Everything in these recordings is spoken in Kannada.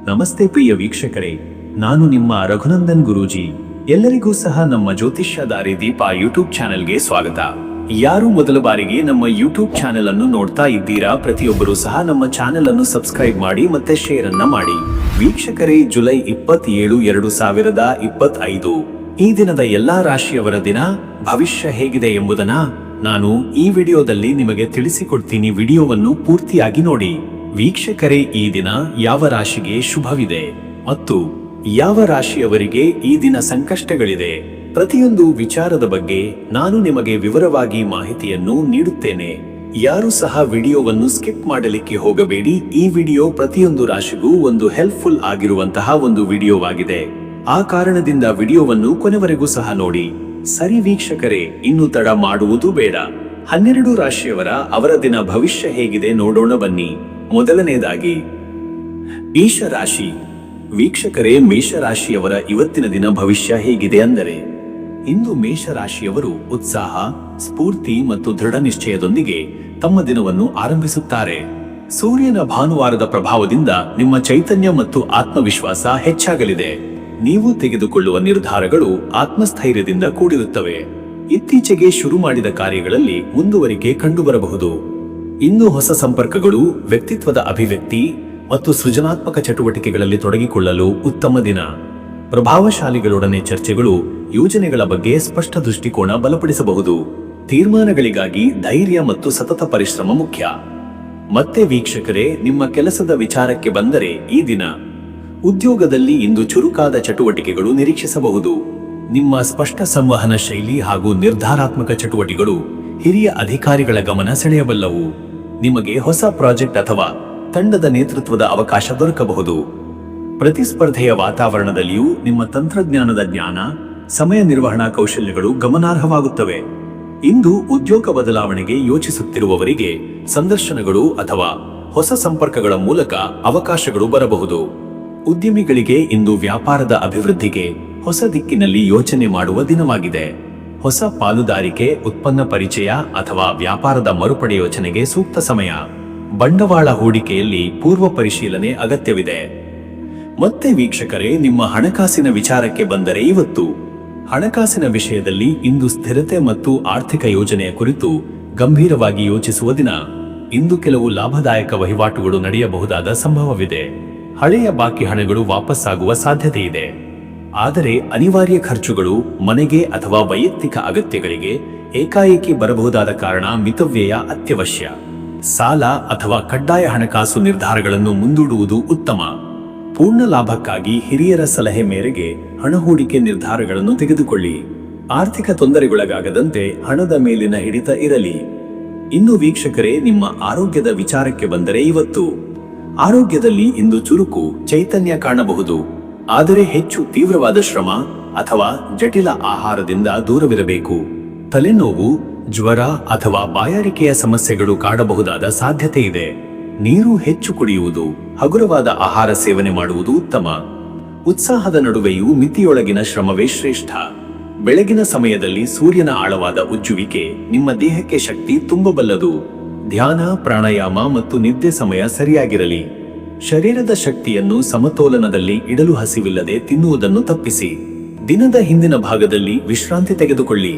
ನಮಸ್ತೆ ಪ್ರಿಯ ವೀಕ್ಷಕರೇ, ನಾನು ನಿಮ್ಮ ರಘುನಂದನ್ ಗುರೂಜಿ. ಎಲ್ಲರಿಗೂ ಸಹ ನಮ್ಮ ಜ್ಯೋತಿಷ್ಯ ದಾರಿ ದೀಪ ಯೂಟ್ಯೂಬ್ ಚಾನೆಲ್ಗೆ ಸ್ವಾಗತ. ಯಾರು ಮೊದಲ ಬಾರಿಗೆ ನಮ್ಮ ಯೂಟ್ಯೂಬ್ ಚಾನೆಲ್ ಅನ್ನು ನೋಡ್ತಾ ಇದ್ದೀರಾ, ಪ್ರತಿಯೊಬ್ಬರು ಸಹ ನಮ್ಮ ಚಾನೆಲ್ ಅನ್ನು ಸಬ್ಸ್ಕ್ರೈಬ್ ಮಾಡಿ ಮತ್ತೆ ಶೇರ್ ಅನ್ನ ಮಾಡಿ. ವೀಕ್ಷಕರೇ, ಜುಲೈ 27, 2025 ಈ ದಿನದ ಎಲ್ಲಾ ರಾಶಿಯವರ ದಿನ ಭವಿಷ್ಯ ಹೇಗಿದೆ ಎಂಬುದನ್ನ ನಾನು ಈ ವಿಡಿಯೋದಲ್ಲಿ ನಿಮಗೆ ತಿಳಿಸಿಕೊಡ್ತೀನಿ. ವಿಡಿಯೋವನ್ನು ಪೂರ್ತಿಯಾಗಿ ನೋಡಿ. ವೀಕ್ಷಕರೇ, ಈ ದಿನ ಯಾವ ರಾಶಿಗೆ ಶುಭವಿದೆ ಮತ್ತು ಯಾವ ರಾಶಿಯವರಿಗೆ ಈ ದಿನ ಸಂಕಷ್ಟಗಳಿದೆ, ಪ್ರತಿಯೊಂದು ವಿಚಾರದ ಬಗ್ಗೆ ನಾನು ನಿಮಗೆ ವಿವರವಾಗಿ ಮಾಹಿತಿಯನ್ನು ನೀಡುತ್ತೇನೆ. ಯಾರು ಸಹ ವಿಡಿಯೋವನ್ನು ಸ್ಕಿಪ್ ಮಾಡಲಿಕ್ಕೆ ಹೋಗಬೇಡಿ. ಈ ವಿಡಿಯೋ ಪ್ರತಿಯೊಂದು ರಾಶಿಗೂ ಒಂದು ಹೆಲ್ಪ್ಫುಲ್ ಆಗಿರುವಂತಹ ಒಂದು ವಿಡಿಯೋವಾಗಿದೆ. ಆ ಕಾರಣದಿಂದ ವಿಡಿಯೋವನ್ನು ಕೊನೆವರೆಗೂ ಸಹ ನೋಡಿ. ಸರಿ ವೀಕ್ಷಕರೇ, ಇನ್ನು ತಡ ಮಾಡುವುದು ಬೇಡ. 12 ರಾಶಿಯವರ ಅವರ ದಿನ ಭವಿಷ್ಯ ಹೇಗಿದೆ ನೋಡೋಣ ಬನ್ನಿ. ಮೊದಲನೇದಾಗಿ ಮೇಷರಾಶಿ. ವೀಕ್ಷಕರೇ, ಮೇಷರಾಶಿಯವರ ಇವತ್ತಿನ ದಿನ ಭವಿಷ್ಯ ಹೇಗಿದೆ ಅಂದರೆ, ಇಂದು ಮೇಷರಾಶಿಯವರು ಉತ್ಸಾಹ, ಸ್ಫೂರ್ತಿ ಮತ್ತು ದೃಢ ನಿಶ್ಚಯದೊಂದಿಗೆ ತಮ್ಮ ದಿನವನ್ನು ಆರಂಭಿಸುತ್ತಾರೆ. ಸೂರ್ಯನ ಭಾನುವಾರದ ಪ್ರಭಾವದಿಂದ ನಿಮ್ಮ ಚೈತನ್ಯ ಮತ್ತು ಆತ್ಮವಿಶ್ವಾಸ ಹೆಚ್ಚಾಗಲಿದೆ. ನೀವು ತೆಗೆದುಕೊಳ್ಳುವ ನಿರ್ಧಾರಗಳು ಆತ್ಮಸ್ಥೈರ್ಯದಿಂದ ಕೂಡಿರುತ್ತವೆ. ಇತ್ತೀಚೆಗೆ ಶುರು ಮಾಡಿದ ಕಾರ್ಯಗಳಲ್ಲಿ ಮುಂದುವರಿಕೆ ಕಂಡುಬರಬಹುದು. ಇನ್ನು ಹೊಸ ಸಂಪರ್ಕಗಳು, ವ್ಯಕ್ತಿತ್ವದ ಅಭಿವ್ಯಕ್ತಿ ಮತ್ತು ಸೃಜನಾತ್ಮಕ ಚಟುವಟಿಕೆಗಳಲ್ಲಿ ತೊಡಗಿಕೊಳ್ಳಲು ಉತ್ತಮ ದಿನ. ಪ್ರಭಾವಶಾಲಿಗಳೊಡನೆ ಚರ್ಚೆಗಳು ಯೋಜನೆಗಳ ಬಗ್ಗೆ ಸ್ಪಷ್ಟ ದೃಷ್ಟಿಕೋನ ಬಲಪಡಿಸಬಹುದು. ತೀರ್ಮಾನಗಳಿಗಾಗಿ ಧೈರ್ಯ ಮತ್ತು ಸತತ ಪರಿಶ್ರಮ ಮುಖ್ಯ. ಮತ್ತೆ ವೀಕ್ಷಕರೇ, ನಿಮ್ಮ ಕೆಲಸದ ವಿಚಾರಕ್ಕೆ ಬಂದರೆ, ಈ ದಿನ ಉದ್ಯೋಗದಲ್ಲಿ ಇಂದು ಚುರುಕಾದ ಚಟುವಟಿಕೆಗಳು ನಿರೀಕ್ಷಿಸಬಹುದು. ನಿಮ್ಮ ಸ್ಪಷ್ಟ ಸಂವಹನ ಶೈಲಿ ಹಾಗೂ ನಿರ್ಧಾರಾತ್ಮಕ ಚಟುವಟಿಕೆಗಳು ಹಿರಿಯ ಅಧಿಕಾರಿಗಳ ಗಮನ ಸೆಳೆಯಬಲ್ಲವು. ನಿಮಗೆ ಹೊಸ ಪ್ರಾಜೆಕ್ಟ್ ಅಥವಾ ತಂಡದ ನೇತೃತ್ವದ ಅವಕಾಶ ದೊರಕಬಹುದು. ಪ್ರತಿಸ್ಪರ್ಧೆಯ ವಾತಾವರಣದಲ್ಲಿಯೂ ನಿಮ್ಮ ತಂತ್ರಜ್ಞಾನದ ಜ್ಞಾನ, ಸಮಯ ನಿರ್ವಹಣಾ ಕೌಶಲ್ಯಗಳು ಗಮನಾರ್ಹವಾಗುತ್ತವೆ. ಇಂದು ಉದ್ಯೋಗ ಬದಲಾವಣೆಗೆ ಯೋಚಿಸುತ್ತಿರುವವರಿಗೆ ಸಂದರ್ಶನಗಳು ಅಥವಾ ಹೊಸ ಸಂಪರ್ಕಗಳ ಮೂಲಕ ಅವಕಾಶಗಳು ಬರಬಹುದು. ಉದ್ಯಮಿಗಳಿಗೆ ಇಂದು ವ್ಯಾಪಾರದ ಅಭಿವೃದ್ಧಿಗೆ ಹೊಸ ದಿಕ್ಕಿನಲ್ಲಿ ಯೋಚನೆ ಮಾಡುವ ದಿನವಾಗಿದೆ. ಹೊಸ ಪಾಲುದಾರಿಕೆ, ಉತ್ಪನ್ನ ಪರಿಚಯ ಅಥವಾ ವ್ಯಾಪಾರದ ಮರುಪಡೆ ಯೋಚನೆಗೆ ಸೂಕ್ತ ಸಮಯ. ಬಂಡವಾಳ ಹೂಡಿಕೆಯಲ್ಲಿ ಪೂರ್ವ ಪರಿಶೀಲನೆ ಅಗತ್ಯವಿದೆ. ಮತ್ತೆ ವೀಕ್ಷಕರೇ, ನಿಮ್ಮ ಹಣಕಾಸಿನ ವಿಚಾರಕ್ಕೆ ಬಂದರೆ, ಇವತ್ತು ಹಣಕಾಸಿನ ವಿಷಯದಲ್ಲಿ ಇಂದು ಸ್ಥಿರತೆ ಮತ್ತು ಆರ್ಥಿಕ ಯೋಜನೆಯ ಕುರಿತು ಗಂಭೀರವಾಗಿ ಯೋಚಿಸುವ ದಿನ. ಇಂದು ಕೆಲವು ಲಾಭದಾಯಕ ವಹಿವಾಟುಗಳು ನಡೆಯಬಹುದಾದ ಸಂಭವವಿದೆ. ಹಳೆಯ ಬಾಕಿ ಹಣಗಳು ವಾಪಸ್ಸಾಗುವ ಸಾಧ್ಯತೆ ಇದೆ. ಆದರೆ ಅನಿವಾರ್ಯ ಖರ್ಚುಗಳು, ಮನೆಗೆ ಅಥವಾ ವೈಯಕ್ತಿಕ ಅಗತ್ಯಗಳಿಗೆ ಏಕಾಏಕಿ ಬರಬಹುದಾದ ಕಾರಣ ಮಿತವ್ಯಯ ಅತ್ಯವಶ್ಯ. ಸಾಲ ಅಥವಾ ಕಡ್ಡಾಯ ಹಣಕಾಸು ನಿರ್ಧಾರಗಳನ್ನು ಮುಂದೂಡುವುದು ಉತ್ತಮ. ಪೂರ್ಣ ಲಾಭಕ್ಕಾಗಿ ಹಿರಿಯರ ಸಲಹೆ ಮೇರೆಗೆ ಹಣ ಹೂಡಿಕೆ ನಿರ್ಧಾರಗಳನ್ನು ತೆಗೆದುಕೊಳ್ಳಿ. ಆರ್ಥಿಕ ತೊಂದರೆಗೊಳಗಾಗದಂತೆ ಹಣದ ಮೇಲಿನ ಹಿಡಿತ ಇರಲಿ. ಇನ್ನು ವೀಕ್ಷಕರೇ, ನಿಮ್ಮ ಆರೋಗ್ಯದ ವಿಚಾರಕ್ಕೆ ಬಂದರೆ, ಇವತ್ತು ಆರೋಗ್ಯದಲ್ಲಿ ಇಂದು ಚುರುಕು, ಚೈತನ್ಯ ಕಾಣಬಹುದು. ಆದರೆ ಹೆಚ್ಚು ತೀವ್ರವಾದ ಶ್ರಮ ಅಥವಾ ಜಟಿಲ ಆಹಾರದಿಂದ ದೂರವಿರಬೇಕು. ತಲೆನೋವು, ಜ್ವರ ಅಥವಾ ಬಾಯಾರಿಕೆಯ ಸಮಸ್ಯೆಗಳು ಕಾಡಬಹುದಾದ ಸಾಧ್ಯತೆ ಇದೆ. ನೀರು ಹೆಚ್ಚು ಕುಡಿಯುವುದು, ಹಗುರವಾದ ಆಹಾರ ಸೇವನೆ ಮಾಡುವುದು ಉತ್ತಮ. ಉತ್ಸಾಹದ ನಡುವೆಯೂ ಮಿತಿಯೊಳಗಿನ ಶ್ರಮವೇ ಶ್ರೇಷ್ಠ. ಬೆಳಗಿನ ಸಮಯದಲ್ಲಿ ಸೂರ್ಯನ ಆಳವಾದ ಉಜ್ಜುವಿಕೆ ನಿಮ್ಮ ದೇಹಕ್ಕೆ ಶಕ್ತಿ ತುಂಬಬಲ್ಲದು. ಧ್ಯಾನ, ಪ್ರಾಣಾಯಾಮ ಮತ್ತು ನಿದ್ದೆ ಸಮಯ ಸರಿಯಾಗಿರಲಿ. ಶರೀರದ ಶಕ್ತಿಯನ್ನು ಸಮತೋಲನದಲ್ಲಿ ಇಡಲು ಹಸಿವಿಲ್ಲದೆ ತಿನ್ನುವುದನ್ನು ತಪ್ಪಿಸಿ. ದಿನದ ಹಿಂದಿನ ಭಾಗದಲ್ಲಿ ವಿಶ್ರಾಂತಿ ತೆಗೆದುಕೊಳ್ಳಿ.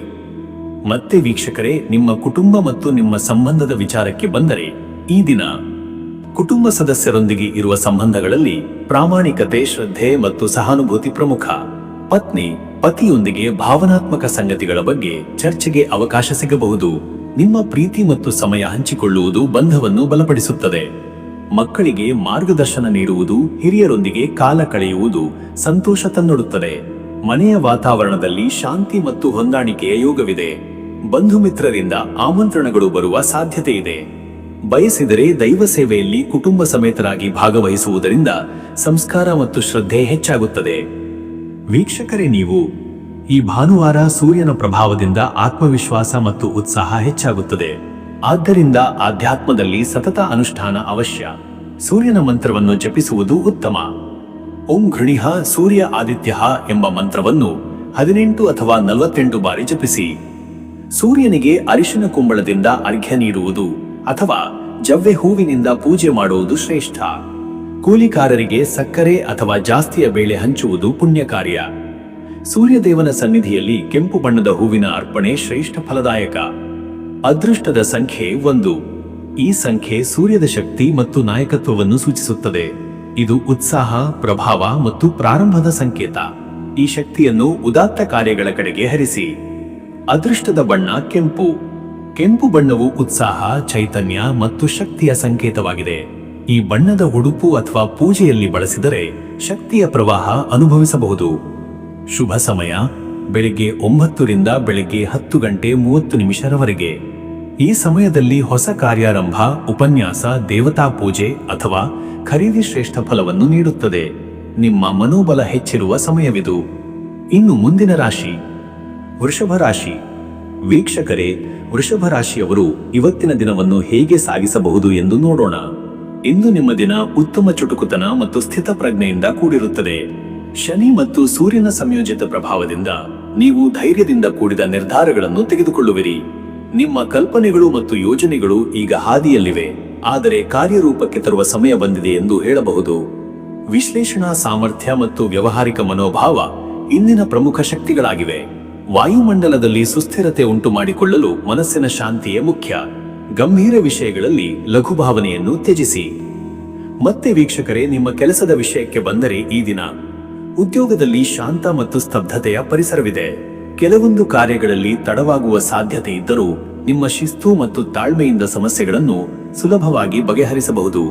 ಮತ್ತೆ ವೀಕ್ಷಕರೇ, ನಿಮ್ಮ ಕುಟುಂಬ ಮತ್ತು ನಿಮ್ಮ ಸಂಬಂಧದ ವಿಚಾರಕ್ಕೆ ಬಂದರೆ, ಈ ದಿನ ಕುಟುಂಬ ಸದಸ್ಯರೊಂದಿಗೆ ಇರುವ ಸಂಬಂಧಗಳಲ್ಲಿ ಪ್ರಾಮಾಣಿಕತೆ, ಶ್ರದ್ಧೆ ಮತ್ತು ಸಹಾನುಭೂತಿ ಪ್ರಮುಖ. ಪತ್ನಿ, ಪತಿಯೊಂದಿಗೆ ಭಾವನಾತ್ಮಕ ಸಂಗತಿಗಳ ಬಗ್ಗೆ ಚರ್ಚೆಗೆ ಅವಕಾಶ ಸಿಗಬಹುದು. ನಿಮ್ಮ ಪ್ರೀತಿ ಮತ್ತು ಸಮಯ ಹಂಚಿಕೊಳ್ಳುವುದು ಬಂಧವನ್ನು ಬಲಪಡಿಸುತ್ತದೆ. ಮಕ್ಕಳಿಗೆ ಮಾರ್ಗದರ್ಶನ ನೀಡುವುದು, ಹಿರಿಯರೊಂದಿಗೆ ಕಾಲ ಕಳೆಯುವುದು ಸಂತೋಷ ತಂದೊಡ್ಡುತ್ತದೆ. ಮನೆಯ ವಾತಾವರಣದಲ್ಲಿ ಶಾಂತಿ ಮತ್ತು ಹೊಂದಾಣಿಕೆಯ ಯೋಗವಿದೆ. ಬಂಧು ಮಿತ್ರರಿಂದ ಆಮಂತ್ರಣಗಳು ಬರುವ ಸಾಧ್ಯತೆ ಇದೆ. ಬಯಸಿದರೆ ದೈವ ಸೇವೆಯಲ್ಲಿ ಕುಟುಂಬ ಸಮೇತರಾಗಿ ಭಾಗವಹಿಸುವುದರಿಂದ ಸಂಸ್ಕಾರ ಮತ್ತು ಶ್ರದ್ಧೆ ಹೆಚ್ಚಾಗುತ್ತದೆ. ವೀಕ್ಷಕರೇ, ನೀವು ಈ ಭಾನುವಾರ ಸೂರ್ಯನ ಪ್ರಭಾವದಿಂದ ಆತ್ಮವಿಶ್ವಾಸ ಮತ್ತು ಉತ್ಸಾಹ ಹೆಚ್ಚಾಗುತ್ತದೆ. ಆದ್ದರಿಂದ ಆಧ್ಯಾತ್ಮದಲ್ಲಿ ಸತತ ಅನುಷ್ಠಾನ ಅವಶ್ಯ. ಸೂರ್ಯನ ಮಂತ್ರವನ್ನು ಜಪಿಸುವುದು ಉತ್ತಮ. ಓಂ ಘೃಣಿಃ ಸೂರ್ಯ ಆದಿತ್ಯಃ ಎಂಬ ಮಂತ್ರವನ್ನು 18 ಅಥವಾ 48 ಬಾರಿ ಜಪಿಸಿ. ಸೂರ್ಯನಿಗೆ ಅರಿಶಿನ ಕುಂಬಳದಿಂದ ಅರ್ಘ್ಯ ನೀಡುವುದು ಅಥವಾ ಜವ್ವೆ ಹೂವಿನಿಂದ ಪೂಜೆ ಮಾಡುವುದು ಶ್ರೇಷ್ಠ. ಕೂಲಿಕಾರರಿಗೆ ಸಕ್ಕರೆ ಅಥವಾ ಜಾಸ್ತಿಯ ಬೇಳೆ ಹಂಚುವುದು ಪುಣ್ಯ ಕಾರ್ಯ. ಸೂರ್ಯದೇವನ ಸನ್ನಿಧಿಯಲ್ಲಿ ಕೆಂಪು ಬಣ್ಣದ ಹೂವಿನ ಅರ್ಪಣೆ ಶ್ರೇಷ್ಠ ಫಲದಾಯಕ. ಅದೃಷ್ಟದ ಸಂಖ್ಯೆ 1. ಈ ಸಂಖ್ಯೆ ಸೂರ್ಯದ ಶಕ್ತಿ ಮತ್ತು ನಾಯಕತ್ವವನ್ನು ಸೂಚಿಸುತ್ತದೆ. ಇದು ಉತ್ಸಾಹ, ಪ್ರಭಾವ ಮತ್ತು ಪ್ರಾರಂಭದ ಸಂಕೇತ. ಈ ಶಕ್ತಿಯನ್ನು ಉದಾತ್ತ ಕಾರ್ಯಗಳ ಕಡೆಗೆ ಹರಿಸಿ. ಅದೃಷ್ಟದ ಬಣ್ಣ ಕೆಂಪು. ಕೆಂಪು ಬಣ್ಣವು ಉತ್ಸಾಹ, ಚೈತನ್ಯ ಮತ್ತು ಶಕ್ತಿಯ ಸಂಕೇತವಾಗಿದೆ. ಈ ಬಣ್ಣದ ಉಡುಪು ಅಥವಾ ಪೂಜೆಯಲ್ಲಿ ಬಳಸಿದರೆ ಶಕ್ತಿಯ ಪ್ರವಾಹ ಅನುಭವಿಸಬಹುದು. ಶುಭ ಸಮಯ ಬೆಳಿಗ್ಗೆ 9 ರಿಂದ ಬೆಳಿಗ್ಗೆ 10 ಗಂಟೆ 30 ನಿಮಿಷರವರೆಗೆ. ಈ ಸಮಯದಲ್ಲಿ ಹೊಸ ಕಾರ್ಯಾರಂಭ, ಉಪನ್ಯಾಸ, ದೇವತಾ ಪೂಜೆ ಅಥವಾ ಖರೀದಿ ಶ್ರೇಷ್ಠ ಫಲವನ್ನು ನೀಡುತ್ತದೆ. ನಿಮ್ಮ ಮನೋಬಲ ಹೆಚ್ಚಿರುವ ಸಮಯವಿದು. ಇನ್ನು ಮುಂದಿನ ರಾಶಿ ವೃಷಭ ರಾಶಿ. ವೀಕ್ಷಕರೇ, ವೃಷಭ ರಾಶಿಯವರು ಇವತ್ತಿನ ದಿನವನ್ನು ಹೇಗೆ ಸಾಗಿಸಬಹುದು ಎಂದು ನೋಡೋಣ. ಇಂದು ನಿಮ್ಮ ದಿನ ಉತ್ತಮ ಚುಟುಕುತನ ಮತ್ತು ಸ್ಥಿತ ಪ್ರಜ್ಞೆಯಿಂದ ಕೂಡಿರುತ್ತದೆ. ಶನಿ ಮತ್ತು ಸೂರ್ಯನ ಸಂಯೋಜಿತ ಪ್ರಭಾವದಿಂದ ನೀವು ಧೈರ್ಯದಿಂದ ಕೂಡಿದ ನಿರ್ಧಾರಗಳನ್ನು ತೆಗೆದುಕೊಳ್ಳುವಿರಿ. ನಿಮ್ಮ ಕಲ್ಪನೆಗಳು ಮತ್ತು ಯೋಜನೆಗಳು ಈಗ ಹಾದಿಯಲ್ಲಿವೆ, ಆದರೆ ಕಾರ್ಯರೂಪಕ್ಕೆ ತರುವ ಸಮಯ ಬಂದಿದೆ ಎಂದು ಹೇಳಬಹುದು. ವಿಶ್ಲೇಷಣಾ ಸಾಮರ್ಥ್ಯ ಮತ್ತು ವ್ಯವಹಾರಿಕ ಮನೋಭಾವ ಇಂದಿನ ಪ್ರಮುಖ ಶಕ್ತಿಗಳಾಗಿವೆ. ವಾಯುಮಂಡಲದಲ್ಲಿ ಸುಸ್ಥಿರತೆ ಉಂಟು ಮಾಡಿಕೊಳ್ಳಲು ಮನಸ್ಸಿನ ಶಾಂತಿಯೇ ಮುಖ್ಯ. ಗಂಭೀರ ವಿಷಯಗಳಲ್ಲಿ ಲಘುಭಾವನೆಯನ್ನು ತ್ಯಜಿಸಿ. ಮತ್ತೆ ವೀಕ್ಷಕರೇ, ನಿಮ್ಮ ಕೆಲಸದ ವಿಷಯಕ್ಕೆ ಬಂದರೆ ಈ ದಿನ ಉದ್ಯೋಗದಲ್ಲಿ ಶಾಂತ ಮತ್ತು ಸ್ತಬ್ಧತೆಯ ಪರಿಸರವಿದೆ. ಕೆಲವೊಂದು ಕಾರ್ಯಗಳಲ್ಲಿ ತಡವಾಗುವ ಸಾಧ್ಯತೆ ಇದ್ದರೂ ನಿಮ್ಮ ಶಿಸ್ತು ಮತ್ತು ತಾಳ್ಮೆಯಿಂದ ಸಮಸ್ಯೆಗಳನ್ನು ಸುಲಭವಾಗಿ ಬಗೆಹರಿಸಬಹುದು.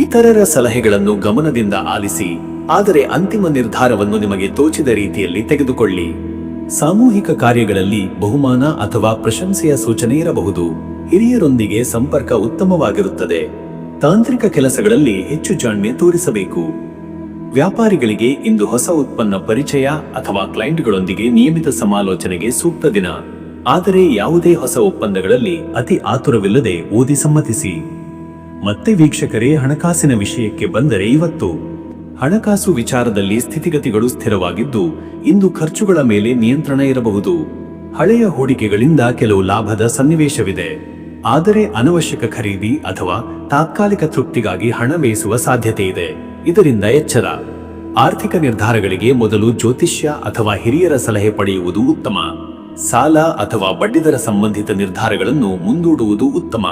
ಇತರರ ಸಲಹೆಗಳನ್ನು ಗಮನದಿಂದ ಆಲಿಸಿ, ಆದರೆ ಅಂತಿಮ ನಿರ್ಧಾರವನ್ನು ನಿಮಗೆ ತೋಚಿದ ರೀತಿಯಲ್ಲಿ ತೆಗೆದುಕೊಳ್ಳಿ. ಸಾಮೂಹಿಕ ಕಾರ್ಯಗಳಲ್ಲಿ ಬಹುಮಾನ ಅಥವಾ ಪ್ರಶಂಸೆಯ ಸೂಚನೆ ಇರಬಹುದು. ಹಿರಿಯರೊಂದಿಗೆ ಸಂಪರ್ಕ ಉತ್ತಮವಾಗಿರುತ್ತದೆ. ತಾಂತ್ರಿಕ ಕೆಲಸಗಳಲ್ಲಿ ಹೆಚ್ಚು ಜಾಣ್ಮೆ ತೋರಿಸಬೇಕು. ವ್ಯಾಪಾರಿಗಳಿಗೆ ಇಂದು ಹೊಸ ಉತ್ಪನ್ನ ಪರಿಚಯ ಅಥವಾ ಕ್ಲೈಂಟ್ಗಳೊಂದಿಗೆ ನಿಯಮಿತ ಸಮಾಲೋಚನೆಗೆ ಸೂಕ್ತ ದಿನ. ಆದರೆ ಯಾವುದೇ ಹೊಸ ಒಪ್ಪಂದಗಳಲ್ಲಿ ಅತಿ ಆತುರವಿಲ್ಲದೆ ಓದಿ ಸಮ್ಮತಿಸಿ. ಮತ್ತೆ ವೀಕ್ಷಕರೇ, ಹಣಕಾಸಿನ ವಿಷಯಕ್ಕೆ ಬಂದರೆ ಇವತ್ತು ಹಣಕಾಸು ವಿಚಾರದಲ್ಲಿ ಸ್ಥಿತಿಗತಿಗಳು ಸ್ಥಿರವಾಗಿದ್ದು ಇಂದು ಖರ್ಚುಗಳ ಮೇಲೆ ನಿಯಂತ್ರಣ ಇರಬಹುದು. ಹಳೆಯ ಹೂಡಿಕೆಗಳಿಂದ ಕೆಲವು ಲಾಭದ ಸನ್ನಿವೇಶವಿದೆ, ಆದರೆ ಅನವಶ್ಯಕ ಖರೀದಿ ಅಥವಾ ತಾತ್ಕಾಲಿಕ ತೃಪ್ತಿಗಾಗಿ ಹಣ ವ್ಯಯಿಸುವ ಸಾಧ್ಯತೆ ಇದೆ. ಇದರಿಂದ ಎಚ್ಚರ. ಆರ್ಥಿಕ ನಿರ್ಧಾರಗಳಿಗೆ ಮೊದಲು ಜ್ಯೋತಿಷ್ಯ ಅಥವಾ ಹಿರಿಯರ ಸಲಹೆ ಪಡೆಯುವುದು ಉತ್ತಮ. ಸಾಲ ಅಥವಾ ಬಡ್ಡಿದರ ಸಂಬಂಧಿತ ನಿರ್ಧಾರಗಳನ್ನು ಮುಂದೂಡುವುದು ಉತ್ತಮ.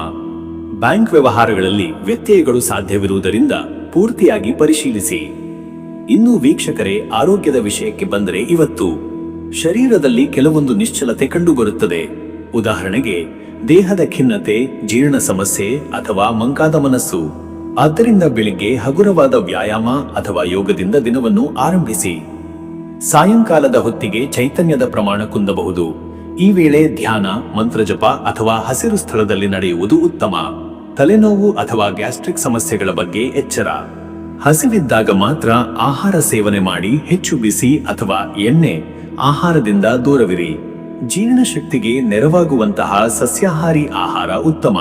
ಬ್ಯಾಂಕ್ ವ್ಯವಹಾರಗಳಲ್ಲಿ ವ್ಯತ್ಯಯಗಳು ಸಾಧ್ಯವಿರುವುದರಿಂದ ಪೂರ್ತಿಯಾಗಿ ಪರಿಶೀಲಿಸಿ. ಇನ್ನು ವೀಕ್ಷಕರೇ, ಆರೋಗ್ಯದ ವಿಷಯಕ್ಕೆ ಬಂದರೆ ಇವತ್ತು ಶರೀರದಲ್ಲಿ ಕೆಲವೊಂದು ನಿಶ್ಚಲತೆ ಕಂಡುಬರುತ್ತದೆ. ಉದಾಹರಣೆಗೆ ದೇಹದ ಖಿನ್ನತೆ, ಜೀರ್ಣ ಸಮಸ್ಯೆ ಅಥವಾ ಮಂಕಾದ ಮನಸ್ಸು. ಆದ್ದರಿಂದ ಬೆಳಿಗ್ಗೆ ಹಗುರವಾದ ವ್ಯಾಯಾಮ ಅಥವಾ ಯೋಗದಿಂದ ದಿನವನ್ನು ಆರಂಭಿಸಿ. ಸಾಯಂಕಾಲದ ಹೊತ್ತಿಗೆ ಚೈತನ್ಯದ ಪ್ರಮಾಣ ಕುಂದಬಹುದು. ಈ ವೇಳೆ ಧ್ಯಾನ, ಮಂತ್ರಜಪ ಅಥವಾ ಹಸಿರು ಸ್ಥಳದಲ್ಲಿ ನಡೆಯುವುದು ಉತ್ತಮ. ತಲೆನೋವು ಅಥವಾ ಗ್ಯಾಸ್ಟ್ರಿಕ್ ಸಮಸ್ಯೆಗಳ ಬಗ್ಗೆ ಎಚ್ಚರ. ಹಸಿವಿದ್ದಾಗ ಮಾತ್ರ ಆಹಾರ ಸೇವನೆ ಮಾಡಿ. ಹೆಚ್ಚು ಬಿಸಿ ಅಥವಾ ಎಣ್ಣೆ ಆಹಾರದಿಂದ ದೂರವಿರಿ. ಜೀರ್ಣಶಕ್ತಿಗೆ ನೆರವಾಗುವಂತಹ ಸಸ್ಯಾಹಾರಿ ಆಹಾರ ಉತ್ತಮ.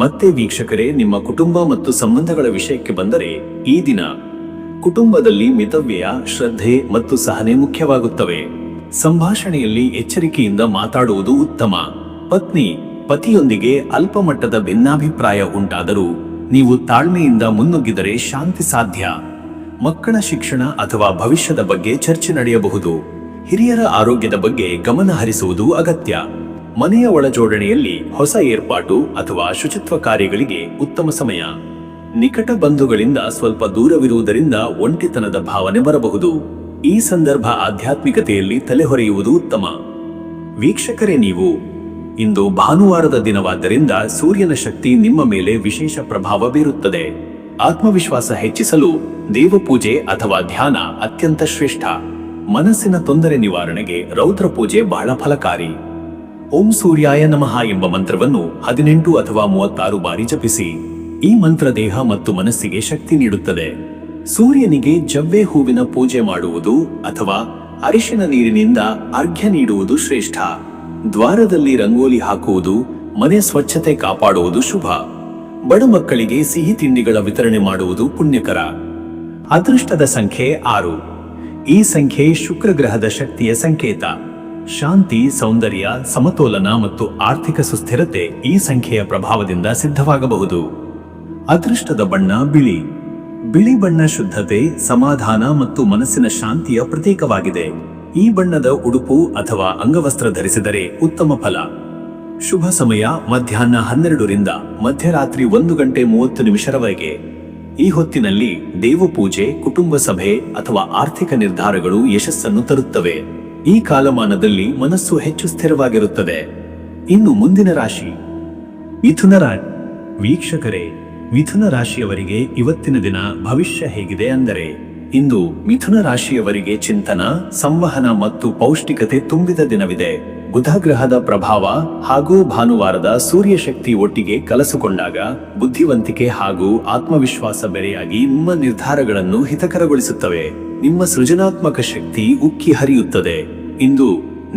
ಮತ್ತೆ ವೀಕ್ಷಕರೇ, ನಿಮ್ಮ ಕುಟುಂಬ ಮತ್ತು ಸಂಬಂಧಗಳ ವಿಷಯಕ್ಕೆ ಬಂದರೆ ಈ ದಿನ ಕುಟುಂಬದಲ್ಲಿ ಮಿತವ್ಯಯ, ಶ್ರದ್ಧೆ ಮತ್ತು ಸಹನೆ ಮುಖ್ಯವಾಗುತ್ತವೆ. ಸಂಭಾಷಣೆಯಲ್ಲಿ ಎಚ್ಚರಿಕೆಯಿಂದ ಮಾತಾಡುವುದು ಉತ್ತಮ. ಪತಿಯೊಂದಿಗೆ ಅಲ್ಪ ಮಟ್ಟದ ಭಿನ್ನಾಭಿಪ್ರಾಯ ಉಂಟಾದರೂ ನೀವು ತಾಳ್ಮೆಯಿಂದ ಮುನ್ನುಗ್ಗಿದರೆ ಶಾಂತಿ ಸಾಧ್ಯ. ಮಕ್ಕಳ ಶಿಕ್ಷಣ ಅಥವಾ ಭವಿಷ್ಯದ ಬಗ್ಗೆ ಚರ್ಚೆ ನಡೆಯಬಹುದು. ಹಿರಿಯರ ಆರೋಗ್ಯದ ಬಗ್ಗೆ ಗಮನ ಹರಿಸುವುದು ಅಗತ್ಯ. ಮನೆಯ ಒಳಜೋಡಣೆಯಲ್ಲಿ ಹೊಸ ಏರ್ಪಾಟು ಅಥವಾ ಶುಚಿತ್ವ ಕಾರ್ಯಗಳಿಗೆ ಉತ್ತಮ ಸಮಯ. ನಿಕಟ ಬಂಧುಗಳಿಂದ ಸ್ವಲ್ಪ ದೂರವಿರುವುದರಿಂದ ಒಂಟಿತನದ ಭಾವನೆ ಬರಬಹುದು. ಈ ಸಂದರ್ಭ ಆಧ್ಯಾತ್ಮಿಕತೆಯಲ್ಲಿ ತಲೆಹೊರೆಯುವುದು ಉತ್ತಮ. ವೀಕ್ಷಕರೇ, ನೀವು ಇಂದು ಭಾನುವಾರದ ದಿನವಾದ್ದರಿಂದ ಸೂರ್ಯನ ಶಕ್ತಿ ನಿಮ್ಮ ಮೇಲೆ ವಿಶೇಷ ಪ್ರಭಾವ ಬೀರುತ್ತದೆ. ಆತ್ಮವಿಶ್ವಾಸ ಹೆಚ್ಚಿಸಲು ದೇವಪೂಜೆ ಅಥವಾ ಧ್ಯಾನ ಅತ್ಯಂತ ಶ್ರೇಷ್ಠ. ಮನಸ್ಸಿನ ತೊಂದರೆ ನಿವಾರಣೆಗೆ ರೌದ್ರ ಪೂಜೆ ಬಹಳ ಫಲಕಾರಿ. ಓಂ ಸೂರ್ಯಾಯ ನಮಃ ಎಂಬ ಮಂತ್ರವನ್ನು 18 ಅಥವಾ 36 ಬಾರಿ ಜಪಿಸಿ. ಈ ಮಂತ್ರ ದೇಹ ಮತ್ತು ಮನಸ್ಸಿಗೆ ಶಕ್ತಿ ನೀಡುತ್ತದೆ. ಸೂರ್ಯನಿಗೆ ಜವ್ವೆ ಹೂವಿನ ಪೂಜೆ ಮಾಡುವುದು ಅಥವಾ ಅರಿಶಿನ ನೀರಿನಿಂದ ಅರ್ಘ್ಯ ನೀಡುವುದು ಶ್ರೇಷ್ಠ. ದ್ವಾರದಲ್ಲಿ ರಂಗೋಲಿ ಹಾಕುವುದು, ಮನೆ ಸ್ವಚ್ಛತೆ ಕಾಪಾಡುವುದು ಶುಭ. ಬಡ ಮಕ್ಕಳಿಗೆ ಸಿಹಿ ತಿಂಡಿಗಳ ವಿತರಣೆ ಮಾಡುವುದು ಪುಣ್ಯಕರ. ಅದೃಷ್ಟದ ಸಂಖ್ಯೆ 6. ಈ ಸಂಖ್ಯೆ ಶುಕ್ರ ಗ್ರಹದ ಶಕ್ತಿಯ ಸಂಕೇತ. ಶಾಂತಿ, ಸೌಂದರ್ಯ, ಸಮತೋಲನ ಮತ್ತು ಆರ್ಥಿಕ ಸುಸ್ಥಿರತೆ ಈ ಸಂಖ್ಯೆಯ ಪ್ರಭಾವದಿಂದ ಸಿದ್ಧವಾಗಬಹುದು. ಅದೃಷ್ಟದ ಬಣ್ಣ ಬಿಳಿ. ಬಿಳಿ ಬಣ್ಣ ಶುದ್ಧತೆ, ಸಮಾಧಾನ ಮತ್ತು ಮನಸ್ಸಿನ ಶಾಂತಿಯ ಪ್ರತೀಕವಾಗಿದೆ. ಈ ಬಣ್ಣದ ಉಡುಪು ಅಥವಾ ಅಂಗವಸ್ತ್ರ ಧರಿಸಿದರೆ ಉತ್ತಮ ಫಲ. ಶುಭ ಸಮಯ ಮಧ್ಯಾಹ್ನ 12 ರಿಂದ ಮಧ್ಯರಾತ್ರಿ 1:30 ಈ ಹೊತ್ತಿನಲ್ಲಿ ದೇವಪೂಜೆ, ಕುಟುಂಬ ಸಭೆ ಅಥವಾ ಆರ್ಥಿಕ ನಿರ್ಧಾರಗಳು ಯಶಸ್ಸನ್ನು ತರುತ್ತವೆ. ಈ ಕಾಲಮಾನದಲ್ಲಿ ಮನಸ್ಸು ಹೆಚ್ಚು ಸ್ಥಿರವಾಗಿರುತ್ತದೆ. ಇನ್ನು ಮುಂದಿನ ರಾಶಿ ಮಿಥುನ ರಾಶಿ. ವೀಕ್ಷಕರೇ, ಮಿಥುನ ರಾಶಿಯವರಿಗೆ ಇವತ್ತಿನ ದಿನ ಭವಿಷ್ಯ ಹೇಗಿದೆ ಅಂದರೆ, ಇಂದು ಮಿಥುನ ರಾಶಿಯವರಿಗೆ ಚಿಂತನ, ಸಂವಹನ ಮತ್ತು ಪೌಷ್ಟಿಕತೆ ತುಂಬಿದ ದಿನವಿದೆ. ಬುಧ ಗ್ರಹದ ಪ್ರಭಾವ ಹಾಗೂ ಭಾನುವಾರದ ಸೂರ್ಯ ಶಕ್ತಿ ಒಟ್ಟಿಗೆ ಕಲಸಿಕೊಂಡಾಗ ಬುದ್ಧಿವಂತಿಕೆ ಹಾಗೂ ಆತ್ಮವಿಶ್ವಾಸ ಬೆರೆಯಾಗಿ ನಿಮ್ಮ ನಿರ್ಧಾರಗಳನ್ನು ಹಿತಕರಗೊಳಿಸುತ್ತವೆ. ನಿಮ್ಮ ಸೃಜನಾತ್ಮಕ ಶಕ್ತಿ ಉಕ್ಕಿ ಹರಿಯುತ್ತದೆ. ಇಂದು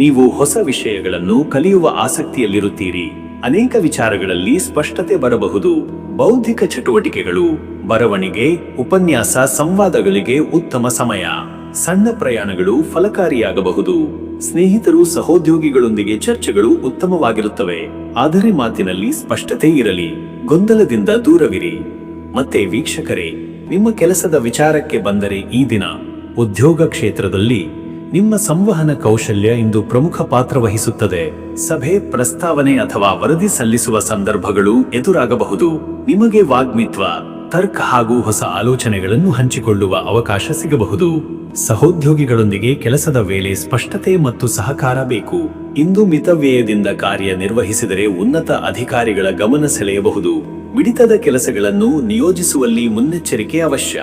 ನೀವು ಹೊಸ ವಿಷಯಗಳನ್ನು ಕಲಿಯುವ ಆಸಕ್ತಿಯಲ್ಲಿರುತ್ತೀರಿ. ಅನೇಕ ವಿಚಾರಗಳಲ್ಲಿ ಸ್ಪಷ್ಟತೆ ಬರಬಹುದು. ಬೌದ್ಧಿಕ ಚಟುವಟಿಕೆಗಳು, ಬರವಣಿಗೆ, ಉಪನ್ಯಾಸ, ಸಂವಾದಗಳಿಗೆ ಉತ್ತಮ ಸಮಯ. ಸಣ್ಣ ಪ್ರಯಾಣಗಳು ಫಲಕಾರಿಯಾಗಬಹುದು. ಸ್ನೇಹಿತರು, ಸಹೋದ್ಯೋಗಿಗಳೊಂದಿಗೆ ಚರ್ಚೆಗಳು ಉತ್ತಮವಾಗಿರುತ್ತವೆ. ಆದರೆ ಮಾತಿನಲ್ಲಿ ಸ್ಪಷ್ಟತೆ ಇರಲಿ. ಗೊಂದಲದಿಂದ ದೂರವಿರಿ. ಮತ್ತೆ ವೀಕ್ಷಕರೇ, ನಿಮ್ಮ ಕೆಲಸದ ವಿಚಾರಕ್ಕೆ ಬಂದರೆ ಈ ದಿನ ಉದ್ಯೋಗ ಕ್ಷೇತ್ರದಲ್ಲಿ ನಿಮ್ಮ ಸಂವಹನ ಕೌಶಲ್ಯ ಇಂದು ಪ್ರಮುಖ ಪಾತ್ರ ವಹಿಸುತ್ತದೆ. ಸಭೆ, ಪ್ರಸ್ತಾವನೆ ಅಥವಾ ವರದಿ ಸಲ್ಲಿಸುವ ಸಂದರ್ಭಗಳು ಎದುರಾಗಬಹುದು. ನಿಮಗೆ ವಾಗ್ಮಿತ್ವ, ತರ್ಕ ಹಾಗೂ ಹೊಸ ಆಲೋಚನೆಗಳನ್ನು ಹಂಚಿಕೊಳ್ಳುವ ಅವಕಾಶ ಸಿಗಬಹುದು. ಸಹೋದ್ಯೋಗಿಗಳೊಂದಿಗೆ ಕೆಲಸದ ವೇಳೆ ಸ್ಪಷ್ಟತೆ ಮತ್ತು ಸಹಕಾರ ಬೇಕು. ಇಂದು ಮಿತವ್ಯಯದಿಂದ ಕಾರ್ಯ ನಿರ್ವಹಿಸಿದರೆ ಉನ್ನತ ಅಧಿಕಾರಿಗಳ ಗಮನ ಸೆಳೆಯಬಹುದು. ಮಿಡಿತದ ಕೆಲಸಗಳನ್ನು ನಿಯೋಜಿಸುವಲ್ಲಿ ಮುನ್ನೆಚ್ಚರಿಕೆ ಅವಶ್ಯ.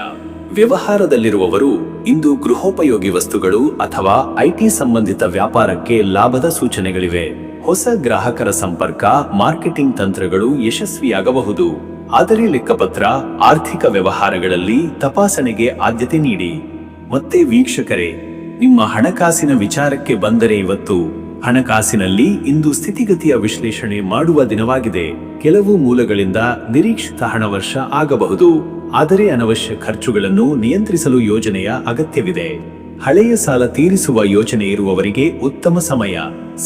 ವ್ಯವಹಾರದಲ್ಲಿರುವವರು ಇಂದು ಗೃಹೋಪಯೋಗಿ ವಸ್ತುಗಳು ಅಥವಾ ಐಟಿ ಸಂಬಂಧಿತ ವ್ಯಾಪಾರಕ್ಕೆ ಲಾಭದ ಸೂಚನೆಗಳಿವೆ. ಹೊಸ ಗ್ರಾಹಕರ ಸಂಪರ್ಕ, ಮಾರ್ಕೆಟಿಂಗ್ ತಂತ್ರಗಳು ಯಶಸ್ವಿಯಾಗಬಹುದು. ಆದರೆ ಲೆಕ್ಕಪತ್ರ, ಆರ್ಥಿಕ ವ್ಯವಹಾರಗಳಲ್ಲಿ ತಪಾಸಣೆಗೆ ಆದ್ಯತೆ ನೀಡಿ. ಮತ್ತೆ ವೀಕ್ಷಕರೇ, ನಿಮ್ಮ ಹಣಕಾಸಿನ ವಿಚಾರಕ್ಕೆ ಬಂದರೆ ಇವತ್ತು ಹಣಕಾಸಿನಲ್ಲಿ ಇಂದು ಸ್ಥಿತಿಗತಿಯ ವಿಶ್ಲೇಷಣೆ ಮಾಡುವ ದಿನವಾಗಿದೆ. ಕೆಲವು ಮೂಲಗಳಿಂದ ನಿರೀಕ್ಷಿತ ಹಣವರ್ಷ ಆಗಬಹುದು. ಆದರೆ ಅನವಶ್ಯ ಖರ್ಚುಗಳನ್ನು ನಿಯಂತ್ರಿಸಲು ಯೋಜನೆಯ ಅಗತ್ಯವಿದೆ. ಹಳೆಯ ಸಾಲ ತೀರಿಸುವ ಯೋಚನೆ ಇರುವವರಿಗೆ ಉತ್ತಮ ಸಮಯ.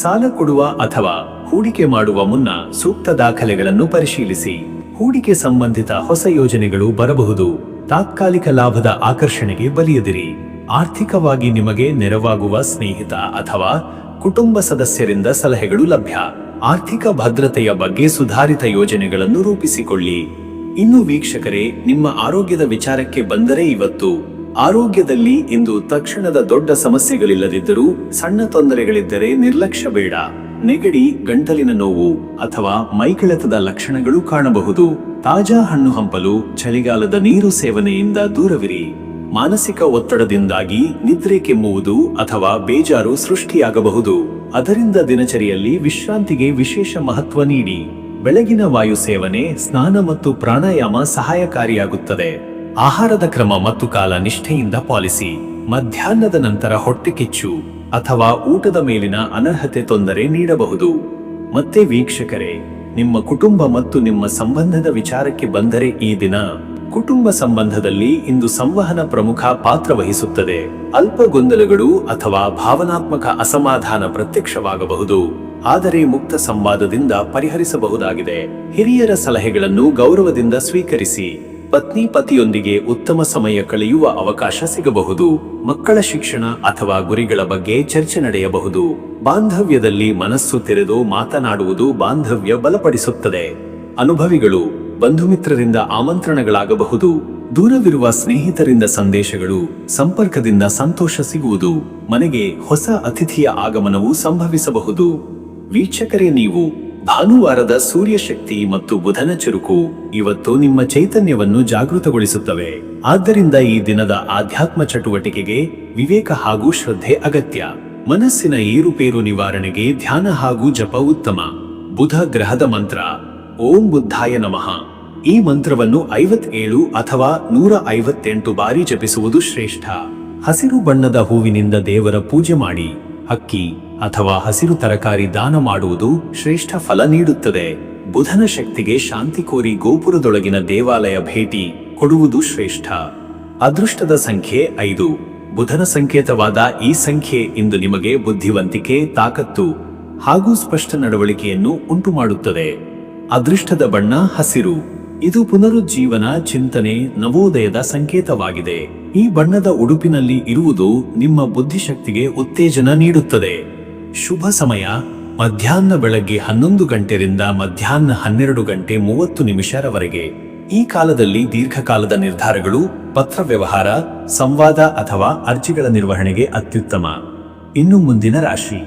ಸಾಲ ಕೊಡುವ ಅಥವಾ ಹೂಡಿಕೆ ಮಾಡುವ ಮುನ್ನ ಸೂಕ್ತ ದಾಖಲೆಗಳನ್ನು ಪರಿಶೀಲಿಸಿ. ಹೂಡಿಕೆ ಸಂಬಂಧಿತ ಹೊಸ ಯೋಜನೆಗಳು ಬರಬಹುದು. ತಾತ್ಕಾಲಿಕ ಲಾಭದ ಆಕರ್ಷಣೆಗೆ ಬಲಿಯದಿರಿ. ಆರ್ಥಿಕವಾಗಿ ನಿಮಗೆ ನೆರವಾಗುವ ಸ್ನೇಹಿತ ಅಥವಾ ಕುಟುಂಬ ಸದಸ್ಯರಿಂದ ಸಲಹೆಗಳು ಲಭ್ಯ. ಆರ್ಥಿಕ ಭದ್ರತೆಯ ಬಗ್ಗೆ ಸುಧಾರಿತ ಯೋಜನೆಗಳನ್ನು ರೂಪಿಸಿಕೊಳ್ಳಿ. ಇನ್ನು ವೀಕ್ಷಕರೇ, ನಿಮ್ಮ ಆರೋಗ್ಯದ ವಿಚಾರಕ್ಕೆ ಬಂದರೆ ಇವತ್ತು ಆರೋಗ್ಯದಲ್ಲಿ ಇಂದು ತಕ್ಷಣದ ದೊಡ್ಡ ಸಮಸ್ಯೆಗಳಿಲ್ಲದಿದ್ದರೂ ಸಣ್ಣ ತೊಂದರೆಗಳಿದ್ದರೆ ನಿರ್ಲಕ್ಷ್ಯ ಬೇಡ. ನೆಗಡಿ, ಗಂಟಲಿನ ನೋವು ಅಥವಾ ಮೈಕೆಳೆತದ ಲಕ್ಷಣಗಳು ಕಾಣಬಹುದು. ತಾಜಾ ಹಣ್ಣು ಹಂಪಲು, ಚಳಿಗಾಲದ ನೀರು ಸೇವನೆಯಿಂದ ದೂರವಿರಿ. ಮಾನಸಿಕ ಒತ್ತಡದಿಂದಾಗಿ ನಿದ್ರೆ ಕೆಮ್ಮುವುದು ಅಥವಾ ಬೇಜಾರು ಸೃಷ್ಟಿಯಾಗಬಹುದು. ಅದರಿಂದ ದಿನಚರಿಯಲ್ಲಿ ವಿಶ್ರಾಂತಿಗೆ ವಿಶೇಷ ಮಹತ್ವ ನೀಡಿ. ಬೆಳಗಿನ ವಾಯು ಸೇವನೆ, ಸ್ನಾನ ಮತ್ತು ಪ್ರಾಣಾಯಾಮ ಸಹಾಯಕಾರಿಯಾಗುತ್ತದೆ. ಆಹಾರದ ಕ್ರಮ ಮತ್ತು ಕಾಲ ನಿಷ್ಠೆಯಿಂದ ಪಾಲಿಸಿ. ಮಧ್ಯಾಹ್ನದ ನಂತರ ಹೊಟ್ಟೆ ಕಿಚ್ಚು ಅಥವಾ ಊಟದ ಮೇಲಿನ ಅನರ್ಹತೆ ತೊಂದರೆ ನೀಡಬಹುದು. ಮತ್ತೆ ವೀಕ್ಷಕರೇ, ನಿಮ್ಮ ಕುಟುಂಬ ಮತ್ತು ನಿಮ್ಮ ಸಂಬಂಧದ ವಿಚಾರಕ್ಕೆ ಬಂದರೆ ಈ ದಿನ ಕುಟುಂಬ ಸಂಬಂಧದಲ್ಲಿ ಇಂದು ಸಂವಹನ ಪ್ರಮುಖ ಪಾತ್ರ ವಹಿಸುತ್ತದೆ. ಅಲ್ಪ ಗೊಂದಲಗಳು ಅಥವಾ ಭಾವನಾತ್ಮಕ ಅಸಮಾಧಾನ ಪ್ರತ್ಯಕ್ಷವಾಗಬಹುದು. ಆದರೆ ಮುಕ್ತ ಸಂವಾದದಿಂದ ಪರಿಹರಿಸಬಹುದಾಗಿದೆ. ಹಿರಿಯರ ಸಲಹೆಗಳನ್ನು ಗೌರವದಿಂದ ಸ್ವೀಕರಿಸಿ. ಪತ್ನಿ ಪತಿಯೊಂದಿಗೆ ಉತ್ತಮ ಸಮಯ ಕಳೆಯುವ ಅವಕಾಶ ಸಿಗಬಹುದು. ಮಕ್ಕಳ ಶಿಕ್ಷಣ ಅಥವಾ ಗುರಿಗಳ ಬಗ್ಗೆ ಚರ್ಚೆ ನಡೆಯಬಹುದು. ಬಾಂಧವ್ಯದಲ್ಲಿ ಮನಸ್ಸು ತೆರೆದು ಮಾತನಾಡುವುದು ಬಾಂಧವ್ಯ ಬಲಪಡಿಸುತ್ತದೆ. ಅನುಭವಿಗಳು, ಬಂಧು ಮಿತ್ರರಿಂದ ಆಮಂತ್ರಣಗಳಾಗಬಹುದು. ದೂರವಿರುವ ಸ್ನೇಹಿತರಿಂದ ಸಂದೇಶಗಳು, ಸಂಪರ್ಕದಿಂದ ಸಂತೋಷ ಸಿಗುವುದು. ಮನೆಗೆ ಹೊಸ ಅತಿಥಿಯ ಆಗಮನವು ಸಂಭವಿಸಬಹುದು. ವೀಕ್ಷಕರೇ, ನೀವು ಭಾನುವಾರದ ಸೂರ್ಯ ಶಕ್ತಿ ಮತ್ತು ಬುಧನ ಚುರುಕು ಇವತ್ತು ನಿಮ್ಮ ಚೈತನ್ಯವನ್ನು ಜಾಗೃತಗೊಳಿಸುತ್ತವೆ. ಆದ್ದರಿಂದ ಈ ದಿನದ ಆಧ್ಯಾತ್ಮ ಚಟುವಟಿಕೆಗೆ ವಿವೇಕ ಹಾಗೂ ಶ್ರದ್ಧೆ ಅಗತ್ಯ. ಮನಸ್ಸಿನ ಏರುಪೇರು ನಿವಾರಣೆಗೆ ಧ್ಯಾನ ಹಾಗೂ ಜಪ ಉತ್ತಮ. ಬುಧ ಗ್ರಹದ ಮಂತ್ರ ಓಂ ಬುದ್ಧಾಯ ನಮಃ. ಈ ಮಂತ್ರವನ್ನು 57 ಅಥವಾ 158 ಬಾರಿ ಜಪಿಸುವುದು ಶ್ರೇಷ್ಠ. ಹಸಿರು ಬಣ್ಣದ ಹೂವಿನಿಂದ ದೇವರ ಪೂಜೆ ಮಾಡಿ. ಅಕ್ಕಿ ಅಥವಾ ಹಸಿರು ತರಕಾರಿ ದಾನ ಮಾಡುವುದು ಶ್ರೇಷ್ಠ ಫಲ ನೀಡುತ್ತದೆ. ಬುಧನ ಶಕ್ತಿಗೆ ಶಾಂತಿ ಕೋರಿ ಗೋಪುರದೊಳಗಿನ ದೇವಾಲಯ ಭೇಟಿ ಕೊಡುವುದು ಶ್ರೇಷ್ಠ. ಅದೃಷ್ಟದ ಸಂಖ್ಯೆ 5. ಬುಧನ ಸಂಕೇತವಾದ ಈ ಸಂಖ್ಯೆ ಇಂದು ನಿಮಗೆ ಬುದ್ಧಿವಂತಿಕೆ, ತಾಕತ್ತು ಹಾಗೂ ಸ್ಪಷ್ಟ ನಡವಳಿಕೆಯನ್ನು ಉಂಟುಮಾಡುತ್ತದೆ. ಅದೃಷ್ಟದ ಬಣ್ಣ ಹಸಿರು. ಇದು ಪುನರುಜ್ಜೀವನ, ಚಿಂತನೆ, ನವೋದಯದ ಸಂಕೇತವಾಗಿದೆ. ಈ ಬಣ್ಣದ ಉಡುಪಿನಲ್ಲಿ ಇರುವುದು ನಿಮ್ಮ ಬುದ್ಧಿಶಕ್ತಿಗೆ ಉತ್ತೇಜನ ನೀಡುತ್ತದೆ. ಶುಭ ಸಮಯ ಮಧ್ಯಾಹ್ನ ಬೆಳಗ್ಗೆ 11 ಗಂಟೆಯಿಂದ ಮಧ್ಯಾಹ್ನ 12 ಗಂಟೆ 30 ನಿಮಿಷರವರೆಗೆ. ಈ ಕಾಲದಲ್ಲಿ ದೀರ್ಘಕಾಲದ ನಿರ್ಧಾರಗಳು, ಪತ್ರ ವ್ಯವಹಾರ, ಸಂವಾದ ಅಥವಾ ಅರ್ಜಿಗಳ ನಿರ್ವಹಣೆಗೆ ಅತ್ಯುತ್ತಮ. ಇನ್ನು ಮುಂದಿನ ರಾಶಿ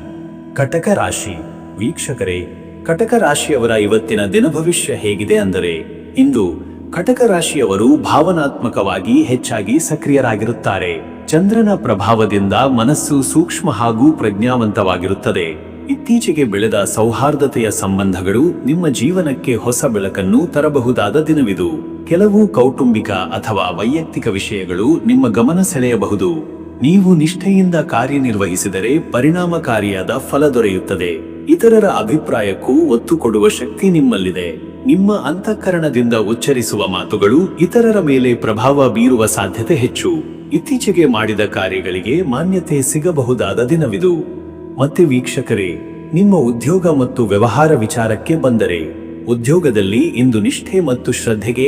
ಕಟಕ ರಾಶಿ. ವೀಕ್ಷಕರೇ, ಕಟಕ ರಾಶಿಯವರ ಇವತ್ತಿನ ದಿನ ಭವಿಷ್ಯ ಹೇಗಿದೆ ಅಂದರೆ, ಇಂದು ಕಟಕ ರಾಶಿಯವರು ಭಾವನಾತ್ಮಕವಾಗಿ ಹೆಚ್ಚಾಗಿ ಸಕ್ರಿಯರಾಗಿರುತ್ತಾರೆ. ಚಂದ್ರನ ಪ್ರಭಾವದಿಂದ ಮನಸ್ಸು ಸೂಕ್ಷ್ಮ ಹಾಗೂ ಪ್ರಜ್ಞಾವಂತವಾಗಿರುತ್ತದೆ. ಇತ್ತೀಚೆಗೆ ಬೆಳೆದ ಸೌಹಾರ್ದತೆಯ ಸಂಬಂಧಗಳು ನಿಮ್ಮ ಜೀವನಕ್ಕೆ ಹೊಸ ಬೆಳಕನ್ನು ತರಬಹುದಾದ ದಿನವಿದು. ಕೆಲವು ಕೌಟುಂಬಿಕ ಅಥವಾ ವೈಯಕ್ತಿಕ ವಿಷಯಗಳು ನಿಮ್ಮ ಗಮನ ಸೆಳೆಯಬಹುದು. ನೀವು ನಿಷ್ಠೆಯಿಂದ ಕಾರ್ಯನಿರ್ವಹಿಸಿದರೆ ಪರಿಣಾಮಕಾರಿಯಾದ ಫಲ ದೊರೆಯುತ್ತದೆ. ಇತರರ ಅಭಿಪ್ರಾಯಕ್ಕೂ ಒತ್ತು ಕೊಡುವ ಶಕ್ತಿ ನಿಮ್ಮಲ್ಲಿದೆ. ನಿಮ್ಮ ಅಂತಃಕರಣದಿಂದ ಉಚ್ಚರಿಸುವ ಮಾತುಗಳು ಇತರರ ಮೇಲೆ ಪ್ರಭಾವ ಬೀರುವ ಸಾಧ್ಯತೆ ಹೆಚ್ಚು. ಇತ್ತೀಚೆಗೆ ಮಾಡಿದ ಕಾರ್ಯಗಳಿಗೆ ಮಾನ್ಯತೆ ಸಿಗಬಹುದಾದ ದಿನವಿದು. ಮತ್ತೆ ವೀಕ್ಷಕರೇ, ನಿಮ್ಮ ಉದ್ಯೋಗ ಮತ್ತು ವ್ಯವಹಾರ ವಿಚಾರಕ್ಕೆ ಬಂದರೆ, ಉದ್ಯೋಗದಲ್ಲಿ ಇಂದು ನಿಷ್ಠೆ ಮತ್ತು ಶ್ರದ್ಧೆಗೆ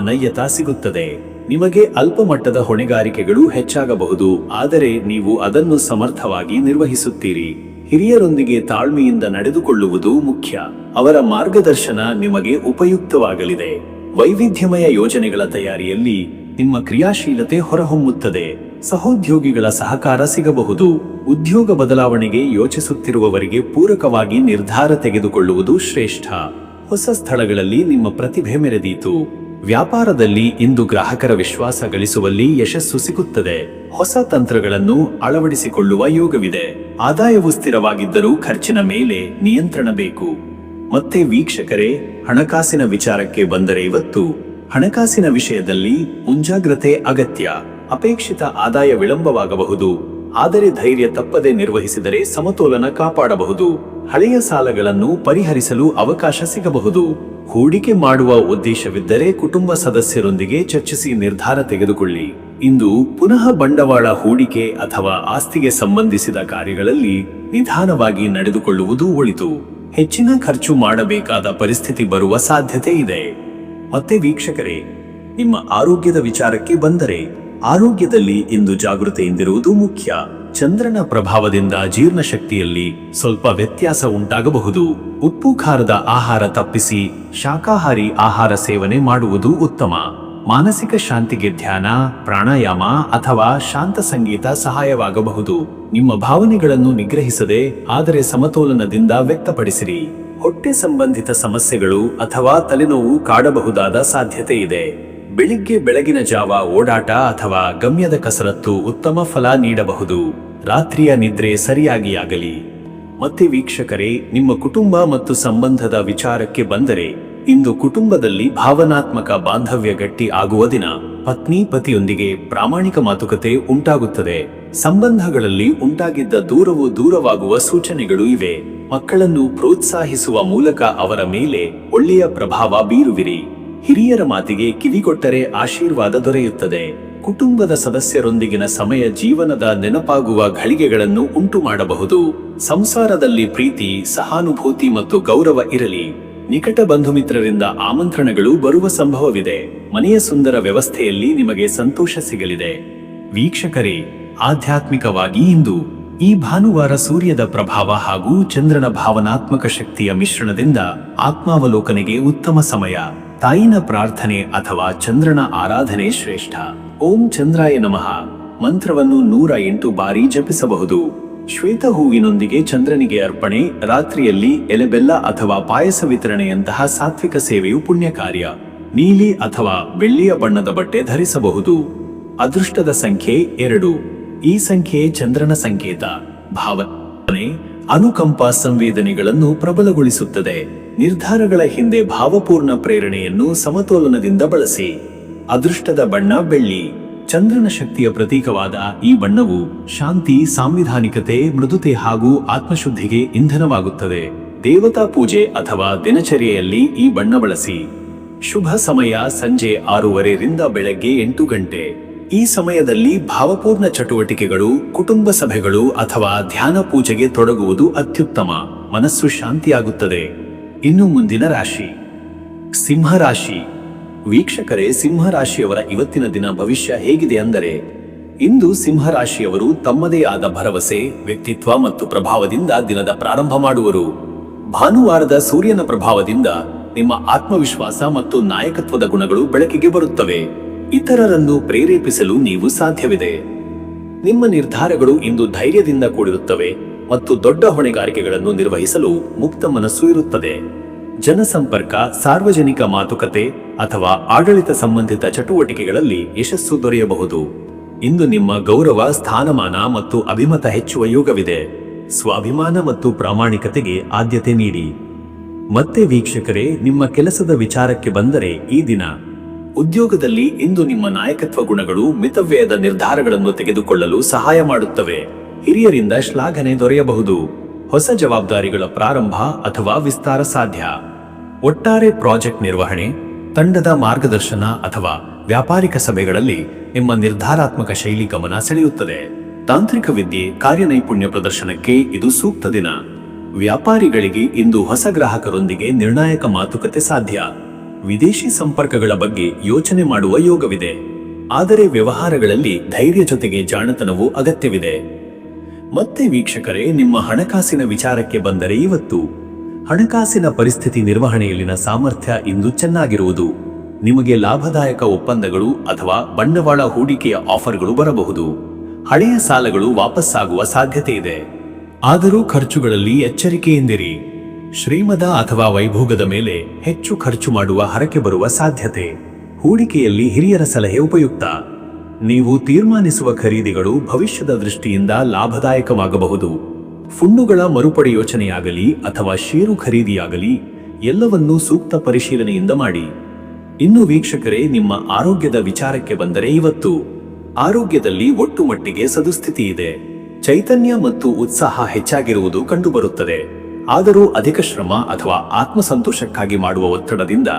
ನೈಯತಾ ಸಿಗುತ್ತದೆ. ನಿಮಗೆ ಅಲ್ಪ ಮಟ್ಟದ ಹೊಣೆಗಾರಿಕೆಗಳು ಹೆಚ್ಚಾಗಬಹುದು, ಆದರೆ ನೀವು ಅದನ್ನು ಸಮರ್ಥವಾಗಿ ನಿರ್ವಹಿಸುತ್ತೀರಿ. ಹಿರಿಯರೊಂದಿಗೆ ತಾಳ್ಮೆಯಿಂದ ನಡೆದುಕೊಳ್ಳುವುದು ಮುಖ್ಯ. ಅವರ ಮಾರ್ಗದರ್ಶನ ನಿಮಗೆ ಉಪಯುಕ್ತವಾಗಲಿದೆ. ವೈವಿಧ್ಯಮಯ ಯೋಜನೆಗಳ ತಯಾರಿಯಲ್ಲಿ ನಿಮ್ಮ ಕ್ರಿಯಾಶೀಲತೆ ಹೊರಹೊಮ್ಮುತ್ತದೆ. ಸಹೋದ್ಯೋಗಿಗಳ ಸಹಕಾರ ಸಿಗಬಹುದು. ಉದ್ಯೋಗ ಬದಲಾವಣೆಗೆ ಯೋಚಿಸುತ್ತಿರುವವರಿಗೆ ಪೂರಕವಾಗಿ ನಿರ್ಧಾರ ತೆಗೆದುಕೊಳ್ಳುವುದು ಶ್ರೇಷ್ಠ. ಹೊಸ ಸ್ಥಳಗಳಲ್ಲಿ ನಿಮ್ಮ ಪ್ರತಿಭೆ ಮೆರೆದೀತು. ವ್ಯಾಪಾರದಲ್ಲಿ ಇಂದು ಗ್ರಾಹಕರ ವಿಶ್ವಾಸ ಗಳಿಸುವಲ್ಲಿ ಯಶಸ್ಸು ಸಿಗುತ್ತದೆ. ಹೊಸ ತಂತ್ರಗಳನ್ನು ಅಳವಡಿಸಿಕೊಳ್ಳುವ ಯೋಗವಿದೆ. ಆದಾಯವು ಸ್ಥಿರವಾಗಿದ್ದರೂ ಖರ್ಚಿನ ಮೇಲೆ ನಿಯಂತ್ರಣ ಬೇಕು. ಮತ್ತೆ ವೀಕ್ಷಕರೇ, ಹಣಕಾಸಿನ ವಿಚಾರಕ್ಕೆ ಬಂದರೆ ಇವತ್ತು ಹಣಕಾಸಿನ ವಿಷಯದಲ್ಲಿ ಮುಂಜಾಗ್ರತೆ ಅಗತ್ಯ. ಅಪೇಕ್ಷಿತ ಆದಾಯ ವಿಳಂಬವಾಗಬಹುದು, ಆದರೆ ಧೈರ್ಯ ತಪ್ಪದೆ ನಿರ್ವಹಿಸಿದರೆ ಸಮತೋಲನ ಕಾಪಾಡಬಹುದು. ಹಳೆಯ ಸಾಲಗಳನ್ನು ಪರಿಹರಿಸಲು ಅವಕಾಶ ಸಿಗಬಹುದು. ಹೂಡಿಕೆ ಮಾಡುವ ಉದ್ದೇಶವಿದ್ದರೆ ಕುಟುಂಬ ಸದಸ್ಯರೊಂದಿಗೆ ಚರ್ಚಿಸಿ ನಿರ್ಧಾರ ತೆಗೆದುಕೊಳ್ಳಿ. ಇಂದು ಪುನಃ ಬಂಡವಾಳ ಹೂಡಿಕೆ ಅಥವಾ ಆಸ್ತಿಗೆ ಸಂಬಂಧಿಸಿದ ಕಾರ್ಯಗಳಲ್ಲಿ ನಿಧಾನವಾಗಿ ನಡೆದುಕೊಳ್ಳುವುದು ಒಳಿತು. ಹೆಚ್ಚಿನ ಖರ್ಚು ಮಾಡಬೇಕಾದ ಪರಿಸ್ಥಿತಿ ಬರುವ ಸಾಧ್ಯತೆ ಇದೆ. ಮತ್ತೆ ವೀಕ್ಷಕರೇ, ನಿಮ್ಮ ಆರೋಗ್ಯದ ವಿಚಾರಕ್ಕೆ ಬಂದರೆ, ಆರೋಗ್ಯದಲ್ಲಿ ಇಂದು ಜಾಗೃತೆಯಿಂದಿರುವುದು ಮುಖ್ಯ. ಚಂದ್ರನ ಪ್ರಭಾವದಿಂದ ಜೀರ್ಣಶಕ್ತಿಯಲ್ಲಿ ಸ್ವಲ್ಪ ವ್ಯತ್ಯಾಸ ಉಂಟಾಗಬಹುದು. ಉಪ್ಪು ಖಾರದ ಆಹಾರ ತಪ್ಪಿಸಿ ಶಾಕಾಹಾರಿ ಆಹಾರ ಸೇವನೆ ಮಾಡುವುದು ಉತ್ತಮ. ಮಾನಸಿಕ ಶಾಂತಿಗೆ ಧ್ಯಾನ, ಪ್ರಾಣಾಯಾಮ ಅಥವಾ ಶಾಂತ ಸಂಗೀತ ಸಹಾಯವಾಗಬಹುದು. ನಿಮ್ಮ ಭಾವನೆಗಳನ್ನು ನಿಗ್ರಹಿಸದೆ ಆದರೆ ಸಮತೋಲನದಿಂದ ವ್ಯಕ್ತಪಡಿಸಿರಿ. ಹೊಟ್ಟೆ ಸಂಬಂಧಿತ ಸಮಸ್ಯೆಗಳು ಅಥವಾ ತಲೆನೋವು ಕಾಡಬಹುದಾದ ಸಾಧ್ಯತೆ ಇದೆ. ಬೆಳಗಿನ ಜಾವ ಓಡಾಟ ಅಥವಾ ಗಮ್ಯದ ಕಸರತ್ತು ಉತ್ತಮ ಫಲ ನೀಡಬಹುದು. ರಾತ್ರಿಯ ನಿದ್ರೆ ಸರಿಯಾಗಿ ಆಗಲಿ. ಮತ್ತೆ ವೀಕ್ಷಕರೇ, ನಿಮ್ಮ ಕುಟುಂಬ ಮತ್ತು ಸಂಬಂಧದ ವಿಚಾರಕ್ಕೆ ಬಂದರೆ, ಇಂದು ಕುಟುಂಬದಲ್ಲಿ ಭಾವನಾತ್ಮಕ ಬಾಂಧವ್ಯ ಗಟ್ಟಿ ಆಗುವ ದಿನ. ಪತ್ನಿ ಪತಿಯೊಂದಿಗೆ ಪ್ರಾಮಾಣಿಕ ಮಾತುಕತೆ ಉಂಟಾಗುತ್ತದೆ. ಸಂಬಂಧಗಳಲ್ಲಿ ಉಂಟಾಗಿದ್ದ ದೂರವು ದೂರವಾಗುವ ಸೂಚನೆಗಳು ಇವೆ. ಮಕ್ಕಳನ್ನು ಪ್ರೋತ್ಸಾಹಿಸುವ ಮೂಲಕ ಅವರ ಮೇಲೆ ಒಳ್ಳೆಯ ಪ್ರಭಾವ ಬೀರುವಿರಿ. ಹಿರಿಯರ ಮಾತಿಗೆ ಕಿವಿಗೊಟ್ಟರೆ ಆಶೀರ್ವಾದ ದೊರೆಯುತ್ತದೆ. ಕುಟುಂಬದ ಸದಸ್ಯರೊಂದಿಗಿನ ಸಮಯ ಜೀವನದ ನೆನಪಾಗುವ ಘಳಿಗೆಗಳನ್ನು ಉಂಟು ಮಾಡಬಹುದು. ಸಂಸಾರದಲ್ಲಿ ಪ್ರೀತಿ, ಸಹಾನುಭೂತಿ ಮತ್ತು ಗೌರವ ಇರಲಿ. ನಿಕಟ ಬಂಧು ಮಿತ್ರರಿಂದ ಆಮಂತ್ರಣಗಳು ಬರುವ ಸಂಭವವಿದೆ. ಮನೆಯ ಸುಂದರ ವ್ಯವಸ್ಥೆಯಲ್ಲಿ ನಿಮಗೆ ಸಂತೋಷ ಸಿಗಲಿದೆ. ವೀಕ್ಷಕರೇ, ಆಧ್ಯಾತ್ಮಿಕವಾಗಿ ಇಂದು ಈ ಭಾನುವಾರ ಸೂರ್ಯದ ಪ್ರಭಾವ ಹಾಗೂ ಚಂದ್ರನ ಭಾವನಾತ್ಮಕ ಶಕ್ತಿಯ ಮಿಶ್ರಣದಿಂದ ಆತ್ಮಾವಲೋಕನೆಗೆ ಉತ್ತಮ ಸಮಯ. ತಾಯಿನ ಪ್ರಾರ್ಥನೆ ಅಥವಾ ಚಂದ್ರನ ಆರಾಧನೆ ಶ್ರೇಷ್ಠ. ಓಂ ಚಂದ್ರಾಯ ನಮಃ ಮಂತ್ರವನ್ನು 108 ಬಾರಿ ಜಪಿಸಬಹುದು. ಶ್ವೇತ ಹೂವಿನೊಂದಿಗೆ ಚಂದ್ರನಿಗೆ ಅರ್ಪಣೆ, ರಾತ್ರಿಯಲ್ಲಿ ಎಲೆಬೆಲ್ಲ ಅಥವಾ ಪಾಯಸ ವಿತರಣೆಯಂತಹ ಸಾತ್ವಿಕ ಸೇವೆಯು ಪುಣ್ಯ ಕಾರ್ಯ. ನೀಲಿ ಅಥವಾ ಬೆಳ್ಳಿಯ ಬಣ್ಣದ ಬಟ್ಟೆ ಧರಿಸಬಹುದು. ಅದೃಷ್ಟದ ಸಂಖ್ಯೆ 2. ಈ ಸಂಖ್ಯೆ ಚಂದ್ರನ ಸಂಕೇತ. ಭಾವನೆ, ಅನುಕಂಪ ಸಂವೇದನೆಗಳನ್ನು ಪ್ರಬಲಗೊಳಿಸುತ್ತದೆ. ನಿರ್ಧಾರಗಳ ಹಿಂದೆ ಭಾವಪೂರ್ಣ ಪ್ರೇರಣೆಯನ್ನು ಸಮತೋಲನದಿಂದ ಬಳಸಿ. ಅದೃಷ್ಟದ ಬಣ್ಣ ಬೆಳ್ಳಿ. ಚಂದ್ರನ ಶಕ್ತಿಯ ಪ್ರತೀಕವಾದ ಈ ಬಣ್ಣವು ಶಾಂತಿ, ಸಾಂವಿಧಾನಿಕತೆ, ಮೃದುತೆ ಹಾಗೂ ಆತ್ಮಶುದ್ಧಿಗೆ ಇಂಧನವಾಗುತ್ತದೆ. ದೇವತಾ ಪೂಜೆ ಅಥವಾ ದಿನಚರಿಯಲ್ಲಿ ಈ ಬಣ್ಣ ಬಳಸಿ. ಶುಭ ಸಮಯ ಸಂಜೆ 6:30 ರಿಂದ ಬೆಳಗ್ಗೆ 8 ಗಂಟೆ. ಈ ಸಮಯದಲ್ಲಿ ಭಾವಪೂರ್ಣ ಚಟುವಟಿಕೆಗಳು, ಕುಟುಂಬ ಸಭೆಗಳು ಅಥವಾ ಧ್ಯಾನ ಪೂಜೆಗೆ ತೊಡಗುವುದು ಅತ್ಯುತ್ತಮ. ಮನಸ್ಸು ಶಾಂತಿಯಾಗುತ್ತದೆ. ಇನ್ನು ಮುಂದಿನ ರಾಶಿ ಸಿಂಹ ರಾಶಿ. ವೀಕ್ಷಕರೇ, ಸಿಂಹರಾಶಿಯವರ ಇವತ್ತಿನ ದಿನ ಭವಿಷ್ಯ ಹೇಗಿದೆ ಅಂದರೆ, ಇಂದು ಸಿಂಹರಾಶಿಯವರು ತಮ್ಮದೇ ಆದ ಭರವಸೆ, ವ್ಯಕ್ತಿತ್ವ ಮತ್ತು ಪ್ರಭಾವದಿಂದ ದಿನದ ಪ್ರಾರಂಭ ಮಾಡುವರು. ಭಾನುವಾರದ ಸೂರ್ಯನ ಪ್ರಭಾವದಿಂದ ನಿಮ್ಮ ಆತ್ಮವಿಶ್ವಾಸ ಮತ್ತು ನಾಯಕತ್ವದ ಗುಣಗಳು ಬೆಳಕಿಗೆ ಬರುತ್ತವೆ. ಇತರರನ್ನು ಪ್ರೇರೇಪಿಸಲು ನೀವು ಸಾಧ್ಯವಿದೆ. ನಿಮ್ಮ ನಿರ್ಧಾರಗಳು ಇಂದು ಧೈರ್ಯದಿಂದ ಕೂಡಿರುತ್ತವೆ ಮತ್ತು ದೊಡ್ಡ ಹೊಣೆಗಾರಿಕೆಗಳನ್ನು ನಿರ್ವಹಿಸಲು ಮುಕ್ತ ಮನಸ್ಸು ಇರುತ್ತದೆ. ಜನಸಂಪರ್ಕ, ಸಾರ್ವಜನಿಕ ಮಾತುಕತೆ ಅಥವಾ ಆಡಳಿತ ಸಂಬಂಧಿತ ಚಟುವಟಿಕೆಗಳಲ್ಲಿ ಯಶಸ್ಸು ದೊರೆಯಬಹುದು. ಇಂದು ನಿಮ್ಮ ಗೌರವ, ಸ್ಥಾನಮಾನ ಮತ್ತು ಅಭಿಮತ ಹೆಚ್ಚುವ ಯೋಗವಿದೆ. ಸ್ವಾಭಿಮಾನ ಮತ್ತು ಪ್ರಾಮಾಣಿಕತೆಗೆ ಆದ್ಯತೆ ನೀಡಿ. ಮತ್ತೆ ವೀಕ್ಷಕರೇ, ನಿಮ್ಮ ಕೆಲಸದ ವಿಚಾರಕ್ಕೆ ಬಂದರೆ, ಈ ದಿನ ಉದ್ಯೋಗದಲ್ಲಿ ಇಂದು ನಿಮ್ಮ ನಾಯಕತ್ವ ಗುಣಗಳು ಮಿತವ್ಯಯದ ನಿರ್ಧಾರಗಳನ್ನು ತೆಗೆದುಕೊಳ್ಳಲು ಸಹಾಯ ಮಾಡುತ್ತವೆ. ಹಿರಿಯರಿಂದ ಶ್ಲಾಘನೆ ದೊರೆಯಬಹುದು. ಹೊಸ ಜವಾಬ್ದಾರಿಗಳ ಪ್ರಾರಂಭ ಅಥವಾ ವಿಸ್ತಾರ ಸಾಧ್ಯ. ಒಟ್ಟಾರೆ ಪ್ರಾಜೆಕ್ಟ್ ನಿರ್ವಹಣೆ, ತಂಡದ ಮಾರ್ಗದರ್ಶನ ಅಥವಾ ವ್ಯಾಪಾರಿಕ ಸಭೆಗಳಲ್ಲಿ ನಿಮ್ಮ ನಿರ್ಧಾರಾತ್ಮಕ ಶೈಲಿ ಗಮನ ಸೆಳೆಯುತ್ತದೆ. ತಾಂತ್ರಿಕ ವಿದ್ಯೆ, ಕಾರ್ಯನೈಪುಣ್ಯ ಪ್ರದರ್ಶನಕ್ಕೆ ಇದು ಸೂಕ್ತ ದಿನ. ವ್ಯಾಪಾರಿಗಳಿಗೆ ಇಂದು ಹೊಸ ಗ್ರಾಹಕರೊಂದಿಗೆ ನಿರ್ಣಾಯಕ ಮಾತುಕತೆ ಸಾಧ್ಯ. ವಿದೇಶಿ ಸಂಪರ್ಕಗಳ ಬಗ್ಗೆ ಯೋಚನೆ ಮಾಡುವ ಯೋಗವಿದೆ. ಆದರೆ ವ್ಯವಹಾರಗಳಲ್ಲಿ ಧೈರ್ಯ ಜೊತೆಗೆ ಜಾಣತನವೂ ಅಗತ್ಯವಿದೆ. ಮತ್ತೆ ವೀಕ್ಷಕರೇ, ನಿಮ್ಮ ಹಣಕಾಸಿನ ವಿಚಾರಕ್ಕೆ ಬಂದರೆ, ಇವತ್ತು ಹಣಕಾಸಿನ ಪರಿಸ್ಥಿತಿ ನಿರ್ವಹಣೆಯಲ್ಲಿನ ಸಾಮರ್ಥ್ಯ ಇಂದು ಚೆನ್ನಾಗಿರುವುದು. ನಿಮಗೆ ಲಾಭದಾಯಕ ಒಪ್ಪಂದಗಳು ಅಥವಾ ಬಂಡವಾಳ ಹೂಡಿಕೆಯ ಆಫರ್ಗಳು ಬರಬಹುದು. ಹಳೆಯ ಸಾಲಗಳು ವಾಪಸ್ಸಾಗುವ ಸಾಧ್ಯತೆ ಇದೆ. ಆದರೂ ಖರ್ಚುಗಳಲ್ಲಿ ಎಚ್ಚರಿಕೆಯಿಂದಿರಿ. ಶ್ರೀಮದ ಅಥವಾ ವೈಭೋಗದ ಮೇಲೆ ಹೆಚ್ಚು ಖರ್ಚು ಮಾಡುವ ಹರಕೆ ಬರುವ ಸಾಧ್ಯತೆ. ಹೂಡಿಕೆಯಲ್ಲಿ ಹಿರಿಯರ ಸಲಹೆ ಉಪಯುಕ್ತ. ನೀವು ತೀರ್ಮಾನಿಸುವ ಖರೀದಿಗಳು ಭವಿಷ್ಯದ ದೃಷ್ಟಿಯಿಂದ ಲಾಭದಾಯಕವಾಗಬಹುದು. ಫಂಡುಗಳ ಮರುಪಡೆ ಯೋಚನೆಯಾಗಲಿ ಅಥವಾ ಷೇರು ಖರೀದಿಯಾಗಲಿ, ಎಲ್ಲವನ್ನೂ ಸೂಕ್ತ ಪರಿಶೀಲನೆಯಿಂದ ಮಾಡಿ. ಇನ್ನು ವೀಕ್ಷಕರೇ, ನಿಮ್ಮ ಆರೋಗ್ಯದ ವಿಚಾರಕ್ಕೆ ಬಂದರೆ, ಇವತ್ತು ಆರೋಗ್ಯದಲ್ಲಿ ಒಟ್ಟು ಮಟ್ಟಿಗೆ ಸದುಸ್ಥಿತಿ ಇದೆ. ಚೈತನ್ಯ ಮತ್ತು ಉತ್ಸಾಹ ಹೆಚ್ಚಾಗಿರುವುದು ಕಂಡುಬರುತ್ತದೆ. ಆದರೂ ಅಧಿಕ ಶ್ರಮ ಅಥವಾ ಆತ್ಮಸಂತೋಷಕ್ಕಾಗಿ ಮಾಡುವ ಒತ್ತಡದಿಂದ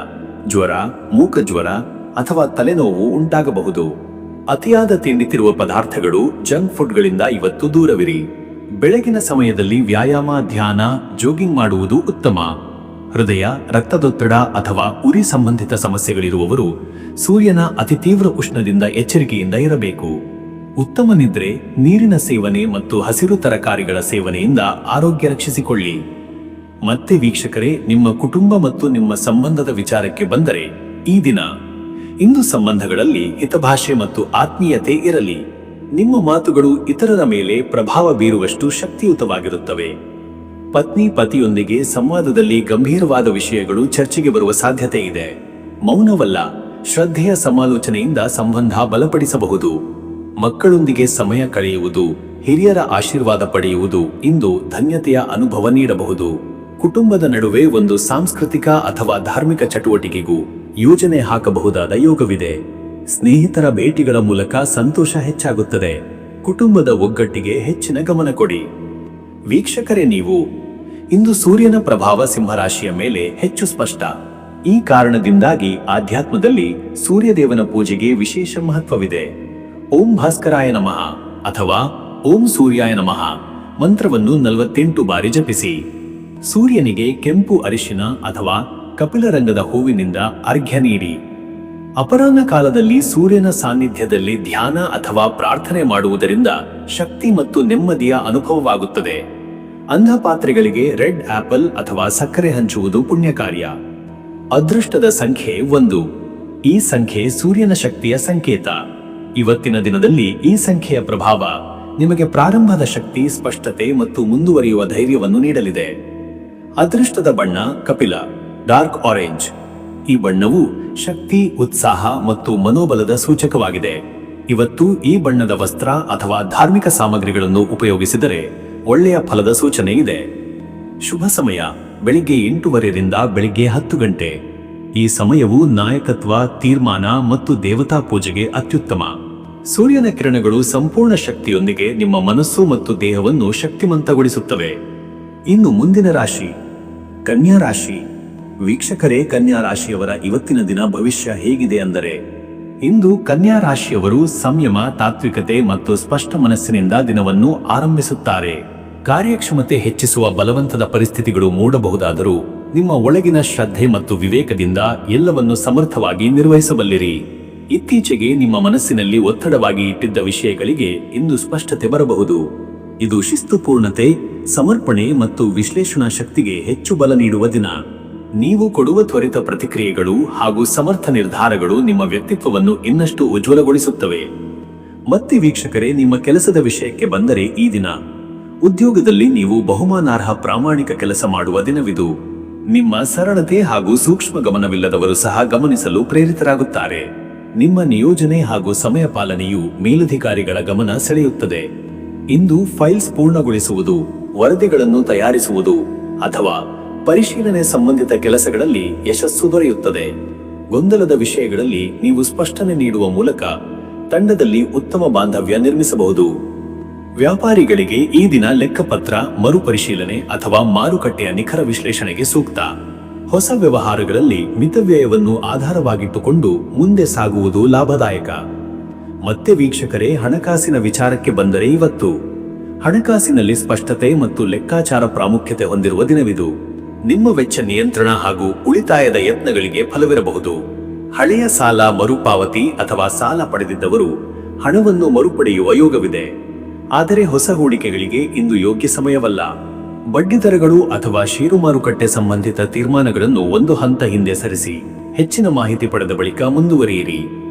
ಜ್ವರ, ಮೂಕಜ್ವರ ಅಥವಾ ತಲೆನೋವು ಉಂಟಾಗಬಹುದು. ಅತಿಯಾದ ತಿಂಡಿ ತಿರುವ ಪದಾರ್ಥಗಳು, ಜಂಕ್ ಫುಡ್ಗಳಿಂದ ಇವತ್ತು ದೂರವಿರಿ. ಬೆಳಗಿನ ಸಮಯದಲ್ಲಿ ವ್ಯಾಯಾಮ, ಧ್ಯಾನ, ಜಾಗಿಂಗ್ ಮಾಡುವುದು ಉತ್ತಮ. ಹೃದಯ, ರಕ್ತದೊತ್ತಡ ಅಥವಾ ಉರಿ ಸಂಬಂಧಿತ ಸಮಸ್ಯೆಗಳಿರುವವರು ಸೂರ್ಯನ ಅತಿ ತೀವ್ರ ಉಷ್ಣದಿಂದ ಎಚ್ಚರಿಕೆಯಿಂದ ಇರಬೇಕು. ಉತ್ತಮ ನಿದ್ರೆ, ನೀರಿನ ಸೇವನೆ ಮತ್ತು ಹಸಿರು ತರಕಾರಿಗಳ ಸೇವನೆಯಿಂದ ಆರೋಗ್ಯ ರಕ್ಷಿಸಿಕೊಳ್ಳಿ. ಮತ್ತೆ ವೀಕ್ಷಕರೇ, ನಿಮ್ಮ ಕುಟುಂಬ ಮತ್ತು ನಿಮ್ಮ ಸಂಬಂಧದ ವಿಚಾರಕ್ಕೆ ಬಂದರೆ, ಈ ದಿನ ಇಂದು ಸಂಬಂಧಗಳಲ್ಲಿ ಹಿತಭಾಷೆ ಮತ್ತು ಆತ್ಮೀಯತೆ ಇರಲಿ. ನಿಮ್ಮ ಮಾತುಗಳು ಇತರರ ಮೇಲೆ ಪ್ರಭಾವ ಬೀರುವಷ್ಟು ಶಕ್ತಿಯುತವಾಗಿರುತ್ತವೆ. ಪತ್ನಿ ಪತಿಯೊಂದಿಗೆ ಸಂವಾದದಲ್ಲಿ ಗಂಭೀರವಾದ ವಿಷಯಗಳು ಚರ್ಚೆಗೆ ಬರುವ ಸಾಧ್ಯತೆ ಇದೆ. ಮೌನವಲ್ಲ, ಶ್ರದ್ಧೆಯ ಸಮಾಲೋಚನೆಯಿಂದ ಸಂಬಂಧ ಬಲಪಡಿಸಬಹುದು. ಮಕ್ಕಳೊಂದಿಗೆ ಸಮಯ ಕಳೆಯುವುದು, ಹಿರಿಯರ ಆಶೀರ್ವಾದ ಪಡೆಯುವುದು ಇಂದು ಧನ್ಯತೆಯ ಅನುಭವ ನೀಡಬಹುದು. ಕುಟುಂಬದ ನಡುವೆ ಒಂದು ಸಾಂಸ್ಕೃತಿಕ ಅಥವಾ ಧಾರ್ಮಿಕ ಚಟುವಟಿಕೆಗೂ ಯೋಜನೆ ಹಾಕಬಹುದಾದ ಯೋಗವಿದೆ. ಸ್ನೇಹಿತರ ಭೇಟಿಗಳ ಮೂಲಕ ಸಂತೋಷ ಹೆಚ್ಚಾಗುತ್ತದೆ. ಕುಟುಂಬದ ಒಗ್ಗಟ್ಟಿಗೆ ಹೆಚ್ಚಿನ ಗಮನ ಕೊಡಿ. ವೀಕ್ಷಕರೇ, ನೀವು ಇಂದು ಸೂರ್ಯನ ಪ್ರಭಾವ ಸಿಂಹರಾಶಿಯ ಮೇಲೆ ಹೆಚ್ಚು ಸ್ಪಷ್ಟ. ಈ ಕಾರಣದಿಂದಾಗಿ ಆಧ್ಯಾತ್ಮದಲ್ಲಿ ಸೂರ್ಯದೇವನ ಪೂಜೆಗೆ ವಿಶೇಷ ಮಹತ್ವವಿದೆ. ಓಂ ಭಾಸ್ಕರಾಯ ನಮಃ ಅಥವಾ ಓಂ ಸೂರ್ಯಾಯ ನಮಃ ಮಂತ್ರವನ್ನು 48 ಬಾರಿ ಜಪಿಸಿ. ಸೂರ್ಯನಿಗೆ ಕೆಂಪು ಅರಿಶಿನ ಅಥವಾ ಕಪಿಲರಂಗದ ಹೂವಿನಿಂದ ಅರ್ಘ್ಯ ನೀಡಿ. ಅಪರಾಹ್ನ ಕಾಲದಲ್ಲಿ ಸೂರ್ಯನ ಸಾನ್ನಿಧ್ಯದಲ್ಲಿ ಧ್ಯಾನ ಅಥವಾ ಪ್ರಾರ್ಥನೆ ಮಾಡುವುದರಿಂದ ಶಕ್ತಿ ಮತ್ತು ನೆಮ್ಮದಿಯ ಅನುಭವವಾಗುತ್ತದೆ. ಅಂಧ ಪಾತ್ರೆಗಳಿಗೆ ರೆಡ್ ಆಪಲ್ ಅಥವಾ ಸಕ್ಕರೆ ಹಂಚುವುದು ಪುಣ್ಯ ಕಾರ್ಯ. ಅದೃಷ್ಟದ ಸಂಖ್ಯೆ 1. ಈ ಸಂಖ್ಯೆ ಸೂರ್ಯನ ಶಕ್ತಿಯ ಸಂಕೇತ. ಇವತ್ತಿನ ದಿನದಲ್ಲಿ ಈ ಸಂಖ್ಯೆಯ ಪ್ರಭಾವ ನಿಮಗೆ ಪ್ರಾರಂಭದ ಶಕ್ತಿ, ಸ್ಪಷ್ಟತೆ ಮತ್ತು ಮುಂದುವರಿಯುವ ಧೈರ್ಯವನ್ನು ನೀಡಲಿದೆ. ಅದೃಷ್ಟದ ಬಣ್ಣ ಕಪಿಲ, ಡಾರ್ಕ್ ಆರೆಂಜ್. ಈ ಬಣ್ಣವು ಶಕ್ತಿ, ಉತ್ಸಾಹ ಮತ್ತು ಮನೋಬಲದ ಸೂಚಕವಾಗಿದೆ. ಇವತ್ತು ಈ ಬಣ್ಣದ ವಸ್ತ್ರ ಅಥವಾ ಧಾರ್ಮಿಕ ಸಾಮಗ್ರಿಗಳನ್ನು ಉಪಯೋಗಿಸಿದರೆ ಒಳ್ಳೆಯ ಫಲದ ಸೂಚನೆ ಇದೆ. ಶುಭ ಸಮಯ ಬೆಳಿಗ್ಗೆ 8:30 ರಿಂದ ಬೆಳಿಗ್ಗೆ 10 ಗಂಟೆ. ಈ ಸಮಯವು ನಾಯಕತ್ವ, ತೀರ್ಮಾನ ಮತ್ತು ದೇವತಾ ಪೂಜೆಗೆ ಅತ್ಯುತ್ತಮ. ಸೂರ್ಯನ ಕಿರಣಗಳು ಸಂಪೂರ್ಣ ಶಕ್ತಿಯೊಂದಿಗೆ ನಿಮ್ಮ ಮನಸ್ಸು ಮತ್ತು ದೇಹವನ್ನು ಶಕ್ತಿಮಂತಗೊಳಿಸುತ್ತವೆ. ಇನ್ನು ಮುಂದಿನ ರಾಶಿ ಕನ್ಯಾ ರಾಶಿ. ವೀಕ್ಷಕರೇ, ಕನ್ಯಾ ರಾಶಿಯವರ ಇವತ್ತಿನ ದಿನ ಭವಿಷ್ಯ ಹೇಗಿದೆ ಅಂದರೆ, ಇಂದು ಕನ್ಯಾ ರಾಶಿಯವರು ಸಂಯಮ, ತಾತ್ವಿಕತೆ ಮತ್ತು ಸ್ಪಷ್ಟ ಮನಸ್ಸಿನಿಂದ ದಿನವನ್ನು ಆರಂಭಿಸುತ್ತಾರೆ. ಕಾರ್ಯಕ್ಷಮತೆ ಹೆಚ್ಚಿಸುವ ಬಲವಂತದ ಪರಿಸ್ಥಿತಿಗಳು ಮೂಡಬಹುದಾದರೂ ನಿಮ್ಮ ಒಳಗಿನ ಶ್ರದ್ಧೆ ಮತ್ತು ವಿವೇಕದಿಂದ ಎಲ್ಲವನ್ನು ಸಮರ್ಥವಾಗಿ ನಿರ್ವಹಿಸಬಲ್ಲಿರಿ. ಇತ್ತೀಚೆಗೆ ನಿಮ್ಮ ಮನಸ್ಸಿನಲ್ಲಿ ಒತ್ತಡವಾಗಿ ಇಟ್ಟಿದ್ದ ವಿಷಯಗಳಿಗೆ ಇಂದು ಸ್ಪಷ್ಟತೆ ಬರಬಹುದು. ಇದು ಶಿಸ್ತುಪೂರ್ಣತೆ, ಸಮರ್ಪಣೆ ಮತ್ತು ವಿಶ್ಲೇಷಣಾ ಶಕ್ತಿಗೆ ಹೆಚ್ಚು ಬಲ ನೀಡುವ ದಿನ. ನೀವು ಕೊಡುವ ತ್ವರಿತ ಪ್ರತಿಕ್ರಿಯೆಗಳು ಹಾಗೂ ಸಮರ್ಥ ನಿರ್ಧಾರಗಳು ನಿಮ್ಮ ವ್ಯಕ್ತಿತ್ವವನ್ನು ಇನ್ನಷ್ಟು ಉಜ್ವಲಗೊಳಿಸುತ್ತವೆ. ಮತ್ತೆ ವೀಕ್ಷಕರೇ, ನಿಮ್ಮ ಕೆಲಸದ ವಿಷಯಕ್ಕೆ ಬಂದರೆ ಈ ದಿನ ಉದ್ಯೋಗದಲ್ಲಿ ನೀವು ಬಹುಮಾನಾರ್ಹ ಪ್ರಾಮಾಣಿಕ ಕೆಲಸ ಮಾಡುವ ದಿನವಿದು. ನಿಮ್ಮ ಸರಳತೆ ಹಾಗೂ ಸೂಕ್ಷ್ಮ ಗಮನವಿಲ್ಲದವರು ಸಹ ಗಮನಿಸಲು ಪ್ರೇರಿತರಾಗುತ್ತಾರೆ. ನಿಮ್ಮ ನಿಯೋಜನೆ ಹಾಗೂ ಸಮಯ ಪಾಲನೆಯು ಮೇಲಧಿಕಾರಿಗಳ ಗಮನ ಸೆಳೆಯುತ್ತದೆ. ಇಂದು ಫೈಲ್ಸ್ ಪೂರ್ಣಗೊಳಿಸುವುದು, ವರದಿಗಳನ್ನು ತಯಾರಿಸುವುದು ಅಥವಾ ಪರಿಶೀಲನೆ ಸಂಬಂಧಿತ ಕೆಲಸಗಳಲ್ಲಿ ಯಶಸ್ಸು ದೊರೆಯುತ್ತದೆ. ಗೊಂದಲದ ವಿಷಯಗಳಲ್ಲಿ ನೀವು ಸ್ಪಷ್ಟನೆ ನೀಡುವ ಮೂಲಕ ತಂಡದಲ್ಲಿ ಉತ್ತಮ ಬಾಂಧವ್ಯ ನಿರ್ಮಿಸಬಹುದು. ವ್ಯಾಪಾರಿಗಳಿಗೆ ಈ ದಿನ ಲೆಕ್ಕಪತ್ರ ಮರುಪರಿಶೀಲನೆ ಅಥವಾ ಮಾರುಕಟ್ಟೆಯ ನಿಖರ ವಿಶ್ಲೇಷಣೆಗೆ ಸೂಕ್ತ. ಹೊಸ ವ್ಯವಹಾರಗಳಲ್ಲಿ ಮಿತವ್ಯಯವನ್ನು ಆಧಾರವಾಗಿಟ್ಟುಕೊಂಡು ಮುಂದೆ ಸಾಗುವುದು ಲಾಭದಾಯಕ. ಮತ್ತೆ ವೀಕ್ಷಕರೇ, ಹಣಕಾಸಿನ ವಿಚಾರಕ್ಕೆ ಬಂದರೆ ಇವತ್ತು ಹಣಕಾಸಿನಲ್ಲಿ ಸ್ಪಷ್ಟತೆ ಮತ್ತು ಲೆಕ್ಕಾಚಾರ ಪ್ರಾಮುಖ್ಯತೆ ಹೊಂದಿರುವ ದಿನವಿದು. ನಿಮ್ಮ ವೆಚ್ಚ ನಿಯಂತ್ರಣ ಹಾಗೂ ಉಳಿತಾಯದ ಯತ್ನಗಳಿಗೆ ಫಲವಿರಬಹುದು. ಹಳೆಯ ಸಾಲ ಮರುಪಾವತಿ ಅಥವಾ ಸಾಲ ಪಡೆದಿದ್ದವರು ಹಣವನ್ನು ಮರುಪಡೆಯುವ ಯೋಗವಿದೆ. ಆದರೆ ಹೊಸ ಹೂಡಿಕೆಗಳಿಗೆ ಇಂದು ಯೋಗ್ಯ ಸಮಯವಲ್ಲ. ಬಡ್ಡಿದರಗಳು ಅಥವಾ ಷೇರು ಮಾರುಕಟ್ಟೆ ಸಂಬಂಧಿತ ತೀರ್ಮಾನಗಳನ್ನು ಒಂದು ಹಂತ ಹಿಂದೆ ಸರಿಸಿ ಹೆಚ್ಚಿನ ಮಾಹಿತಿ ಪಡೆದ ಬಳಿಕ ಮುಂದುವರಿಯಿರಿ.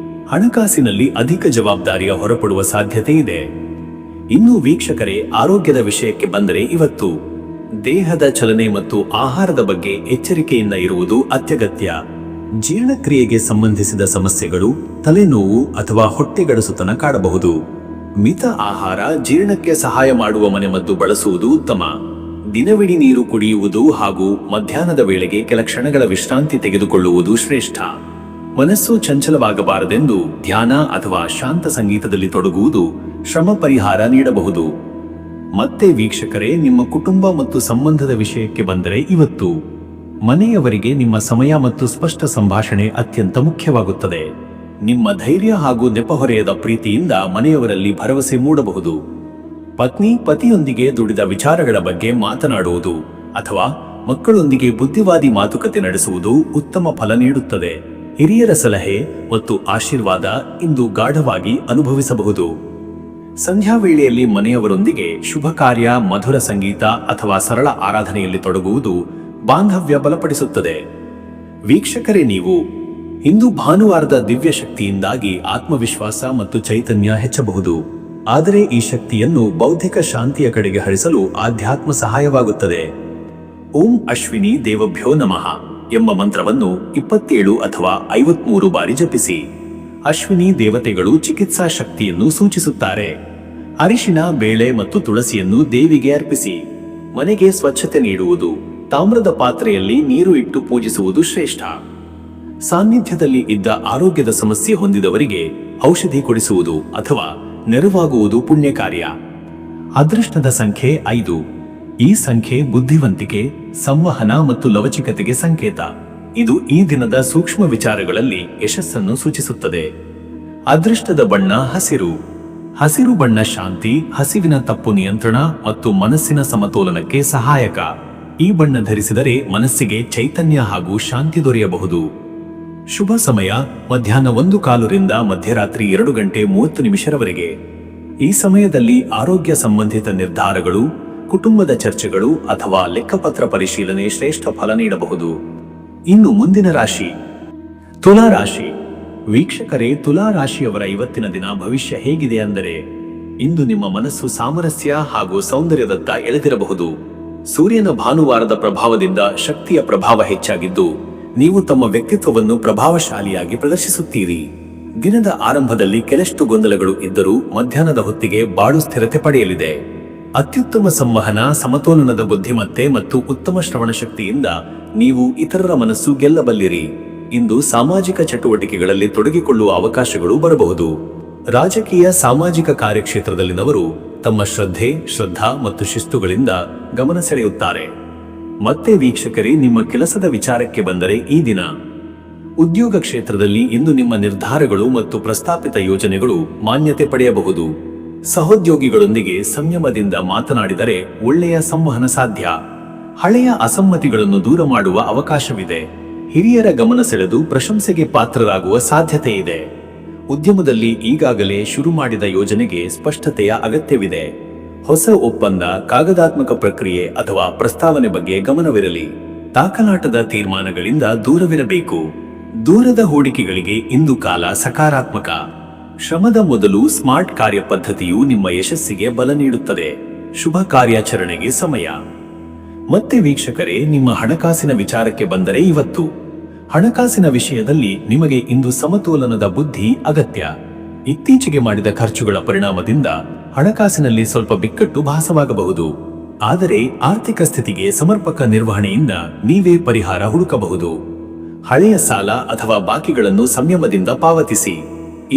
ಹಣಕಾಸಿನಲ್ಲಿ ಅಧಿಕ ಜವಾಬ್ದಾರಿಯ ಹೊರಪಡುವ ಸಾಧ್ಯತೆ ಇದೆ. ಇನ್ನು ವೀಕ್ಷಕರೇ, ಆರೋಗ್ಯದ ವಿಷಯಕ್ಕೆ ಬಂದರೆ ಇವತ್ತು ದೇಹದ ಚಲನೆ ಮತ್ತು ಆಹಾರದ ಬಗ್ಗೆ ಎಚ್ಚರಿಕೆಯಿಂದ ಇರುವುದು ಅತ್ಯಗತ್ಯ. ಜೀರ್ಣಕ್ರಿಯೆಗೆ ಸಂಬಂಧಿಸಿದ ಸಮಸ್ಯೆಗಳು, ತಲೆನೋವು ಅಥವಾ ಹೊಟ್ಟೆಗಡಸುತನ ಕಾಡಬಹುದು. ಮಿತ ಆಹಾರ, ಜೀರ್ಣಕ್ಕೆ ಸಹಾಯ ಮಾಡುವ ಮನೆಮದ್ದು ಬಳಸುವುದು ಉತ್ತಮ. ದಿನವಿಡೀ ನೀರು ಕುಡಿಯುವುದು ಹಾಗೂ ಮಧ್ಯಾಹ್ನದ ವೇಳೆಗೆ ಕೆಲ ಕ್ಷಣಗಳ ವಿಶ್ರಾಂತಿ ತೆಗೆದುಕೊಳ್ಳುವುದು ಶ್ರೇಷ್ಠ. ಮನಸ್ಸು ಚಂಚಲವಾಗಬಾರದೆಂದು ಧ್ಯಾನ ಅಥವಾ ಶಾಂತ ಸಂಗೀತದಲ್ಲಿ ತೊಡಗುವುದು ಶ್ರಮ ಪರಿಹಾರ ನೀಡಬಹುದು. ಮತ್ತೆ ವೀಕ್ಷಕರೇ, ನಿಮ್ಮ ಕುಟುಂಬ ಮತ್ತು ಸಂಬಂಧದ ವಿಷಯಕ್ಕೆ ಬಂದರೆ ಇವತ್ತು ಮನೆಯವರಿಗೆ ನಿಮ್ಮ ಸಮಯ ಮತ್ತು ಸ್ಪಷ್ಟ ಸಂಭಾಷಣೆ ಅತ್ಯಂತ ಮುಖ್ಯವಾಗುತ್ತದೆ. ನಿಮ್ಮ ಧೈರ್ಯ ಹಾಗೂ ನೆಪಹೊರೆಯದ ಪ್ರೀತಿಯಿಂದ ಮನೆಯವರಲ್ಲಿ ಭರವಸೆ ಮೂಡಬಹುದು. ಪತ್ನಿ ಪತಿಯೊಂದಿಗೆ ದುಡಿದ ವಿಚಾರಗಳ ಬಗ್ಗೆ ಮಾತನಾಡುವುದು ಅಥವಾ ಮಕ್ಕಳೊಂದಿಗೆ ಬುದ್ಧಿವಾದಿ ಮಾತುಕತೆ ನಡೆಸುವುದು ಉತ್ತಮ ಫಲ ನೀಡುತ್ತದೆ. ಹಿರಿಯರ ಸಲಹೆ ಮತ್ತು ಆಶೀರ್ವಾದ ಇಂದು ಗಾಢವಾಗಿ ಅನುಭವಿಸಬಹುದು. ಸಂಧ್ಯಾ ವೇಳೆಯಲ್ಲಿ ಮನೆಯವರೊಂದಿಗೆ ಶುಭ ಕಾರ್ಯ, ಮಧುರ ಸಂಗೀತ ಅಥವಾ ಸರಳ ಆರಾಧನೆಯಲ್ಲಿ ತೊಡಗುವುದು ಬಾಂಧವ್ಯ ಬಲಪಡಿಸುತ್ತದೆ. ವೀಕ್ಷಕರೇ, ನೀವು ಇಂದು ಭಾನುವಾರದ ದಿವ್ಯ ಶಕ್ತಿಯಿಂದಾಗಿ ಆತ್ಮವಿಶ್ವಾಸ ಮತ್ತು ಚೈತನ್ಯ ಹೆಚ್ಚಬಹುದು. ಆದರೆ ಈ ಶಕ್ತಿಯನ್ನು ಬೌದ್ಧಿಕ ಶಾಂತಿಯ ಕಡೆಗೆ ಹರಿಸಲು ಆಧ್ಯಾತ್ಮ ಸಹಾಯವಾಗುತ್ತದೆ. ಓಂ ಅಶ್ವಿನಿ ದೇವಭ್ಯೋ ನಮಃ ಎಂಬ ಮಂತ್ರವನ್ನು 27 ಅಥವಾ 53 ಬಾರಿ ಜಪಿಸಿ. ಅಶ್ವಿನಿ ದೇವತೆಗಳು ಚಿಕಿತ್ಸಾ ಶಕ್ತಿಯನ್ನು ಸೂಚಿಸುತ್ತಾರೆ. ಅರಿಶಿಣ, ಬೇಳೆ ಮತ್ತು ತುಳಸಿಯನ್ನು ದೇವಿಗೆ ಅರ್ಪಿಸಿ. ಮನೆಗೆ ಸ್ವಚ್ಛತೆ ನೀಡುವುದು, ತಾಮ್ರದ ಪಾತ್ರೆಯಲ್ಲಿ ನೀರು ಇಟ್ಟು ಪೂಜಿಸುವುದು ಶ್ರೇಷ್ಠ. ಸಾನ್ನಿಧ್ಯದಲ್ಲಿ ಇದ್ದ ಆರೋಗ್ಯದ ಸಮಸ್ಯೆ ಹೊಂದಿದವರಿಗೆ ಔಷಧಿ ಕೊಡಿಸುವುದು ಅಥವಾ ನೆರವಾಗುವುದು ಪುಣ್ಯ ಕಾರ್ಯ. ಅದೃಷ್ಟದ ಸಂಖ್ಯೆ 5. ಈ ಸಂಖ್ಯೆ ಬುದ್ಧಿವಂತಿಕೆ, ಸಂವಹನ ಮತ್ತು ಲವಚಿಕತೆಗೆ ಸಂಕೇತ. ಇದು ಈ ದಿನದ ಸೂಕ್ಷ್ಮ ವಿಚಾರಗಳಲ್ಲಿ ಯಶಸ್ಸನ್ನು ಸೂಚಿಸುತ್ತದೆ. ಅದೃಷ್ಟದ ಬಣ್ಣ ಹಸಿರು. ಹಸಿರು ಬಣ್ಣ ಶಾಂತಿ, ಹಸಿವಿನ ತಪ್ಪು ನಿಯಂತ್ರಣ ಮತ್ತು ಮನಸ್ಸಿನ ಸಮತೋಲನಕ್ಕೆ ಸಹಾಯಕ. ಈ ಬಣ್ಣ ಧರಿಸಿದರೆ ಮನಸ್ಸಿಗೆ ಚೈತನ್ಯ ಹಾಗೂ ಶಾಂತಿ ದೊರೆಯಬಹುದು. ಶುಭ ಸಮಯ ಮಧ್ಯಾಹ್ನ 1:15 ರಿಂದ ಮಧ್ಯರಾತ್ರಿ 2:30 ಈ ಸಮಯದಲ್ಲಿ ಆರೋಗ್ಯ ಸಂಬಂಧಿತ ನಿರ್ಧಾರಗಳು, ಕುಟುಂಬದ ಚರ್ಚೆಗಳು ಅಥವಾ ಲೆಕ್ಕಪತ್ರ ಪರಿಶೀಲನೆ ಶ್ರೇಷ್ಠ ಫಲ ನೀಡಬಹುದು. ಇನ್ನು ಮುಂದಿನ ರಾಶಿ ತುಲಾ ರಾಶಿ. ವೀಕ್ಷಕರೇ, ತುಲಾ ರಾಶಿಯವರ ಇವತ್ತಿನ ದಿನ ಭವಿಷ್ಯ ಹೇಗಿದೆ ಅಂದರೆ, ಇಂದು ನಿಮ್ಮ ಮನಸ್ಸು ಸಾಮರಸ್ಯ ಹಾಗೂ ಸೌಂದರ್ಯದತ್ತ ಎಳೆದಿರಬಹುದು. ಸೂರ್ಯನ ಭಾನುವಾರದ ಪ್ರಭಾವದಿಂದ ಶಕ್ತಿಯ ಪ್ರಭಾವ ಹೆಚ್ಚಾಗಿದ್ದು, ನೀವು ತಮ್ಮ ವ್ಯಕ್ತಿತ್ವವನ್ನು ಪ್ರಭಾವಶಾಲಿಯಾಗಿ ಪ್ರದರ್ಶಿಸುತ್ತೀರಿ. ದಿನದ ಆರಂಭದಲ್ಲಿ ಕೆಲಷ್ಟು ಗೊಂದಲಗಳು ಇದ್ದರೂ ಮಧ್ಯಾಹ್ನದ ಹೊತ್ತಿಗೆ ಬಾಳು ಸ್ಥಿರತೆ ಪಡೆಯಲಿದೆ. ಅತ್ಯುತ್ತಮ ಸಂವಹನ, ಸಮತೋಲನದ ಬುದ್ಧಿಮತ್ತೆ ಮತ್ತು ಉತ್ತಮ ಶ್ರವಣ ಶಕ್ತಿಯಿಂದ ನೀವು ಇತರರ ಮನಸ್ಸು ಗೆಲ್ಲಬಲ್ಲಿರಿ. ಇಂದು ಸಾಮಾಜಿಕ ಚಟುವಟಿಕೆಗಳಲ್ಲಿ ತೊಡಗಿಕೊಳ್ಳುವ ಅವಕಾಶಗಳು ಬರಬಹುದು. ರಾಜಕೀಯ, ಸಾಮಾಜಿಕ ಕಾರ್ಯಕ್ಷೇತ್ರದಲ್ಲಿನವರು ತಮ್ಮ ಶ್ರದ್ಧಾ ಮತ್ತು ಶಿಸ್ತುಗಳಿಂದ ಗಮನ ಸೆಳೆಯುತ್ತಾರೆ. ಮತ್ತೆ ವೀಕ್ಷಕರೇ, ನಿಮ್ಮ ಕೆಲಸದ ವಿಚಾರಕ್ಕೆ ಬಂದರೆ ಈ ದಿನ ಉದ್ಯೋಗ ಕ್ಷೇತ್ರದಲ್ಲಿ ಇಂದು ನಿಮ್ಮ ನಿರ್ಧಾರಗಳು ಮತ್ತು ಪ್ರಸ್ತಾಪಿತ ಯೋಜನೆಗಳು ಮಾನ್ಯತೆ ಪಡೆಯಬಹುದು. ಸಹೋದ್ಯೋಗಿಗಳೊಂದಿಗೆ ಸಂಯಮದಿಂದ ಮಾತನಾಡಿದರೆ ಒಳ್ಳೆಯ ಸಂವಹನ ಸಾಧ್ಯ. ಹಳೆಯ ಅಸಮ್ಮತಿಗಳನ್ನು ದೂರ ಮಾಡುವ ಅವಕಾಶವಿದೆ. ಹಿರಿಯರ ಗಮನ ಸೆಳೆದು ಪ್ರಶಂಸೆಗೆ ಪಾತ್ರರಾಗುವ ಸಾಧ್ಯತೆ ಇದೆ. ಉದ್ಯಮದಲ್ಲಿ ಈಗಾಗಲೇ ಶುರು ಮಾಡಿದ ಯೋಜನೆಗೆ ಸ್ಪಷ್ಟತೆಯ ಅಗತ್ಯವಿದೆ. ಹೊಸ ಒಪ್ಪಂದ, ಕಾಗದಾತ್ಮಕ ಪ್ರಕ್ರಿಯೆ ಅಥವಾ ಪ್ರಸ್ತಾವನೆ ಬಗ್ಗೆ ಗಮನವಿರಲಿ. ತಾಕಲಾಟದ ತೀರ್ಮಾನಗಳಿಂದ ದೂರವಿರಬೇಕು. ದೂರದ ಹೂಡಿಕೆಗಳಿಗೆ ಇಂದು ಕಾಲ ಸಕಾರಾತ್ಮಕ. ಶ್ರಮದ ಮೊದಲು ಸ್ಮಾರ್ಟ್ ಕಾರ್ಯಪದ್ಧತಿಯು ನಿಮ್ಮ ಯಶಸ್ಸಿಗೆ ಬಲ ನೀಡುತ್ತದೆ. ಶುಭ ಕಾರ್ಯಾಚರಣೆಗೆ ಸಮಯ. ಮತ್ತೆ ವೀಕ್ಷಕರೇ, ನಿಮ್ಮ ಹಣಕಾಸಿನ ವಿಚಾರಕ್ಕೆ ಬಂದರೆ ಇವತ್ತು ಹಣಕಾಸಿನ ವಿಷಯದಲ್ಲಿ ನಿಮಗೆ ಇಂದು ಸಮತೋಲನದ ಬುದ್ಧಿ ಅಗತ್ಯ. ಇತ್ತೀಚೆಗೆ ಮಾಡಿದ ಖರ್ಚುಗಳ ಪರಿಣಾಮದಿಂದ ಹಣಕಾಸಿನಲ್ಲಿ ಸ್ವಲ್ಪ ಬಿಕ್ಕಟ್ಟು ಭಾಸವಾಗಬಹುದು. ಆದರೆ ಆರ್ಥಿಕ ಸ್ಥಿತಿಗೆ ಸಮರ್ಪಕ ನಿರ್ವಹಣೆಯಿಂದ ನೀವೇ ಪರಿಹಾರ ಹುಡುಕಬಹುದು. ಹಳೆಯ ಸಾಲ ಅಥವಾ ಬಾಕಿಗಳನ್ನು ಸಂಯಮದಿಂದ ಪಾವತಿಸಿ.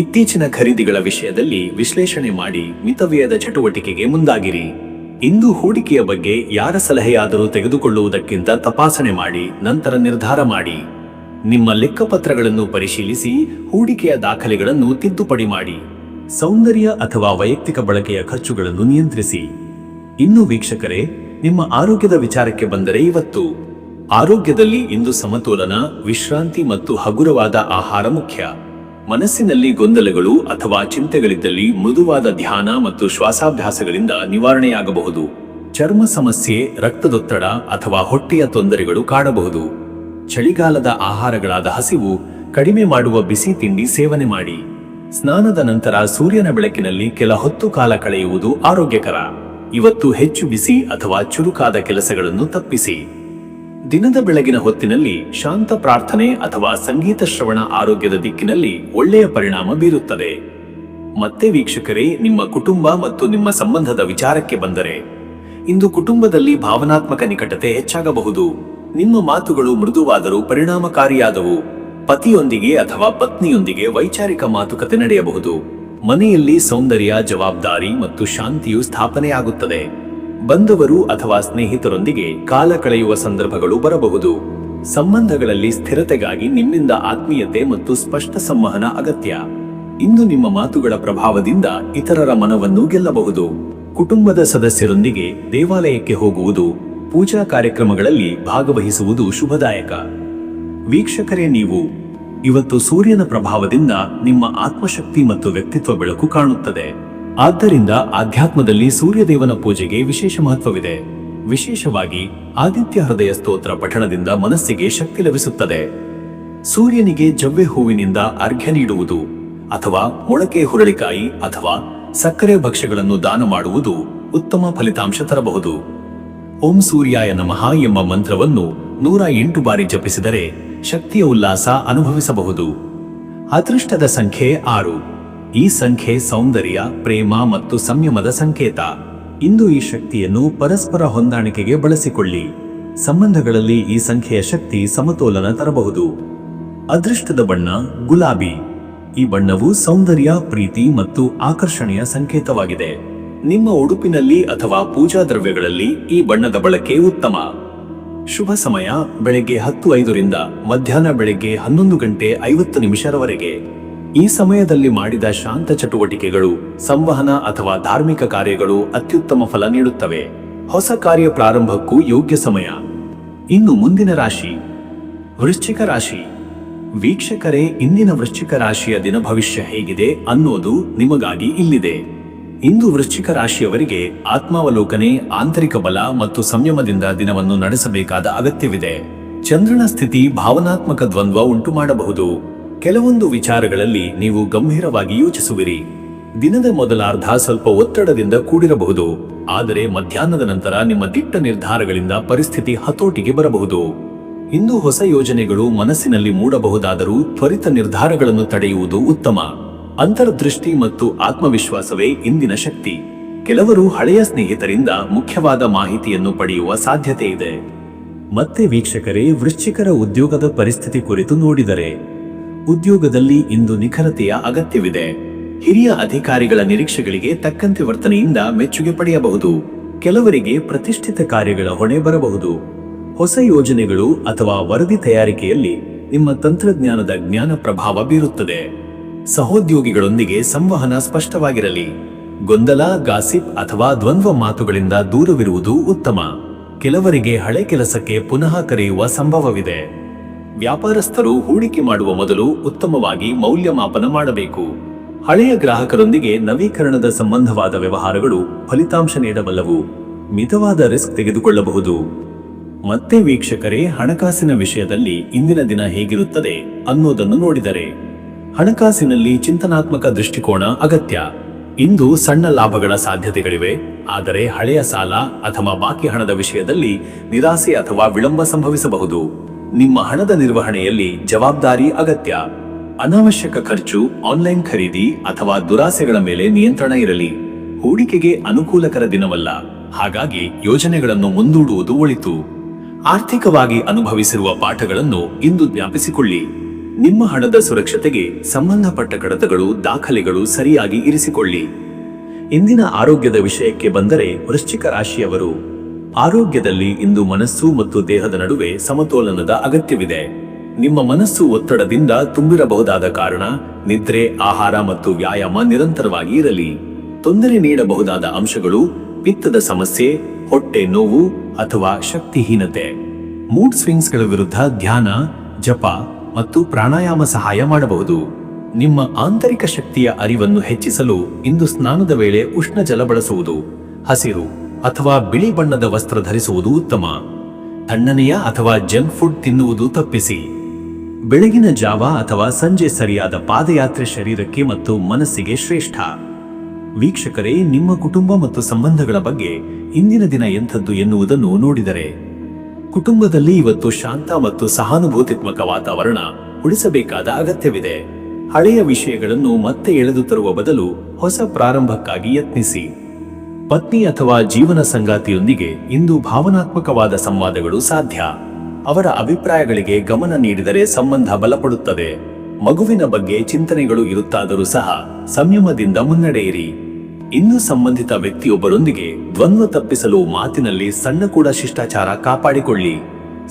ಇತ್ತೀಚಿನ ಖರೀದಿಗಳ ವಿಷಯದಲ್ಲಿ ವಿಶ್ಲೇಷಣೆ ಮಾಡಿ ಮಿತವ್ಯಯದ ಚಟುವಟಿಕೆಗೆ ಮುಂದಾಗಿರಿ. ಇಂದು ಹೂಡಿಕೆಯ ಬಗ್ಗೆ ಯಾರ ಸಲಹೆಯಾದರೂ ತೆಗೆದುಕೊಳ್ಳುವುದಕ್ಕಿಂತ ತಪಾಸಣೆ ಮಾಡಿ ನಂತರ ನಿರ್ಧಾರ ಮಾಡಿ. ನಿಮ್ಮ ಲೆಕ್ಕಪತ್ರಗಳನ್ನು ಪರಿಶೀಲಿಸಿ ಹೂಡಿಕೆಯ ದಾಖಲೆಗಳನ್ನು ತಿದ್ದುಪಡಿ ಮಾಡಿ. ಸೌಂದರ್ಯ ಅಥವಾ ವೈಯಕ್ತಿಕ ಬಳಕೆಯ ಖರ್ಚುಗಳನ್ನು ನಿಯಂತ್ರಿಸಿ. ಇನ್ನು ವೀಕ್ಷಕರೇ, ನಿಮ್ಮ ಆರೋಗ್ಯದ ವಿಚಾರಕ್ಕೆ ಬಂದರೆ ಇವತ್ತು ಆರೋಗ್ಯದಲ್ಲಿ ಇಂದು ಸಮತೋಲನ, ವಿಶ್ರಾಂತಿ ಮತ್ತು ಹಗುರವಾದ ಆಹಾರ ಮುಖ್ಯ. ಮನಸ್ಸಿನಲ್ಲಿ ಗೊಂದಲಗಳು ಅಥವಾ ಚಿಂತೆಗಳಿದ್ದಲ್ಲಿ ಮೃದುವಾದ ಧ್ಯಾನ ಮತ್ತು ಶ್ವಾಸಾಭ್ಯಾಸಗಳಿಂದ ನಿವಾರಣೆಯಾಗಬಹುದು. ಚರ್ಮ ಸಮಸ್ಯೆ, ರಕ್ತದೊತ್ತಡ ಅಥವಾ ಹೊಟ್ಟೆಯ ತೊಂದರೆಗಳು ಕಾಡಬಹುದು. ಚಳಿಗಾಲದ ಆಹಾರಗಳಾದ ಹಸಿವು ಕಡಿಮೆ ಮಾಡುವ ಬಿಸಿ ತಿಂಡಿ ಸೇವನೆ ಮಾಡಿ. ಸ್ನಾನದ ನಂತರ ಸೂರ್ಯನ ಬೆಳಕಿನಲ್ಲಿ ಕೆಲ ಹೊತ್ತು ಕಾಲ ಕಳೆಯುವುದು ಆರೋಗ್ಯಕರ. ಇವತ್ತು ಹೆಚ್ಚು ಬಿಸಿ ಅಥವಾ ಚುರುಕಾದ ಕೆಲಸಗಳನ್ನು ತಪ್ಪಿಸಿ. ದಿನದ ಬೆಳಗಿನ ಹೊತ್ತಿನಲ್ಲಿ ಶಾಂತ ಪ್ರಾರ್ಥನೆ ಅಥವಾ ಸಂಗೀತ ಶ್ರವಣ ಆರೋಗ್ಯದ ದಿಕ್ಕಿನಲ್ಲಿ ಒಳ್ಳೆಯ ಪರಿಣಾಮ ಬೀರುತ್ತದೆ. ಮತ್ತೆ ವೀಕ್ಷಕರೇ, ನಿಮ್ಮ ಕುಟುಂಬ ಮತ್ತು ನಿಮ್ಮ ಸಂಬಂಧದ ವಿಚಾರಕ್ಕೆ ಬಂದರೆ ಇಂದು ಕುಟುಂಬದಲ್ಲಿ ಭಾವನಾತ್ಮಕ ನಿಕಟತೆ ಹೆಚ್ಚಾಗಬಹುದು. ನಿಮ್ಮ ಮಾತುಗಳು ಮೃದುವಾದರೂ ಪರಿಣಾಮಕಾರಿಯಾದವು. ಪತಿಯೊಂದಿಗೆ ಅಥವಾ ಪತ್ನಿಯೊಂದಿಗೆ ವೈಚಾರಿಕ ಮಾತುಕತೆ ನಡೆಯಬಹುದು. ಮನೆಯಲ್ಲಿ ಸೌಂದರ್ಯ, ಜವಾಬ್ದಾರಿ ಮತ್ತು ಶಾಂತಿಯು ಸ್ಥಾಪನೆಯಾಗುತ್ತದೆ. ಬಂಧುವರು ಅಥವಾ ಸ್ನೇಹಿತರೊಂದಿಗೆ ಕಾಲ ಕಳೆಯುವ ಸಂದರ್ಭಗಳು ಬರಬಹುದು. ಸಂಬಂಧಗಳಲ್ಲಿ ಸ್ಥಿರತೆಗಾಗಿ ನಿಮ್ಮಿಂದ ಆತ್ಮೀಯತೆ ಮತ್ತು ಸ್ಪಷ್ಟ ಸಂವಹನ ಅಗತ್ಯ. ಇಂದು ನಿಮ್ಮ ಮಾತುಗಳ ಪ್ರಭಾವದಿಂದ ಇತರರ ಮನವನ್ನು ಗೆಲ್ಲಬಹುದು. ಕುಟುಂಬದ ಸದಸ್ಯರೊಂದಿಗೆ ದೇವಾಲಯಕ್ಕೆ ಹೋಗುವುದು, ಪೂಜಾ ಕಾರ್ಯಕ್ರಮಗಳಲ್ಲಿ ಭಾಗವಹಿಸುವುದು ಶುಭದಾಯಕ. ವೀಕ್ಷಕರೇ, ನೀವು ಇವತ್ತು ಸೂರ್ಯನ ಪ್ರಭಾವದಿಂದ ನಿಮ್ಮ ಆತ್ಮಶಕ್ತಿ ಮತ್ತು ವ್ಯಕ್ತಿತ್ವ ಬೆಳಕು ಕಾಣುತ್ತದೆ. ಆದ್ದರಿಂದ ಆಧ್ಯಾತ್ಮದಲ್ಲಿ ಸೂರ್ಯದೇವನ ಪೂಜೆಗೆ ವಿಶೇಷ ಮಹತ್ವವಿದೆ. ವಿಶೇಷವಾಗಿ ಆದಿತ್ಯ ಹೃದಯ ಸ್ತೋತ್ರ ಪಠಣದಿಂದ ಮನಸ್ಸಿಗೆ ಶಕ್ತಿ ಲಭಿಸುತ್ತದೆ. ಸೂರ್ಯನಿಗೆ ಜವ್ವೆ ಹೂವಿನಿಂದ ಅರ್ಘ್ಯ ನೀಡುವುದು ಅಥವಾ ಮೊಳಕೆ ಹುರಳಿಕಾಯಿ ಅಥವಾ ಸಕ್ಕರೆ ಭಕ್ಷ್ಯಗಳನ್ನು ದಾನ ಮಾಡುವುದು ಉತ್ತಮ ಫಲಿತಾಂಶ ತರಬಹುದು. ಓಂ ಸೂರ್ಯಾಯ ನಮಃ ಎಂಬ ಮಂತ್ರವನ್ನು 108 ಬಾರಿ ಜಪಿಸಿದರೆ ಶಕ್ತಿಯ ಉಲ್ಲಾಸ ಅನುಭವಿಸಬಹುದು. ಅದೃಷ್ಟದ ಸಂಖ್ಯೆ 6. ಈ ಸಂಖ್ಯೆ ಸೌಂದರ್ಯ, ಪ್ರೇಮ ಮತ್ತು ಸಂಯಮದ ಸಂಕೇತ. ಇಂದು ಈ ಶಕ್ತಿಯನ್ನು ಪರಸ್ಪರ ಹೊಂದಾಣಿಕೆಗೆ ಬಳಸಿಕೊಳ್ಳಿ. ಸಂಬಂಧಗಳಲ್ಲಿ ಈ ಸಂಖ್ಯೆಯ ಶಕ್ತಿ ಸಮತೋಲನ ತರಬಹುದು. ಅದೃಷ್ಟದ ಬಣ್ಣ ಗುಲಾಬಿ. ಈ ಬಣ್ಣವು ಸೌಂದರ್ಯ, ಪ್ರೀತಿ ಮತ್ತು ಆಕರ್ಷಣೆಯ ಸಂಕೇತವಾಗಿದೆ. ನಿಮ್ಮ ಉಡುಪಿನಲ್ಲಿ ಅಥವಾ ಪೂಜಾ ದ್ರವ್ಯಗಳಲ್ಲಿ ಈ ಬಣ್ಣದ ಬಳಕೆ ಉತ್ತಮ. ಶುಭ ಸಮಯ ಬೆಳಗ್ಗೆ 10:05 ರಿಂದ ಮಧ್ಯಾಹ್ನ ಬೆಳಗ್ಗೆ 11:50 ಈ ಸಮಯದಲ್ಲಿ ಮಾಡಿದ ಶಾಂತ ಚಟುವಟಿಕೆಗಳು, ಸಂವಹನ ಅಥವಾ ಧಾರ್ಮಿಕ ಕಾರ್ಯಗಳು ಅತ್ಯುತ್ತಮ ಫಲ ನೀಡುತ್ತವೆ. ಹೊಸ ಕಾರ್ಯ ಪ್ರಾರಂಭಕ್ಕೂ ಯೋಗ್ಯ ಸಮಯ. ಇನ್ನು ಮುಂದಿನ ರಾಶಿ ವೃಶ್ಚಿಕ ರಾಶಿ. ವೀಕ್ಷಕರೇ, ಇಂದಿನ ವೃಶ್ಚಿಕ ರಾಶಿಯ ದಿನ ಭವಿಷ್ಯ ಹೇಗಿದೆ ಅನ್ನೋದು ನಿಮಗಾಗಿ ಇಲ್ಲಿದೆ. ಇಂದು ವೃಶ್ಚಿಕ ರಾಶಿಯವರಿಗೆ ಆತ್ಮಾವಲೋಕನೆ, ಆಂತರಿಕ ಬಲ ಮತ್ತು ಸಂಯಮದಿಂದ ದಿನವನ್ನು ನಡೆಸಬೇಕಾದ ಅಗತ್ಯವಿದೆ. ಚಂದ್ರನ ಸ್ಥಿತಿ ಭಾವನಾತ್ಮಕ ದ್ವಂದ್ವ ಉಂಟು ಮಾಡಬಹುದು. ಕೆಲವೊಂದು ವಿಚಾರಗಳಲ್ಲಿ ನೀವು ಗಂಭೀರವಾಗಿ ಯೋಚಿಸುವಿರಿ. ದಿನದ ಮೊದಲಾರ್ಧ ಸ್ವಲ್ಪ ಒತ್ತಡದಿಂದ ಕೂಡಿರಬಹುದು, ಆದರೆ ಮಧ್ಯಾಹ್ನದ ನಂತರ ನಿಮ್ಮ ದಿಟ್ಟ ನಿರ್ಧಾರಗಳಿಂದ ಪರಿಸ್ಥಿತಿ ಹತೋಟಿಗೆ ಬರಬಹುದು. ಇಂದು ಹೊಸ ಯೋಜನೆಗಳು ಮನಸ್ಸಿನಲ್ಲಿ ಮೂಡಬಹುದಾದರೂ ತ್ವರಿತ ನಿರ್ಧಾರಗಳನ್ನು ತಡೆಯುವುದು ಉತ್ತಮ. ಅಂತರ್ದೃಷ್ಟಿ ಮತ್ತು ಆತ್ಮವಿಶ್ವಾಸವೇ ಇಂದಿನ ಶಕ್ತಿ. ಕೆಲವರು ಹಳೆಯ ಸ್ನೇಹಿತರಿಂದ ಮುಖ್ಯವಾದ ಮಾಹಿತಿಯನ್ನು ಪಡೆಯುವ ಸಾಧ್ಯತೆ ಇದೆ. ಮತ್ತೆ ವೀಕ್ಷಕರೇ, ವೃಶ್ಚಿಕರ ಉದ್ಯೋಗದ ಪರಿಸ್ಥಿತಿ ಕುರಿತು ನೋಡಿದರೆ ಉದ್ಯೋಗದಲ್ಲಿ ಇಂದು ನಿಖರತೆಯ ಅಗತ್ಯವಿದೆ. ಹಿರಿಯ ಅಧಿಕಾರಿಗಳ ನಿರೀಕ್ಷೆಗಳಿಗೆ ತಕ್ಕಂತೆ ವರ್ತನೆಯಿಂದ ಮೆಚ್ಚುಗೆ ಪಡೆಯಬಹುದು. ಕೆಲವರಿಗೆ ಪ್ರತಿಷ್ಠಿತ ಕಾರ್ಯಗಳ ಹೊಣೆ ಬರಬಹುದು. ಹೊಸ ಯೋಜನೆಗಳು ಅಥವಾ ವರದಿ ತಯಾರಿಕೆಯಲ್ಲಿ ನಿಮ್ಮ ತಂತ್ರಜ್ಞಾನದ ಜ್ಞಾನ ಪ್ರಭಾವ ಬೀರುತ್ತದೆ. ಸಹೋದ್ಯೋಗಿಗಳೊಂದಿಗೆ ಸಂವಹನ ಸ್ಪಷ್ಟವಾಗಿರಲಿ. ಗೊಂದಲ, ಗಾಸಿಪ್ ಅಥವಾ ದ್ವಂದ್ವ ಮಾತುಗಳಿಂದ ದೂರವಿರುವುದು ಉತ್ತಮ. ಕೆಲವರಿಗೆ ಹಳೆ ಕೆಲಸಕ್ಕೆ ಪುನಃ ಕರೆಯುವ ಸಂಭವವಿದೆ. ವ್ಯಾಪಾರಸ್ಥರು ಹೂಡಿಕೆ ಮಾಡುವ ಮೊದಲು ಉತ್ತಮವಾಗಿ ಮೌಲ್ಯಮಾಪನ ಮಾಡಬೇಕು. ಹಳೆಯ ಗ್ರಾಹಕರೊಂದಿಗೆ ನವೀಕರಣದ ಸಂಬಂಧವಾದ ವ್ಯವಹಾರಗಳು ಫಲಿತಾಂಶ ನೀಡಬಲ್ಲವು. ಮಿತವಾದ ರಿಸ್ಕ್ ತೆಗೆದುಕೊಳ್ಳಬಹುದು. ಮತ್ತೆ ವೀಕ್ಷಕರೇ, ಹಣಕಾಸಿನ ವಿಷಯದಲ್ಲಿ ಇಂದಿನ ದಿನ ಹೇಗಿರುತ್ತದೆ ಅನ್ನೋದನ್ನು ನೋಡಿದರೆ, ಹಣಕಾಸಿನಲ್ಲಿ ಚಿಂತನಾತ್ಮಕ ದೃಷ್ಟಿಕೋನ ಅಗತ್ಯ. ಇಂದು ಸಣ್ಣ ಲಾಭಗಳ ಸಾಧ್ಯತೆಗಳಿವೆ, ಆದರೆ ಹಳೆಯ ಸಾಲ ಅಥವಾ ಬಾಕಿ ಹಣದ ವಿಷಯದಲ್ಲಿ ನಿರಾಸೆ ಅಥವಾ ವಿಳಂಬ ಸಂಭವಿಸಬಹುದು. ನಿಮ್ಮ ಹಣದ ನಿರ್ವಹಣೆಯಲ್ಲಿ ಜವಾಬ್ದಾರಿ ಅಗತ್ಯ. ಅನಾವಶ್ಯಕ ಖರ್ಚು, ಆನ್ಲೈನ್ ಖರೀದಿ ಅಥವಾ ದುರಾಸೆಗಳ ಮೇಲೆ ನಿಯಂತ್ರಣ ಇರಲಿ. ಹೂಡಿಕೆಗೆ ಅನುಕೂಲಕರ ದಿನವಲ್ಲ, ಹಾಗಾಗಿ ಯೋಜನೆಗಳನ್ನು ಮುಂದೂಡುವುದು ಒಳಿತು. ಆರ್ಥಿಕವಾಗಿ ಅನುಭವಿಸಿರುವ ಪಾಠಗಳನ್ನು ಇಂದು ಜ್ಞಾಪಿಸಿಕೊಳ್ಳಿ. ನಿಮ್ಮ ಹಣದ ಸುರಕ್ಷತೆಗೆ ಸಂಬಂಧಪಟ್ಟ ಕಡತಗಳು, ದಾಖಲೆಗಳು ಸರಿಯಾಗಿ ಇರಿಸಿಕೊಳ್ಳಿ. ಇಂದಿನ ಆರೋಗ್ಯದ ವಿಷಯಕ್ಕೆ ಬಂದರೆ, ವೃಶ್ಚಿಕ ರಾಶಿಯವರು, ಆರೋಗ್ಯದಲ್ಲಿ ಇಂದು ಮನಸ್ಸು ಮತ್ತು ದೇಹದ ನಡುವೆ ಸಮತೋಲನದ ಅಗತ್ಯವಿದೆ. ನಿಮ್ಮ ಮನಸ್ಸು ಒತ್ತಡದಿಂದ ತುಂಬಿರಬಹುದಾದ ಕಾರಣ ನಿದ್ರೆ, ಆಹಾರ ಮತ್ತು ವ್ಯಾಯಾಮ ನಿರಂತರವಾಗಿ ಇರಲಿ. ತೊಂದರೆ ನೀಡಬಹುದಾದ ಅಂಶಗಳು ಪಿತ್ತದ ಸಮಸ್ಯೆ, ಹೊಟ್ಟೆ ನೋವು ಅಥವಾ ಶಕ್ತಿಹೀನತೆ. ಮೂಡ್ ಸ್ವಿಂಗ್ಸ್ಗಳ ವಿರುದ್ಧ ಧ್ಯಾನ, ಜಪ ಮತ್ತು ಪ್ರಾಣಾಯಾಮ ಸಹಾಯ ಮಾಡಬಹುದು. ನಿಮ್ಮ ಆಂತರಿಕ ಶಕ್ತಿಯ ಅರಿವನ್ನು ಹೆಚ್ಚಿಸಲು ಇಂದು ಸ್ನಾನದ ವೇಳೆ ಉಷ್ಣ ಜಲ ಬಳಸುವುದು, ಹಸಿರು ಅಥವಾ ಬಿಳಿ ಬಣ್ಣದ ವಸ್ತ್ರ ಧರಿಸುವುದು ಉತ್ತಮ. ತಣ್ಣನೆಯ ಅಥವಾ ಜಂಕ್ ಫುಡ್ ತಿನ್ನುವುದು ತಪ್ಪಿಸಿ. ಬೆಳಗಿನ ಜಾವ ಅಥವಾ ಸಂಜೆ ಸರಿಯಾದ ಪಾದಯಾತ್ರೆ ಶರೀರಕ್ಕೆ ಮತ್ತು ಮನಸ್ಸಿಗೆ ಶ್ರೇಷ್ಠ. ವೀಕ್ಷಕರೇ, ನಿಮ್ಮ ಕುಟುಂಬ ಮತ್ತು ಸಂಬಂಧಗಳ ಬಗ್ಗೆ ಇಂದಿನ ದಿನ ಎಂಥದ್ದು ಎನ್ನುವುದನ್ನು ನೋಡಿದರೆ, ಕುಟುಂಬದಲ್ಲಿ ಇವತ್ತು ಶಾಂತ ಮತ್ತು ಸಹಾನುಭೂತಿತ್ಮಕ ವಾತಾವರಣ ಉಳಿಸಬೇಕಾದ ಅಗತ್ಯವಿದೆ. ಹಳೆಯ ವಿಷಯಗಳನ್ನು ಮತ್ತೆ ಎಳೆದು ತರುವ ಬದಲು ಹೊಸ ಪ್ರಾರಂಭಕ್ಕಾಗಿ ಯತ್ನಿಸಿ. ಪತ್ನಿ ಅಥವಾ ಜೀವನ ಸಂಗಾತಿಯೊಂದಿಗೆ ಇಂದು ಭಾವನಾತ್ಮಕವಾದ ಸಂವಾದಗಳು ಸಾಧ್ಯ. ಅವರ ಅಭಿಪ್ರಾಯಗಳಿಗೆ ಗಮನ ನೀಡಿದರೆ ಸಂಬಂಧ ಬಲಪಡುತ್ತದೆ. ಮಗುವಿನ ಬಗ್ಗೆ ಚಿಂತನೆಗಳು ಇರುತ್ತಾದರೂ ಸಹ ಸಂಯಮದಿಂದ ಮುನ್ನಡೆಯಿರಿ. ಇನ್ನು ಸಂಬಂಧಿತ ವ್ಯಕ್ತಿಯೊಬ್ಬರೊಂದಿಗೆ ದ್ವಂದ್ವ ತಪ್ಪಿಸಲು ಮಾತಿನಲ್ಲಿ ಸಣ್ಣ ಕೂಡ ಶಿಷ್ಟಾಚಾರ ಕಾಪಾಡಿಕೊಳ್ಳಿ.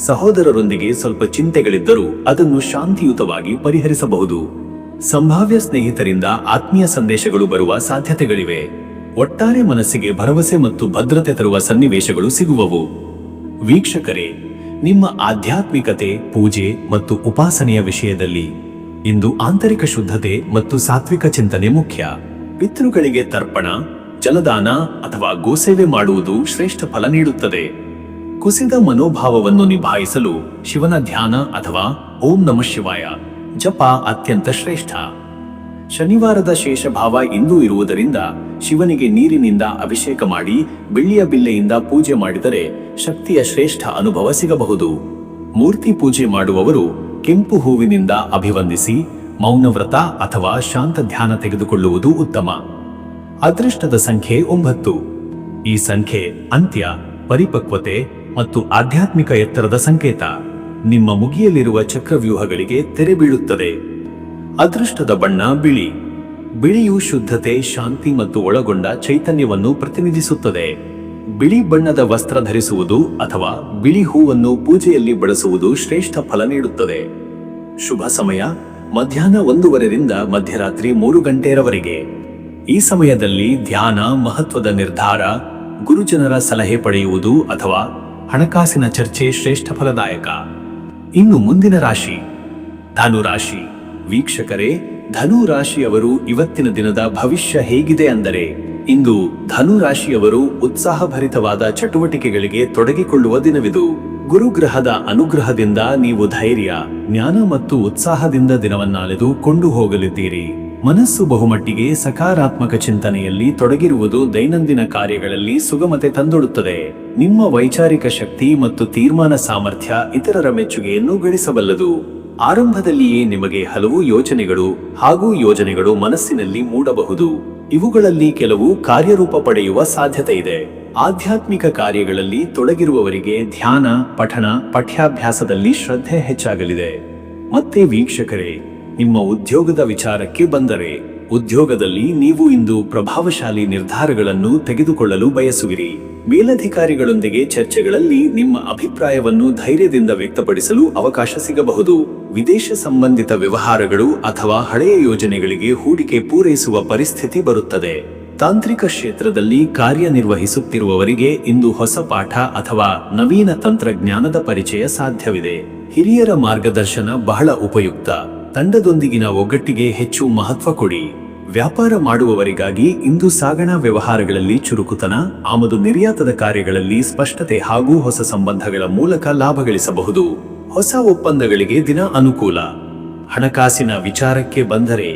ಸಹೋದರರೊಂದಿಗೆ ಸ್ವಲ್ಪ ಚಿಂತೆಗಳಿದ್ದರೂ ಅದನ್ನು ಶಾಂತಿಯುತವಾಗಿ ಪರಿಹರಿಸಬಹುದು. ಸಂಭಾವ್ಯ ಸ್ನೇಹಿತರಿಂದ ಆತ್ಮೀಯ ಸಂದೇಶಗಳು ಬರುವ ಸಾಧ್ಯತೆಗಳಿವೆ. ಒಟ್ಟಾರೆ ಮನಸ್ಸಿಗೆ ಭರವಸೆ ಮತ್ತು ಭದ್ರತೆ ತರುವ ಸನ್ನಿವೇಶಗಳು ಸಿಗುವವು. ವೀಕ್ಷಕರೇ, ನಿಮ್ಮ ಆಧ್ಯಾತ್ಮಿಕತೆ, ಪೂಜೆ ಮತ್ತು ಉಪಾಸನೆಯ ವಿಷಯದಲ್ಲಿ ಇಂದು ಆಂತರಿಕ ಶುದ್ಧತೆ ಮತ್ತು ಸಾತ್ವಿಕ ಚಿಂತನೆ ಮುಖ್ಯ. ಪಿತೃಗಳಿಗೆ ತರ್ಪಣ, ಜಲದಾನ ಅಥವಾ ಗೋಸೇವೆ ಮಾಡುವುದು ಶ್ರೇಷ್ಠ ಫಲ ನೀಡುತ್ತದೆ. ಕುಸಿದ ಮನೋಭಾವವನ್ನು ನಿಭಾಯಿಸಲು ಶಿವನ ಧ್ಯಾನ ಅಥವಾ ಓಂ ನಮಃ ಶಿವಾಯ ಜಪ ಅತ್ಯಂತ ಶ್ರೇಷ್ಠ. ಶನಿವಾರದ ಶೇಷಭಾವ ಇಂದು ಇರುವುದರಿಂದ ಶಿವನಿಗೆ ನೀರಿನಿಂದ ಅಭಿಷೇಕ ಮಾಡಿ ಬೆಳ್ಳಿಯ ಬಿಲ್ಲೆಯಿಂದ ಪೂಜೆ ಮಾಡಿದರೆ ಶಕ್ತಿಯ ಶ್ರೇಷ್ಠ ಅನುಭವ ಸಿಗಬಹುದು. ಮೂರ್ತಿ ಪೂಜೆ ಮಾಡುವವರು ಕೆಂಪು ಹೂವಿನಿಂದ ಅಭಿವಂದಿಸಿ ಮೌನವ್ರತ ಅಥವಾ ಶಾಂತ ಧ್ಯಾನ ತೆಗೆದುಕೊಳ್ಳುವುದು ಉತ್ತಮ. ಅದೃಷ್ಟದ ಸಂಖ್ಯೆ 9. ಈ ಸಂಖ್ಯೆ ಅಂತ್ಯ, ಪರಿಪಕ್ವತೆ ಮತ್ತು ಆಧ್ಯಾತ್ಮಿಕ ಎತ್ತರದ ಸಂಕೇತ. ನಿಮ್ಮ ಮುಗಿಯಲಿರುವ ಚಕ್ರವ್ಯೂಹಗಳಿಗೆ ತೆರೆ ಬೀಳುತ್ತದೆ. ಅದೃಷ್ಟದ ಬಣ್ಣ ಬಿಳಿ. ಬಿಳಿಯು ಶುದ್ಧತೆ, ಶಾಂತಿ ಮತ್ತು ಒಳಗೊಂಡ ಚೈತನ್ಯವನ್ನು ಪ್ರತಿನಿಧಿಸುತ್ತದೆ. ಬಿಳಿ ಬಣ್ಣದ ವಸ್ತ್ರ ಧರಿಸುವುದು ಅಥವಾ ಬಿಳಿ ಹೂವನ್ನು ಪೂಜೆಯಲ್ಲಿ ಬಳಸುವುದು ಶ್ರೇಷ್ಠ ಫಲ ನೀಡುತ್ತದೆ. ಶುಭ ಸಮಯ ಮಧ್ಯಾಹ್ನ 1:15 ಮಧ್ಯರಾತ್ರಿ 3 ಗಂಟೆಯವರೆಗೆ. ಈ ಸಮಯದಲ್ಲಿ ಧ್ಯಾನ, ಮಹತ್ವದ ನಿರ್ಧಾರ, ಗುರುಜನರ ಸಲಹೆ ಪಡೆಯುವುದು ಅಥವಾ ಹಣಕಾಸಿನ ಚರ್ಚೆ ಶ್ರೇಷ್ಠ ಫಲದಾಯಕ. ಇನ್ನು ಮುಂದಿನ ರಾಶಿ ಧನು ರಾಶಿ. ವೀಕ್ಷಕರೇ, ಧನು ರಾಶಿಯವರು ಇವತ್ತಿನ ದಿನದ ಭವಿಷ್ಯ ಹೇಗಿದೆ ಅಂದರೆ, ಇಂದು ಧನು ರಾಶಿಯವರು ಉತ್ಸಾಹಭರಿತವಾದ ಚಟುವಟಿಕೆಗಳಿಗೆ ತೊಡಗಿಕೊಳ್ಳುವ ದಿನವಿದು. ಗುರುಗ್ರಹದ ಅನುಗ್ರಹದಿಂದ ನೀವು ಧೈರ್ಯ, ಜ್ಞಾನ ಮತ್ತು ಉತ್ಸಾಹದಿಂದ ದಿನವನ್ನಾಲೆದು ಕೊಂಡು ಹೋಗಲಿದ್ದೀರಿ. ಮನಸ್ಸು ಬಹುಮಟ್ಟಿಗೆ ಸಕಾರಾತ್ಮಕ ಚಿಂತನೆಯಲ್ಲಿ ತೊಡಗಿರುವುದು ದೈನಂದಿನ ಕಾರ್ಯಗಳಲ್ಲಿ ಸುಗಮತೆ ತಂದೊಡುತ್ತದೆ. ನಿಮ್ಮ ವೈಚಾರಿಕ ಶಕ್ತಿ ಮತ್ತು ತೀರ್ಮಾನ ಸಾಮರ್ಥ್ಯ ಇತರರ ಮೆಚ್ಚುಗೆಯನ್ನು ಗಳಿಸಬಲ್ಲದು. ಆರಂಭದಲ್ಲಿಯೇ ನಿಮಗೆ ಹಲವು ಯೋಜನೆಗಳು ಮನಸ್ಸಿನಲ್ಲಿ ಮೂಡಬಹುದು. ಇವುಗಳಲ್ಲಿ ಕೆಲವು ಕಾರ್ಯರೂಪ ಪಡೆಯುವ ಸಾಧ್ಯತೆ ಇದೆ. ಆಧ್ಯಾತ್ಮಿಕ ಕಾರ್ಯಗಳಲ್ಲಿ ತೊಡಗಿರುವವರಿಗೆ ಧ್ಯಾನ, ಪಠಣ, ಪಠ್ಯಾಭ್ಯಾಸದಲ್ಲಿ ಶ್ರದ್ಧೆ ಹೆಚ್ಚಾಗಲಿದೆ. ಮತ್ತೆ ವೀಕ್ಷಕರೇ, ನಿಮ್ಮ ಉದ್ಯೋಗದ ವಿಚಾರಕ್ಕೆ ಬಂದರೆ, ಉದ್ಯೋಗದಲ್ಲಿ ನೀವು ಇಂದು ಪ್ರಭಾವಶಾಲಿ ನಿರ್ಧಾರಗಳನ್ನು ತೆಗೆದುಕೊಳ್ಳಲು ಬಯಸುವಿರಿ. ಮೇಲಧಿಕಾರಿಗಳೊಂದಿಗೆ ಚರ್ಚೆಗಳಲ್ಲಿ ನಿಮ್ಮ ಅಭಿಪ್ರಾಯವನ್ನು ಧೈರ್ಯದಿಂದ ವ್ಯಕ್ತಪಡಿಸಲು ಅವಕಾಶ ಸಿಗಬಹುದು. ವಿದೇಶ ಸಂಬಂಧಿತ ವ್ಯವಹಾರಗಳು ಅಥವಾ ಹಳೆಯ ಯೋಜನೆಗಳಿಗೆ ಹೂಡಿಕೆ ಪೂರೈಸುವ ಪರಿಸ್ಥಿತಿ ಬರುತ್ತದೆ. ತಾಂತ್ರಿಕ ಕ್ಷೇತ್ರದಲ್ಲಿ ಕಾರ್ಯನಿರ್ವಹಿಸುತ್ತಿರುವವರಿಗೆ ಇಂದು ಹೊಸ ಪಾಠ ಅಥವಾ ನವೀನ ತಂತ್ರಜ್ಞಾನದ ಪರಿಚಯ ಸಾಧ್ಯವಿದೆ. ಹಿರಿಯರ ಮಾರ್ಗದರ್ಶನ ಬಹಳ ಉಪಯುಕ್ತ. ತಂಡದೊಂದಿಗಿನ ಒಗ್ಗಟ್ಟಿಗೆ ಹೆಚ್ಚು ಮಹತ್ವ ಕೊಡಿ. ವ್ಯಾಪಾರ ಮಾಡುವವರಿಗಾಗಿ ಇಂದು ಸಾಗಣಾ ವ್ಯವಹಾರಗಳಲ್ಲಿ ಚುರುಕುತನ, ಆಮದು ನಿರ್ಯಾತದ ಕಾರ್ಯಗಳಲ್ಲಿ ಸ್ಪಷ್ಟತೆ ಹಾಗೂ ಹೊಸ ಸಂಬಂಧಗಳ ಮೂಲಕ ಲಾಭ ಗಳಿಸಬಹುದು. ಹೊಸ ಒಪ್ಪಂದಗಳಿಗೆ ದಿನ ಅನುಕೂಲ. ಹಣಕಾಸಿನ ವಿಚಾರಕ್ಕೆ ಬಂದರೆ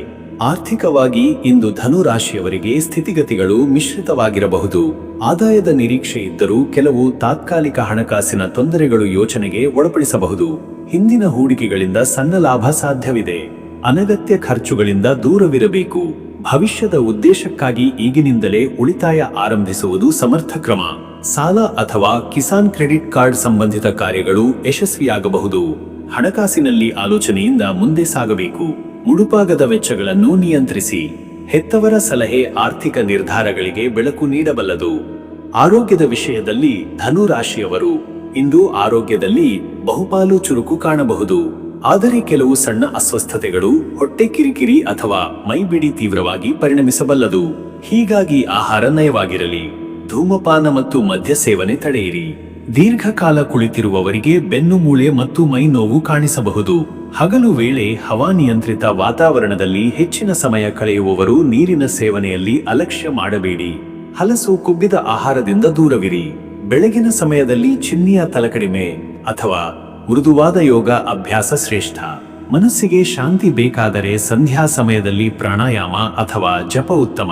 ಆರ್ಥಿಕವಾಗಿ ಇಂದು ಧನು ರಾಶಿಯವರಿಗೆ ಸ್ಥಿತಿಗತಿಗಳು ಮಿಶ್ರಿತವಾಗಿರಬಹುದು. ಆದಾಯದ ನಿರೀಕ್ಷೆ ಇದ್ದರೂ ಕೆಲವು ತಾತ್ಕಾಲಿಕ ಹಣಕಾಸಿನ ತೊಂದರೆಗಳು ಯೋಚನೆಗೆ ಒಳಪಡಿಸಬಹುದು. ಹಿಂದಿನ ಹೂಡಿಕೆಗಳಿಂದ ಸಣ್ಣ ಲಾಭ ಸಾಧ್ಯವಿದೆ. ಅನಗತ್ಯ ಖರ್ಚುಗಳಿಂದ ದೂರವಿರಬೇಕು. ಭವಿಷ್ಯದ ಉದ್ದೇಶಕ್ಕಾಗಿ ಈಗಿನಿಂದಲೇ ಉಳಿತಾಯ ಆರಂಭಿಸುವುದು ಸಮರ್ಥ ಕ್ರಮ. ಸಾಲ ಅಥವಾ ಕಿಸಾನ್ ಕ್ರೆಡಿಟ್ ಕಾರ್ಡ್ ಸಂಬಂಧಿತ ಕಾರ್ಯಗಳು ಯಶಸ್ವಿಯಾಗಬಹುದು. ಹಣಕಾಸಿನಲ್ಲಿ ಆಲೋಚನೆಯಿಂದ ಮುಂದೆ ಸಾಗಬೇಕು. ಮುಡುಪಾಗದ ವೆಚ್ಚಗಳನ್ನು ನಿಯಂತ್ರಿಸಿ. ಹೆತ್ತವರ ಸಲಹೆ ಆರ್ಥಿಕ ನಿರ್ಧಾರಗಳಿಗೆ ಬೆಳಕು ನೀಡಬಲ್ಲದು. ಆರೋಗ್ಯದ ವಿಷಯದಲ್ಲಿ ಧನು ರಾಶಿಯವರು ಇಂದು ಆರೋಗ್ಯದಲ್ಲಿ ಬಹುಪಾಲು ಚುರುಕು ಕಾಣಬಹುದು. ಆದರೆ ಕೆಲವು ಸಣ್ಣ ಅಸ್ವಸ್ಥತೆಗಳು, ಹೊಟ್ಟೆ ಕಿರಿಕಿರಿ ಅಥವಾ ಮೈಬಿಡಿ ತೀವ್ರವಾಗಿ ಪರಿಣಮಿಸಬಲ್ಲದು. ಹೀಗಾಗಿ ಆಹಾರ ನಯವಾಗಿರಲಿ. ಧೂಮಪಾನ ಮತ್ತು ಮದ್ಯ ಸೇವನೆ ತಡೆಯಿರಿ. ದೀರ್ಘಕಾಲ ಕುಳಿತಿರುವವರಿಗೆ ಬೆನ್ನು ಮೂಳೆ ಮತ್ತು ಮೈ ನೋವು ಕಾಣಿಸಬಹುದು. ಹಗಲು ವೇಳೆ ಹವಾನಿಯಂತ್ರಿತ ವಾತಾವರಣದಲ್ಲಿ ಹೆಚ್ಚಿನ ಸಮಯ ಕಳೆಯುವವರು ನೀರಿನ ಸೇವನೆಯಲ್ಲಿ ಅಲಕ್ಷ್ಯ ಮಾಡಬೇಡಿ. ಹಲಸು ಕೊಬ್ಬಿದ ಆಹಾರದಿಂದ ದೂರವಿರಿ. ಬೆಳಗಿನ ಸಮಯದಲ್ಲಿ ಚಿನ್ನಿಯ ತಲಕಡಿಮೆ ಅಥವಾ ಮೃದುವಾದ ಯೋಗ ಅಭ್ಯಾಸ ಶ್ರೇಷ್ಠ. ಮನಸ್ಸಿಗೆ ಶಾಂತಿ ಬೇಕಾದರೆ ಸಂಧ್ಯಾ ಸಮಯದಲ್ಲಿ ಪ್ರಾಣಾಯಾಮ ಅಥವಾ ಜಪ ಉತ್ತಮ.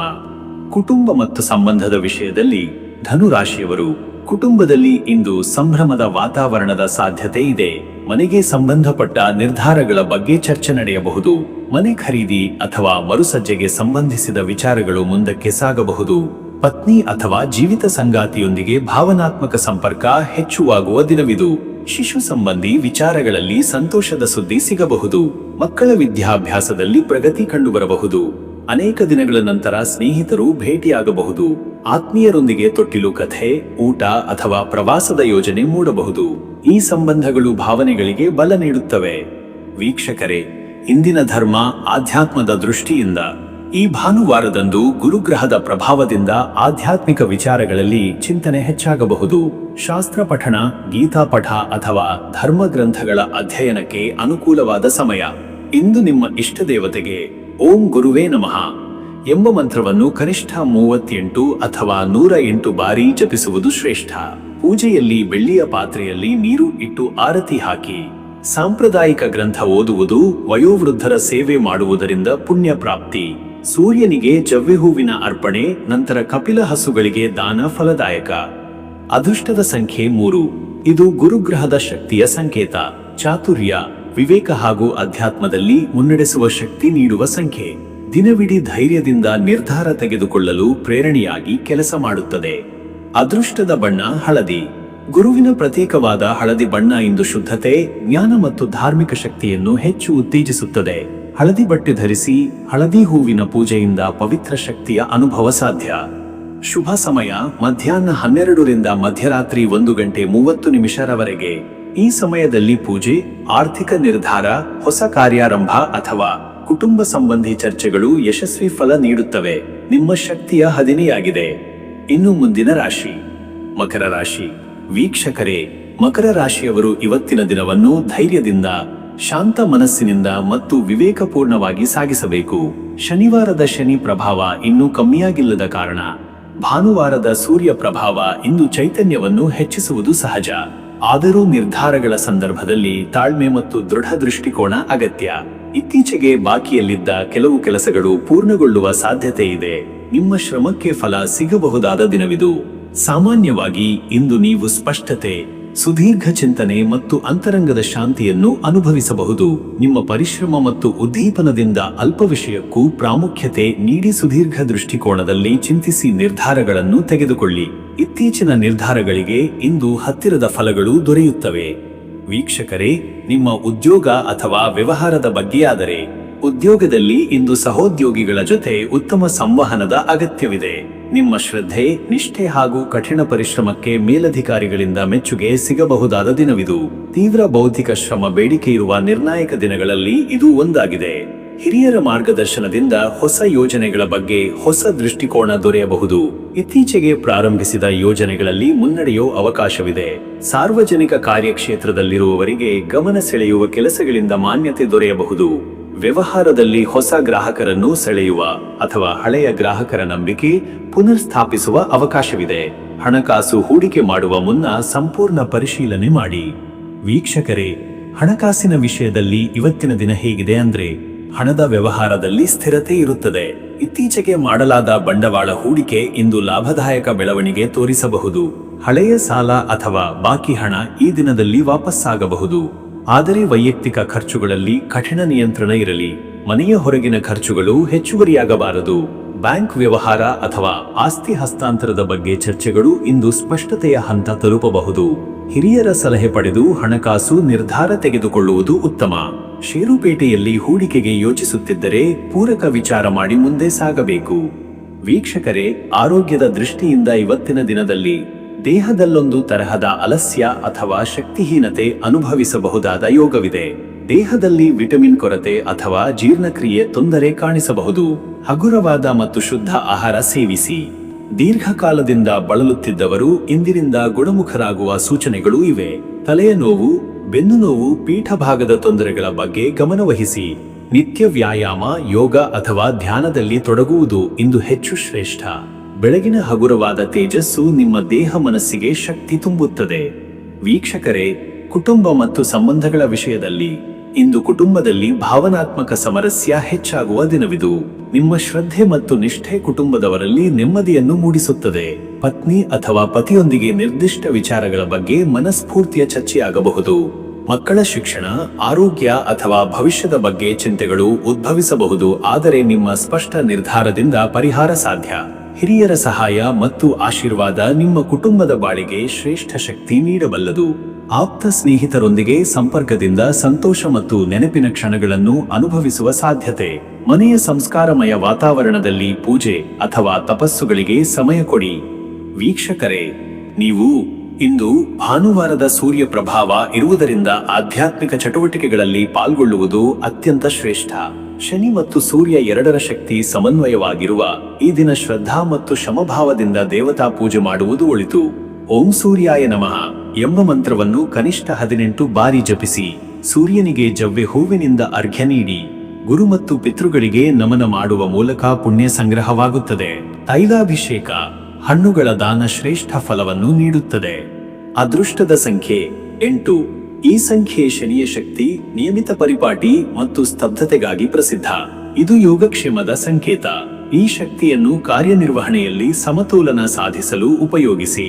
ಕುಟುಂಬ ಮತ್ತು ಸಂಬಂಧದ ವಿಷಯದಲ್ಲಿ ಧನು ರಾಶಿಯವರು ಕುಟುಂಬದಲ್ಲಿ ಇಂದು ಸಂಭ್ರಮದ ವಾತಾವರಣದ ಸಾಧ್ಯತೆ ಇದೆ. ಮನೆಗೆ ಸಂಬಂಧಪಟ್ಟ ನಿರ್ಧಾರಗಳ ಬಗ್ಗೆ ಚರ್ಚೆ ನಡೆಯಬಹುದು. ಮನೆ ಖರೀದಿ ಅಥವಾ ಮರುಸಜ್ಜೆಗೆ ಸಂಬಂಧಿಸಿದ ವಿಚಾರಗಳು ಮುಂದಕ್ಕೆ ಸಾಗಬಹುದು. ಪತ್ನಿ ಅಥವಾ ಜೀವಿತ ಸಂಗಾತಿಯೊಂದಿಗೆ ಭಾವನಾತ್ಮಕ ಸಂಪರ್ಕ ಹೆಚ್ಚುವಾಗುವ ದಿನವಿದು. ಶಿಶು ಸಂಬಂಧಿ ವಿಚಾರಗಳಲ್ಲಿ ಸಂತೋಷದ ಸುದ್ದಿ ಸಿಗಬಹುದು. ಮಕ್ಕಳ ವಿದ್ಯಾಭ್ಯಾಸದಲ್ಲಿ ಪ್ರಗತಿ ಕಂಡುಬರಬಹುದು. ಅನೇಕ ದಿನಗಳ ನಂತರ ಸ್ನೇಹಿತರು ಭೇಟಿಯಾಗಬಹುದು. ಆತ್ಮೀಯರೊಂದಿಗೆ ತೊಟ್ಟಿಲು ಕಥೆ, ಊಟ ಅಥವಾ ಪ್ರವಾಸದ ಯೋಜನೆ ಮೂಡಬಹುದು. ಈ ಸಂಬಂಧಗಳು ಭಾವನೆಗಳಿಗೆ ಬಲ ನೀಡುತ್ತವೆ. ವೀಕ್ಷಕರೇ, ಇಂದಿನ ಧರ್ಮ ಆಧ್ಯಾತ್ಮದ ದೃಷ್ಟಿಯಿಂದ ಈ ಭಾನುವಾರದಂದು ಗುರುಗ್ರಹದ ಪ್ರಭಾವದಿಂದ ಆಧ್ಯಾತ್ಮಿಕ ವಿಚಾರಗಳಲ್ಲಿ ಚಿಂತನೆ ಹೆಚ್ಚಾಗಬಹುದು. ಶಾಸ್ತ್ರ ಪಠಣ, ಗೀತಾ ಪಠ ಅಥವಾ ಧರ್ಮ ಗ್ರಂಥಗಳ ಅಧ್ಯಯನಕ್ಕೆ ಅನುಕೂಲವಾದ ಸಮಯ. ಇಂದು ನಿಮ್ಮ ಇಷ್ಟ ದೇವತೆಗೆ ಓಂ ಗುರುವೇ ನಮಃ ಎಂಬ ಮಂತ್ರವನ್ನು ಕನಿಷ್ಠ 38 ಅಥವಾ 108 ಬಾರಿ ಜಪಿಸುವುದು ಶ್ರೇಷ್ಠ. ಪೂಜೆಯಲ್ಲಿ ಬೆಳ್ಳಿಯ ಪಾತ್ರೆಯಲ್ಲಿ ನೀರು ಇಟ್ಟು ಆರತಿ ಹಾಕಿ. ಸಾಂಪ್ರದಾಯಿಕ ಗ್ರಂಥ ಓದುವುದು, ವಯೋವೃದ್ಧರ ಸೇವೆ ಮಾಡುವುದರಿಂದ ಪುಣ್ಯ ಪ್ರಾಪ್ತಿ. ಸೂರ್ಯನಿಗೆ ಜವ್ವೆ ಹೂವಿನ ಅರ್ಪಣೆ, ನಂತರ ಕಪಿಲ ಹಸುಗಳಿಗೆ ದಾನ ಫಲದಾಯಕ. ಅದೃಷ್ಟದ ಸಂಖ್ಯೆ 3. ಇದು ಗುರುಗ್ರಹದ ಶಕ್ತಿಯ ಸಂಕೇತ. ಚಾತುರ್ಯ, ವಿವೇಕ ಹಾಗೂ ಅಧ್ಯಾತ್ಮದಲ್ಲಿ ಮುನ್ನಡೆಸುವ ಶಕ್ತಿ ನೀಡುವ ಸಂಖ್ಯೆ. ದಿನವಿಡೀ ಧೈರ್ಯದಿಂದ ನಿರ್ಧಾರ ತೆಗೆದುಕೊಳ್ಳಲು ಪ್ರೇರಣೆಯಾಗಿ ಕೆಲಸ ಮಾಡುತ್ತದೆ. ಅದೃಷ್ಟದ ಬಣ್ಣ ಹಳದಿ. ಗುರುವಿನ ಪ್ರತೀಕವಾದ ಹಳದಿ ಬಣ್ಣ ಇಂದು ಶುದ್ಧತೆ, ಜ್ಞಾನ ಮತ್ತು ಧಾರ್ಮಿಕ ಶಕ್ತಿಯನ್ನು ಹೆಚ್ಚು ಉತ್ತೇಜಿಸುತ್ತದೆ. ಹಳದಿ ಬಟ್ಟೆ ಧರಿಸಿ. ಹಳದಿ ಹೂವಿನ ಪೂಜೆಯಿಂದ ಪವಿತ್ರ ಶಕ್ತಿಯ ಅನುಭವ ಸಾಧ್ಯ. ಶುಭ ಸಮಯ ಮಧ್ಯಾಹ್ನ 12 ರಿಂದ ಮಧ್ಯರಾತ್ರಿ 1:30 ಈ ಸಮಯದಲ್ಲಿ ಪೂಜೆ, ಆರ್ಥಿಕ ನಿರ್ಧಾರ, ಹೊಸ ಕಾರ್ಯಾರಂಭ ಅಥವಾ ಕುಟುಂಬ ಸಂಬಂಧಿ ಚರ್ಚೆಗಳು ಯಶಸ್ವಿ ಫಲ ನೀಡುತ್ತವೆ. ನಿಮ್ಮ ಶಕ್ತಿಯ ಹದಿನೆಯಾಗಿದೆ. ಇನ್ನು ಮುಂದಿನ ರಾಶಿ ಮಕರ ರಾಶಿ. ವೀಕ್ಷಕರೇ, ಮಕರ ರಾಶಿಯವರು ಇವತ್ತಿನ ದಿನವನ್ನು ಧೈರ್ಯದಿಂದ, ಶಾಂತ ಮನಸ್ಸಿನಿಂದ ಮತ್ತು ವಿವೇಕಪೂರ್ಣವಾಗಿ ಸಾಗಿಸಬೇಕು. ಶನಿವಾರದ ಶನಿ ಪ್ರಭಾವ ಇನ್ನೂ ಕಮ್ಮಿಯಾಗಿಲ್ಲದ ಕಾರಣ ಭಾನುವಾರದ ಸೂರ್ಯ ಪ್ರಭಾವ ಇಂದು ಚೈತನ್ಯವನ್ನು ಹೆಚ್ಚಿಸುವುದು ಸಹಜ. ಆದರೂ ನಿರ್ಧಾರಗಳ ಸಂದರ್ಭದಲ್ಲಿ ತಾಳ್ಮೆ ಮತ್ತು ದೃಢ ದೃಷ್ಟಿಕೋನ ಅಗತ್ಯ. ಇತ್ತೀಚೆಗೆ ಬಾಕಿಯಲ್ಲಿದ್ದ ಕೆಲವು ಕೆಲಸಗಳು ಪೂರ್ಣಗೊಳ್ಳುವ ಸಾಧ್ಯತೆ ಇದೆ. ನಿಮ್ಮ ಶ್ರಮಕ್ಕೆ ಫಲ ಸಿಗಬಹುದಾದ ದಿನವಿದು. ಸಾಮಾನ್ಯವಾಗಿ ಇಂದು ನೀವು ಸ್ಪಷ್ಟತೆ, ಸುದೀರ್ಘ ಚಿಂತನೆ ಮತ್ತು ಅಂತರಂಗದ ಶಾಂತಿಯನ್ನು ಅನುಭವಿಸಬಹುದು. ನಿಮ್ಮ ಪರಿಶ್ರಮ ಮತ್ತು ಉದ್ದೀಪನದಿಂದ ಅಲ್ಪ ವಿಷಯಕ್ಕೂ ಪ್ರಾಮುಖ್ಯತೆ ನೀಡಿ ಸುದೀರ್ಘ ದೃಷ್ಟಿಕೋನದಲ್ಲಿ ಚಿಂತಿಸಿ ನಿರ್ಧಾರಗಳನ್ನು ತೆಗೆದುಕೊಳ್ಳಿ. ಇತ್ತೀಚಿನ ನಿರ್ಧಾರಗಳಿಗೆ ಇಂದು ಹತ್ತಿರದ ಫಲಗಳು ದೊರೆಯುತ್ತವೆ. ವೀಕ್ಷಕರೇ, ನಿಮ್ಮ ಉದ್ಯೋಗ ಅಥವಾ ವ್ಯವಹಾರದ ಬಗ್ಗೆಯಾದರೆ ಉದ್ಯೋಗದಲ್ಲಿ ಇಂದು ಸಹೋದ್ಯೋಗಿಗಳ ಜೊತೆ ಉತ್ತಮ ಸಂವಹನದ ಅಗತ್ಯವಿದೆ. ನಿಮ್ಮ ಶ್ರದ್ಧೆ, ನಿಷ್ಠೆ ಹಾಗೂ ಕಠಿಣ ಪರಿಶ್ರಮಕ್ಕೆ ಮೇಲಧಿಕಾರಿಗಳಿಂದ ಮೆಚ್ಚುಗೆ ಸಿಗಬಹುದಾದ ದಿನವಿದು. ತೀವ್ರ ಬೌದ್ಧಿಕ ಶ್ರಮ ಬೇಡಿಕೆ ಇರುವ ನಿರ್ಣಾಯಕ ದಿನಗಳಲ್ಲಿ ಇದು ಒಂದಾಗಿದೆ. ಹಿರಿಯರ ಮಾರ್ಗದರ್ಶನದಿಂದ ಹೊಸ ಯೋಜನೆಗಳ ಬಗ್ಗೆ ಹೊಸ ದೃಷ್ಟಿಕೋನ ದೊರೆಯಬಹುದು. ಇತ್ತೀಚೆಗೆ ಪ್ರಾರಂಭಿಸಿದ ಯೋಜನೆಗಳಲ್ಲಿ ಮುನ್ನಡೆಯೋ ಅವಕಾಶವಿದೆ. ಸಾರ್ವಜನಿಕ ಕಾರ್ಯಕ್ಷೇತ್ರದಲ್ಲಿರುವವರಿಗೆ ಗಮನ ಸೆಳೆಯುವ ಕೆಲಸಗಳಿಂದ ಮಾನ್ಯತೆ ದೊರೆಯಬಹುದು. ವ್ಯವಹಾರದಲ್ಲಿ ಹೊಸ ಗ್ರಾಹಕರನ್ನು ಸೆಳೆಯುವ ಅಥವಾ ಹಳೆಯ ಗ್ರಾಹಕರ ನಂಬಿಕೆ ಪುನರ್ಸ್ಥಾಪಿಸುವ ಅವಕಾಶವಿದೆ. ಹಣಕಾಸು ಹೂಡಿಕೆ ಮಾಡುವ ಮುನ್ನ ಸಂಪೂರ್ಣ ಪರಿಶೀಲನೆ ಮಾಡಿ. ವೀಕ್ಷಕರೇ, ಹಣಕಾಸಿನ ವಿಷಯದಲ್ಲಿ ಇವತ್ತಿನ ದಿನ ಹೇಗಿದೆ ಅಂದ್ರೆ ಹಣದ ವ್ಯವಹಾರದಲ್ಲಿ ಸ್ಥಿರತೆ ಇರುತ್ತದೆ. ಇತ್ತೀಚೆಗೆ ಮಾಡಲಾದ ಬಂಡವಾಳ ಹೂಡಿಕೆ ಇಂದು ಲಾಭದಾಯಕ ಬೆಳವಣಿಗೆ ತೋರಿಸಬಹುದು. ಹಳೆಯ ಸಾಲ ಅಥವಾ ಬಾಕಿ ಹಣ ಈ ದಿನದಲ್ಲಿ ವಾಪಸ್ಸಾಗಬಹುದು. ಆದರೆ ವೈಯಕ್ತಿಕ ಖರ್ಚುಗಳಲ್ಲಿ ಕಠಿಣ ನಿಯಂತ್ರಣ ಇರಲಿ. ಮನೆಯ ಹೊರಗಿನ ಖರ್ಚುಗಳು ಹೆಚ್ಚುವರಿಯಾಗಬಾರದು. ಬ್ಯಾಂಕ್ ವ್ಯವಹಾರ ಅಥವಾ ಆಸ್ತಿ ಹಸ್ತಾಂತರದ ಬಗ್ಗೆ ಚರ್ಚೆಗಳು ಇಂದು ಸ್ಪಷ್ಟತೆಯ ಹಂತ ತಲುಪಬಹುದು. ಹಿರಿಯರ ಸಲಹೆ ಪಡೆದು ಹಣಕಾಸು ನಿರ್ಧಾರ ತೆಗೆದುಕೊಳ್ಳುವುದು ಉತ್ತಮ. ಷೇರುಪೇಟೆಯಲ್ಲಿ ಹೂಡಿಕೆಗೆ ಯೋಚಿಸುತ್ತಿದ್ದರೆ ಪೂರಕ ವಿಚಾರ ಮಾಡಿ ಮುಂದೆ ಸಾಗಬೇಕು. ವೀಕ್ಷಕರೇ, ಆರೋಗ್ಯದ ದೃಷ್ಟಿಯಿಂದ ಇವತ್ತಿನ ದಿನದಲ್ಲಿ ದೇಹದಲ್ಲೊಂದು ತರಹದ ಅಲಸ್ಯ ಅಥವಾ ಶಕ್ತಿಹೀನತೆ ಅನುಭವಿಸಬಹುದಾದ ಯೋಗವಿದೆ. ದೇಹದಲ್ಲಿ ವಿಟಮಿನ್ ಕೊರತೆ ಅಥವಾ ಜೀರ್ಣಕ್ರಿಯೆ ತೊಂದರೆ ಕಾಣಿಸಬಹುದು. ಹಗುರವಾದ ಮತ್ತು ಶುದ್ಧ ಆಹಾರ ಸೇವಿಸಿ. ದೀರ್ಘಕಾಲದಿಂದ ಬಳಲುತ್ತಿದ್ದವರು ಇಂದಿನಿಂದ ಗುಣಮುಖರಾಗುವ ಸೂಚನೆಗಳು ಇವೆ. ತಲೆಯ ನೋವು, ಬೆನ್ನು ನೋವು, ಪೀಠಭಾಗದ ತೊಂದರೆಗಳ ಬಗ್ಗೆ ಗಮನವಹಿಸಿ. ನಿತ್ಯ ವ್ಯಾಯಾಮ, ಯೋಗ ಅಥವಾ ಧ್ಯಾನದಲ್ಲಿ ತೊಡಗುವುದು ಇಂದು ಹೆಚ್ಚು ಶ್ರೇಷ್ಠ. ಬೆಳಗಿನ ಹಗುರವಾದ ತೇಜಸ್ಸು ನಿಮ್ಮ ದೇಹ ಮನಸ್ಸಿಗೆ ಶಕ್ತಿ ತುಂಬುತ್ತದೆ. ವೀಕ್ಷಕರೇ, ಕುಟುಂಬ ಮತ್ತು ಸಂಬಂಧಗಳ ವಿಷಯದಲ್ಲಿ ಇಂದು ಕುಟುಂಬದಲ್ಲಿ ಭಾವನಾತ್ಮಕ ಸಮರಸ್ಯ ಹೆಚ್ಚಾಗುವ ದಿನವಿದು. ನಿಮ್ಮ ಶ್ರದ್ಧೆ ಮತ್ತು ನಿಷ್ಠೆ ಕುಟುಂಬದವರಲ್ಲಿ ನೆಮ್ಮದಿಯನ್ನು ಮೂಡಿಸುತ್ತದೆ. ಪತ್ನಿ ಅಥವಾ ಪತಿಯೊಂದಿಗೆ ನಿರ್ದಿಷ್ಟ ವಿಚಾರಗಳ ಬಗ್ಗೆ ಮನಸ್ಫೂರ್ತಿಯ ಚರ್ಚೆಯಾಗಬಹುದು. ಮಕ್ಕಳ ಶಿಕ್ಷಣ, ಆರೋಗ್ಯ ಅಥವಾ ಭವಿಷ್ಯದ ಬಗ್ಗೆ ಚಿಂತೆಗಳು ಉದ್ಭವಿಸಬಹುದು. ಆದರೆ ನಿಮ್ಮ ಸ್ಪಷ್ಟ ನಿರ್ಧಾರದಿಂದ ಪರಿಹಾರ ಸಾಧ್ಯ. ಹಿರಿಯರ ಸಹಾಯ ಮತ್ತು ಆಶೀರ್ವಾದ ನಿಮ್ಮ ಕುಟುಂಬದ ಬಾಳಿಗೆ ಶ್ರೇಷ್ಠ ಶಕ್ತಿ ನೀಡಬಲ್ಲದು. ಆಪ್ತ ಸ್ನೇಹಿತರೊಂದಿಗೆ ಸಂಪರ್ಕದಿಂದ ಸಂತೋಷ ಮತ್ತು ನೆನಪಿನ ಕ್ಷಣಗಳನ್ನು ಅನುಭವಿಸುವ ಸಾಧ್ಯತೆ. ಮನೆಯ ಸಂಸ್ಕಾರಮಯ ವಾತಾವರಣದಲ್ಲಿ ಪೂಜೆ ಅಥವಾ ತಪಸ್ಸುಗಳಿಗೆ ಸಮಯ ಕೊಡಿ. ವೀಕ್ಷಕರೇ, ನೀವು ಇಂದು ಭಾನುವಾರದ ಸೂರ್ಯ ಪ್ರಭಾವ ಇರುವುದರಿಂದ ಆಧ್ಯಾತ್ಮಿಕ ಚಟುವಟಿಕೆಗಳಲ್ಲಿ ಪಾಲ್ಗೊಳ್ಳುವುದು ಅತ್ಯಂತ ಶ್ರೇಷ್ಠ. ಶನಿ ಮತ್ತು ಸೂರ್ಯ ಎರಡರ ಶಕ್ತಿ ಸಮನ್ವಯವಾಗಿರುವ ಈ ದಿನ ಶ್ರದ್ಧಾ ಮತ್ತು ಶಮಭಾವದಿಂದ ದೇವತಾ ಪೂಜೆ ಮಾಡುವುದು ಒಳಿತು. ಓಂ ಸೂರ್ಯಾಯ ನಮಃ ಎಂಬ ಮಂತ್ರವನ್ನು ಕನಿಷ್ಠ 18 ಬಾರಿ ಜಪಿಸಿ. ಸೂರ್ಯನಿಗೆ ಜವ್ವೆ ಹೂವಿನಿಂದ ಅರ್ಘ್ಯ ನೀಡಿ. ಗುರು ಮತ್ತು ಪಿತೃಗಳಿಗೆ ನಮನ ಮಾಡುವ ಮೂಲಕ ಪುಣ್ಯ ಸಂಗ್ರಹವಾಗುತ್ತದೆ. ತೈಲಾಭಿಷೇಕ, ಹಣ್ಣುಗಳ ದಾನ ಶ್ರೇಷ್ಠ ಫಲವನ್ನು ನೀಡುತ್ತದೆ. ಅದೃಷ್ಟದ ಸಂಖ್ಯೆ 8. ಈ ಸಂಖ್ಯೆ ಶನಿಯ ಶಕ್ತಿ, ನಿಯಮಿತ ಪರಿಪಾಟಿ ಮತ್ತು ಸ್ತಬ್ಧತೆಗಾಗಿ ಪ್ರಸಿದ್ಧ. ಇದು ಯೋಗಕ್ಷೇಮದ ಸಂಕೇತ. ಈ ಶಕ್ತಿಯನ್ನು ಕಾರ್ಯನಿರ್ವಹಣೆಯಲ್ಲಿ ಸಮತೋಲನ ಸಾಧಿಸಲು ಉಪಯೋಗಿಸಿ.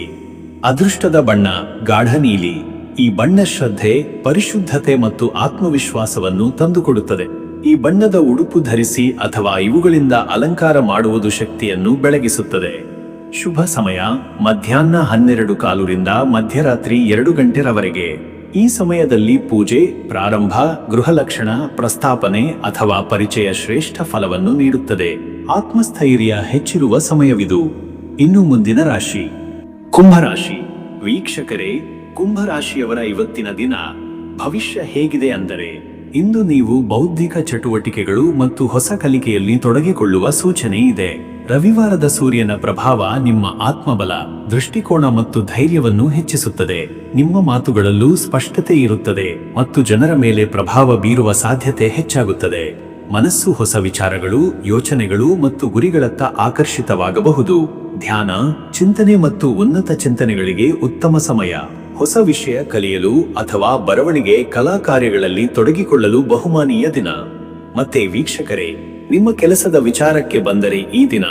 ಅದೃಷ್ಟದ ಬಣ್ಣ ಗಾಢ ನೀಲಿ. ಈ ಬಣ್ಣ ಶ್ರದ್ಧೆ, ಪರಿಶುದ್ಧತೆ ಮತ್ತು ಆತ್ಮವಿಶ್ವಾಸವನ್ನು ತಂದುಕೊಡುತ್ತದೆ. ಈ ಬಣ್ಣದ ಉಡುಪು ಧರಿಸಿ ಅಥವಾ ಇವುಗಳಿಂದ ಅಲಂಕಾರ ಮಾಡುವುದು ಶಕ್ತಿಯನ್ನು ಬೆಳಗಿಸುತ್ತದೆ. ಶುಭ ಸಮಯ ಮಧ್ಯಾಹ್ನ 12:15 ಮಧ್ಯರಾತ್ರಿ 2 ಗಂಟೆರವರೆಗೆ. ಈ ಸಮಯದಲ್ಲಿ ಪೂಜೆ, ಪ್ರಾರಂಭ, ಗೃಹಲಕ್ಷಣ, ಪ್ರಸ್ತಾಪನೆ ಅಥವಾ ಪರಿಚಯ ಶ್ರೇಷ್ಠ ಫಲವನ್ನು ನೀಡುತ್ತದೆ. ಆತ್ಮಸ್ಥೈರ್ಯ ಹೆಚ್ಚಿರುವ ಸಮಯವಿದು. ಇನ್ನು ಮುಂದಿನ ರಾಶಿ ಕುಂಭರಾಶಿ. ವೀಕ್ಷಕರೇ, ಕುಂಭರಾಶಿಯವರ ಇವತ್ತಿನ ದಿನ ಭವಿಷ್ಯ ಹೇಗಿದೆ ಅಂದರೆ ಇಂದು ನೀವು ಬೌದ್ಧಿಕ ಚಟುವಟಿಕೆಗಳು ಮತ್ತು ಹೊಸ ಕಲಿಕೆಯಲ್ಲಿ ತೊಡಗಿಕೊಳ್ಳುವ ಸೂಚನೆ ಇದೆ. ರವಿವಾರದ ಸೂರ್ಯನ ಪ್ರಭಾವ ನಿಮ್ಮ ಆತ್ಮಬಲ, ದೃಷ್ಟಿಕೋನ ಮತ್ತು ಧೈರ್ಯವನ್ನು ಹೆಚ್ಚಿಸುತ್ತದೆ. ನಿಮ್ಮ ಮಾತುಗಳಲ್ಲೂ ಸ್ಪಷ್ಟತೆ ಇರುತ್ತದೆ ಮತ್ತು ಜನರ ಮೇಲೆ ಪ್ರಭಾವ ಬೀರುವ ಸಾಧ್ಯತೆ ಹೆಚ್ಚಾಗುತ್ತದೆ. ಮನಸ್ಸು ಹೊಸ ವಿಚಾರಗಳು, ಯೋಚನೆಗಳು ಮತ್ತು ಗುರಿಗಳತ್ತ ಆಕರ್ಷಿತವಾಗಬಹುದು. ಧ್ಯಾನ, ಚಿಂತನೆ ಮತ್ತು ಉನ್ನತ ಚಿಂತನೆಗಳಿಗೆ ಉತ್ತಮ ಸಮಯ. ಹೊಸ ವಿಷಯ ಕಲಿಯಲು ಅಥವಾ ಬರವಣಿಗೆ, ಕಲಾ ಕಾರ್ಯಗಳಲ್ಲಿ ತೊಡಗಿಕೊಳ್ಳಲು ಬಹುಮಾನೀಯ ದಿನ. ಮತ್ತೆ ವೀಕ್ಷಕರೇ, ನಿಮ್ಮ ಕೆಲಸದ ವಿಚಾರಕ್ಕೆ ಬಂದರೆ ಈ ದಿನ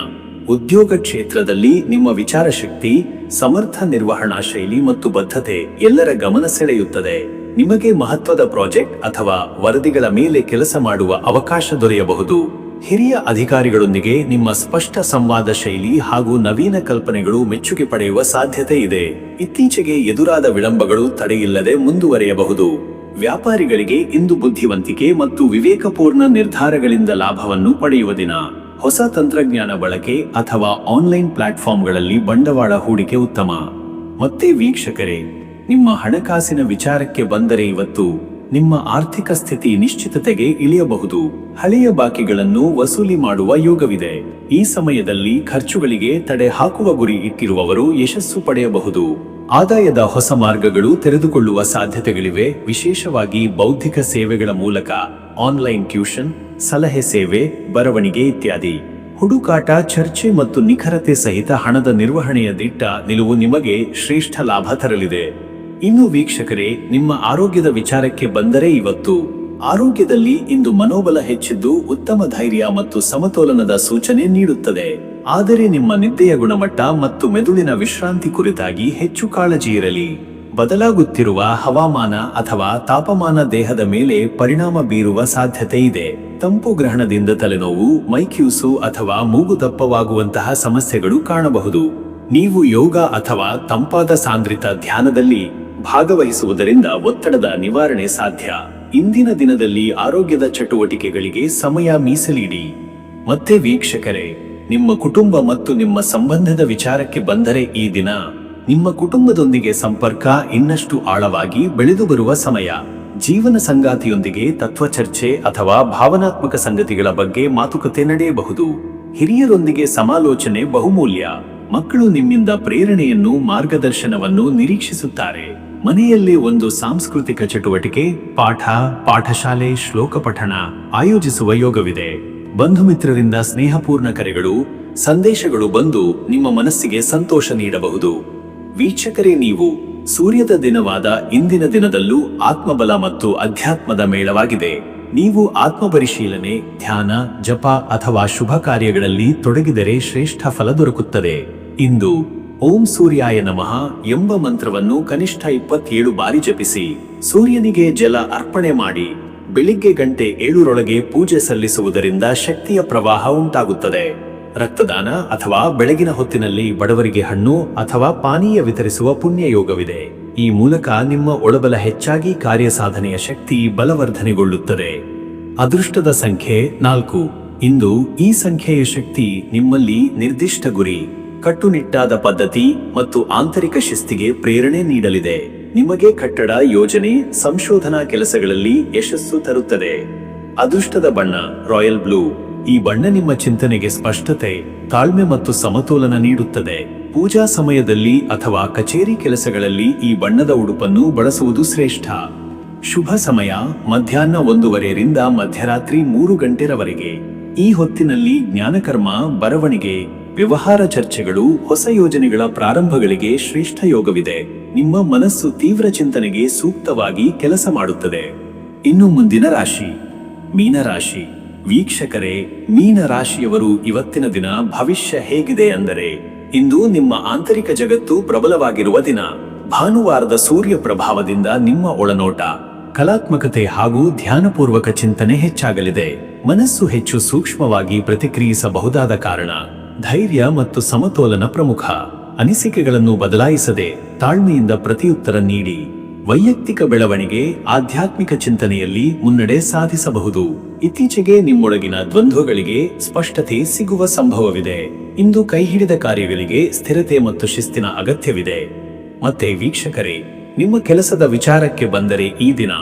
ಉದ್ಯೋಗ ಕ್ಷೇತ್ರದಲ್ಲಿ ನಿಮ್ಮ ವಿಚಾರ ಶಕ್ತಿ, ಸಮರ್ಥ ನಿರ್ವಹಣಾ ಶೈಲಿ ಮತ್ತು ಬದ್ಧತೆ ಎಲ್ಲರ ಗಮನ ಸೆಳೆಯುತ್ತದೆ. ನಿಮಗೆ ಮಹತ್ವದ ಪ್ರಾಜೆಕ್ಟ್ ಅಥವಾ ವರದಿಗಳ ಮೇಲೆ ಕೆಲಸ ಮಾಡುವ ಅವಕಾಶ ದೊರೆಯಬಹುದು. ಹಿರಿಯ ಅಧಿಕಾರಿಗಳೊಂದಿಗೆ ನಿಮ್ಮ ಸ್ಪಷ್ಟ ಸಂವಾದ ಶೈಲಿ ಹಾಗೂ ನವೀನ ಕಲ್ಪನೆಗಳು ಮೆಚ್ಚುಗೆ ಪಡೆಯುವ ಸಾಧ್ಯತೆ ಇದೆ. ಇತ್ತೀಚೆಗೆ ಎದುರಾದ ವಿಳಂಬಗಳು ತಡೆಯಿಲ್ಲದೆ ಮುಂದುವರಿಯಬಹುದು. ವ್ಯಾಪಾರಿಗಳಿಗೆ ಇಂದು ಬುದ್ಧಿವಂತಿಕೆ ಮತ್ತು ವಿವೇಕಪೂರ್ಣ ನಿರ್ಧಾರಗಳಿಂದ ಲಾಭವನ್ನು ಪಡೆಯುವ ದಿನ. ಹೊಸ ತಂತ್ರಜ್ಞಾನ ಬಳಕೆ ಅಥವಾ ಆನ್ಲೈನ್ ಪ್ಲಾಟ್ಫಾರ್ಮ್ಗಳಲ್ಲಿ ಬಂಡವಾಳ ಹೂಡಿಕೆ ಉತ್ತಮ. ಮತ್ತೆ ವೀಕ್ಷಕರೇ, ನಿಮ್ಮ ಹಣಕಾಸಿನ ವಿಚಾರಕ್ಕೆ ಬಂದರೆ ಇವತ್ತು ನಿಮ್ಮ ಆರ್ಥಿಕ ಸ್ಥಿತಿ ನಿಶ್ಚಿತತೆಗೆ ಇಳಿಯಬಹುದು. ಹಳೆಯ ಬಾಕಿಗಳನ್ನು ವಸೂಲಿ ಮಾಡುವ ಯೋಗವಿದೆ. ಈ ಸಮಯದಲ್ಲಿ ಖರ್ಚುಗಳಿಗೆ ತಡೆ ಹಾಕುವ ಗುರಿ ಇಟ್ಟಿರುವವರು ಯಶಸ್ಸು ಪಡೆಯಬಹುದು. ಆದಾಯದ ಹೊಸ ಮಾರ್ಗಗಳು ತೆರೆದುಕೊಳ್ಳುವ ಸಾಧ್ಯತೆಗಳಿವೆ, ವಿಶೇಷವಾಗಿ ಬೌದ್ಧಿಕ ಸೇವೆಗಳ ಮೂಲಕ, ಆನ್ಲೈನ್ ಟ್ಯೂಷನ್, ಸಲಹೆ ಸೇವೆ, ಬರವಣಿಗೆ ಇತ್ಯಾದಿ. ಹುಡುಕಾಟ, ಚರ್ಚೆ ಮತ್ತು ನಿಖರತೆ ಸಹಿತ ಹಣದ ನಿರ್ವಹಣೆಯ ದಿಟ್ಟ ನಿಲುವು ನಿಮಗೆ ಶ್ರೇಷ್ಠ ಲಾಭ ತರಲಿದೆ. ಇನ್ನು ವೀಕ್ಷಕರೇ, ನಿಮ್ಮ ಆರೋಗ್ಯದ ವಿಚಾರಕ್ಕೆ ಬಂದರೆ ಇವತ್ತು ಆರೋಗ್ಯದಲ್ಲಿ ಇಂದು ಮನೋಬಲ ಹೆಚ್ಚಿದ್ದು ಉತ್ತಮ ಧೈರ್ಯ ಮತ್ತು ಸಮತೋಲನದ ಸೂಚನೆ ನೀಡುತ್ತದೆ. ಆದರೆ ನಿಮ್ಮ ನಿದ್ದೆಯ ಗುಣಮಟ್ಟ ಮತ್ತು ಮೆದುಳಿನ ವಿಶ್ರಾಂತಿ ಕುರಿತಾಗಿ ಹೆಚ್ಚು ಕಾಳಜಿ ಇರಲಿ. ಬದಲಾಗುತ್ತಿರುವ ಹವಾಮಾನ ಅಥವಾ ತಾಪಮಾನ ದೇಹದ ಮೇಲೆ ಪರಿಣಾಮ ಬೀರುವ ಸಾಧ್ಯತೆ ಇದೆ. ತಂಪು ಗ್ರಹಣದಿಂದ ತಲೆನೋವು, ಮೈಕ್ಯೂಸು ಅಥವಾ ಮೂಗು ದಪ್ಪವಾಗುವಂತಹ ಸಮಸ್ಯೆಗಳು ಕಾಣಬಹುದು. ನೀವು ಯೋಗ ಅಥವಾ ತಂಪಾದ ಸಾಂದ್ರಿತ ಧ್ಯಾನದಲ್ಲಿ ಭಾಗವಹಿಸುವುದರಿಂದ ಒತ್ತಡದ ನಿವಾರಣೆ ಸಾಧ್ಯ. ಇಂದಿನ ದಿನದಲ್ಲಿ ಆರೋಗ್ಯದ ಚಟುವಟಿಕೆಗಳಿಗೆ ಸಮಯ ಮೀಸಲಿಡಿ. ಮತ್ತೆ ವೀಕ್ಷಕರೇ, ನಿಮ್ಮ ಕುಟುಂಬ ಮತ್ತು ನಿಮ್ಮ ಸಂಬಂಧದ ವಿಚಾರಕ್ಕೆ ಬಂದರೆ ಈ ದಿನ ನಿಮ್ಮ ಕುಟುಂಬದೊಂದಿಗೆ ಸಂಪರ್ಕ ಇನ್ನಷ್ಟು ಆಳವಾಗಿ ಬೆಳೆದು ಬರುವ ಸಮಯ. ಜೀವನ ಸಂಗಾತಿಯೊಂದಿಗೆ ತತ್ವಚರ್ಚೆ ಅಥವಾ ಭಾವನಾತ್ಮಕ ಸಂಗತಿಗಳ ಬಗ್ಗೆ ಮಾತುಕತೆ ನಡೆಯಬಹುದು. ಹಿರಿಯರೊಂದಿಗೆ ಸಮಾಲೋಚನೆ ಬಹುಮೂಲ್ಯ. ಮಕ್ಕಳು ನಿಮ್ಮಿಂದ ಪ್ರೇರಣೆಯನ್ನು, ಮಾರ್ಗದರ್ಶನವನ್ನು ನಿರೀಕ್ಷಿಸುತ್ತಾರೆ. ಮನೆಯಲ್ಲಿ ಒಂದು ಸಾಂಸ್ಕೃತಿಕ ಚಟುವಟಿಕೆ, ಪಾಠ, ಪಾಠಶಾಲೆ, ಶ್ಲೋಕ ಪಠಣ ಆಯೋಜಿಸುವ ಯೋಗವಿದೆ. ಬಂಧು ಮಿತ್ರರಿಂದ ಸ್ನೇಹಪೂರ್ಣ ಕರೆಗಳು, ಸಂದೇಶಗಳು ಬಂದು ನಿಮ್ಮ ಮನಸ್ಸಿಗೆ ಸಂತೋಷ ನೀಡಬಹುದು. ವೀಕ್ಷಕರೇ, ನೀವು ಸೂರ್ಯದ ದಿನವಾದ ಇಂದಿನ ದಿನದಲ್ಲೂ ಆತ್ಮಬಲ ಮತ್ತು ಅಧ್ಯಾತ್ಮದ ಮೇಳವಾಗಿದೆ. ನೀವು ಆತ್ಮಪರಿಶೀಲನೆ, ಧ್ಯಾನ, ಜಪ ಅಥವಾ ಶುಭ ಕಾರ್ಯಗಳಲ್ಲಿ ತೊಡಗಿದರೆ ಶ್ರೇಷ್ಠ ಫಲ ದೊರಕುತ್ತದೆ. ಇಂದು ಓಂ ಸೂರ್ಯಾಯ ನಮಃ ಎಂಬ ಮಂತ್ರವನ್ನು ಕನಿಷ್ಠ 27 ಬಾರಿ ಜಪಿಸಿ. ಸೂರ್ಯನಿಗೆ ಜಲ ಅರ್ಪಣೆ ಮಾಡಿ. ಬೆಳಿಗ್ಗೆ ಗಂಟೆ 7ರೊಳಗೆ ಪೂಜೆ ಸಲ್ಲಿಸುವುದರಿಂದ ಶಕ್ತಿಯ ಪ್ರವಾಹ ಉಂಟಾಗುತ್ತದೆ. ರಕ್ತದಾನ ಅಥವಾ ಬೆಳಗಿನ ಹೊತ್ತಿನಲ್ಲಿ ಬಡವರಿಗೆ ಹಣ್ಣು ಅಥವಾ ಪಾನೀಯ ವಿತರಿಸುವ ಪುಣ್ಯ ಯೋಗವಿದೆ. ಈ ಮೂಲಕ ನಿಮ್ಮ ಒಳಬಲ ಹೆಚ್ಚಾಗಿ ಕಾರ್ಯಸಾಧನೆಯ ಶಕ್ತಿ ಬಲವರ್ಧನೆಗೊಳ್ಳುತ್ತದೆ. ಅದೃಷ್ಟದ ಸಂಖ್ಯೆ 4. ಇಂದು ಈ ಸಂಖ್ಯೆಯ ಶಕ್ತಿ ನಿಮ್ಮಲ್ಲಿ ನಿರ್ದಿಷ್ಟ ಗುರಿ, ಕಟ್ಟುನಿಟ್ಟಾದ ಪದ್ಧತಿ ಮತ್ತು ಆಂತರಿಕ ಶಿಸ್ತಿಗೆ ಪ್ರೇರಣೆ ನೀಡಲಿದೆ. ನಿಮಗೆ ಕಟ್ಟಡ, ಯೋಜನೆ, ಸಂಶೋಧನಾ ಕೆಲಸಗಳಲ್ಲಿ ಯಶಸ್ಸು ತರುತ್ತದೆ. ಅದೃಷ್ಟದ ಬಣ್ಣ ರಾಯಲ್ ಬ್ಲೂ. ಈ ಬಣ್ಣ ನಿಮ್ಮ ಚಿಂತನೆಗೆ ಸ್ಪಷ್ಟತೆ, ತಾಳ್ಮೆ ಮತ್ತು ಸಮತೋಲನ ನೀಡುತ್ತದೆ. ಪೂಜಾ ಸಮಯದಲ್ಲಿ ಅಥವಾ ಕಚೇರಿ ಕೆಲಸಗಳಲ್ಲಿ ಈ ಬಣ್ಣದ ಉಡುಪನ್ನು ಬಳಸುವುದು ಶ್ರೇಷ್ಠ. ಶುಭ ಸಮಯ ಮಧ್ಯಾಹ್ನ 1:15ರಿಂದ ಮಧ್ಯರಾತ್ರಿ 3 ಗಂಟೆರವರೆಗೆ. ಈ ಹೊತ್ತಿನಲ್ಲಿ ಜ್ಞಾನಕರ್ಮ, ಬರವಣಿಗೆ, ವ್ಯವಹಾರ ಚರ್ಚೆಗಳು, ಹೊಸ ಯೋಜನೆಗಳ ಪ್ರಾರಂಭಗಳಿಗೆ ಶ್ರೇಷ್ಠ ಯೋಗವಿದೆ. ನಿಮ್ಮ ಮನಸ್ಸು ತೀವ್ರ ಚಿಂತನೆಗೆ ಸೂಕ್ತವಾಗಿ ಕೆಲಸ ಮಾಡುತ್ತದೆ. ಇನ್ನು ಮುಂದಿನ ರಾಶಿ ಮೀನರಾಶಿ. ವೀಕ್ಷಕರೇ, ಮೀನರಾಶಿಯವರು ಇವತ್ತಿನ ದಿನ ಭವಿಷ್ಯ ಹೇಗಿದೆ ಅಂದರೆ, ಇಂದು ನಿಮ್ಮ ಆಂತರಿಕ ಜಗತ್ತು ಪ್ರಬಲವಾಗಿರುವ ದಿನ. ಭಾನುವಾರದ ಸೂರ್ಯ ಪ್ರಭಾವದಿಂದ ನಿಮ್ಮ ಒಳನೋಟ, ಕಲಾತ್ಮಕತೆ ಹಾಗೂ ಧ್ಯಾನಪೂರ್ವಕ ಚಿಂತನೆ ಹೆಚ್ಚಾಗಲಿದೆ. ಮನಸ್ಸು ಹೆಚ್ಚು ಸೂಕ್ಷ್ಮವಾಗಿ ಪ್ರತಿಕ್ರಿಯಿಸಬಹುದಾದ ಕಾರಣ ಧೈರ್ಯ ಮತ್ತು ಸಮತೋಲನ ಪ್ರಮುಖ. ಅನಿಸಿಕೆಗಳನ್ನು ಬದಲಾಯಿಸದೆ ತಾಳ್ಮೆಯಿಂದ ಪ್ರತಿಯುತ್ತರ ನೀಡಿ. ವೈಯಕ್ತಿಕ ಬೆಳವಣಿಗೆ, ಆಧ್ಯಾತ್ಮಿಕ ಚಿಂತನೆಯಲ್ಲಿ ಮುನ್ನಡೆ ಸಾಧಿಸಬಹುದು. ಇತ್ತೀಚೆಗೆ ನಿಮ್ಮೊಳಗಿನ ದ್ವಂದ್ವಗಳಿಗೆ ಸ್ಪಷ್ಟತೆ ಸಿಗುವ ಸಂಭವವಿದೆ. ಇಂದು ಕೈಹಿಡಿದ ಕಾರ್ಯಗಳಿಗೆ ಸ್ಥಿರತೆ ಮತ್ತು ಶಿಸ್ತಿನ ಅಗತ್ಯವಿದೆ. ಮತ್ತೆ ವೀಕ್ಷಕರೇ, ನಿಮ್ಮ ಕೆಲಸದ ವಿಚಾರಕ್ಕೆ ಬಂದರೆ ಈ ದಿನ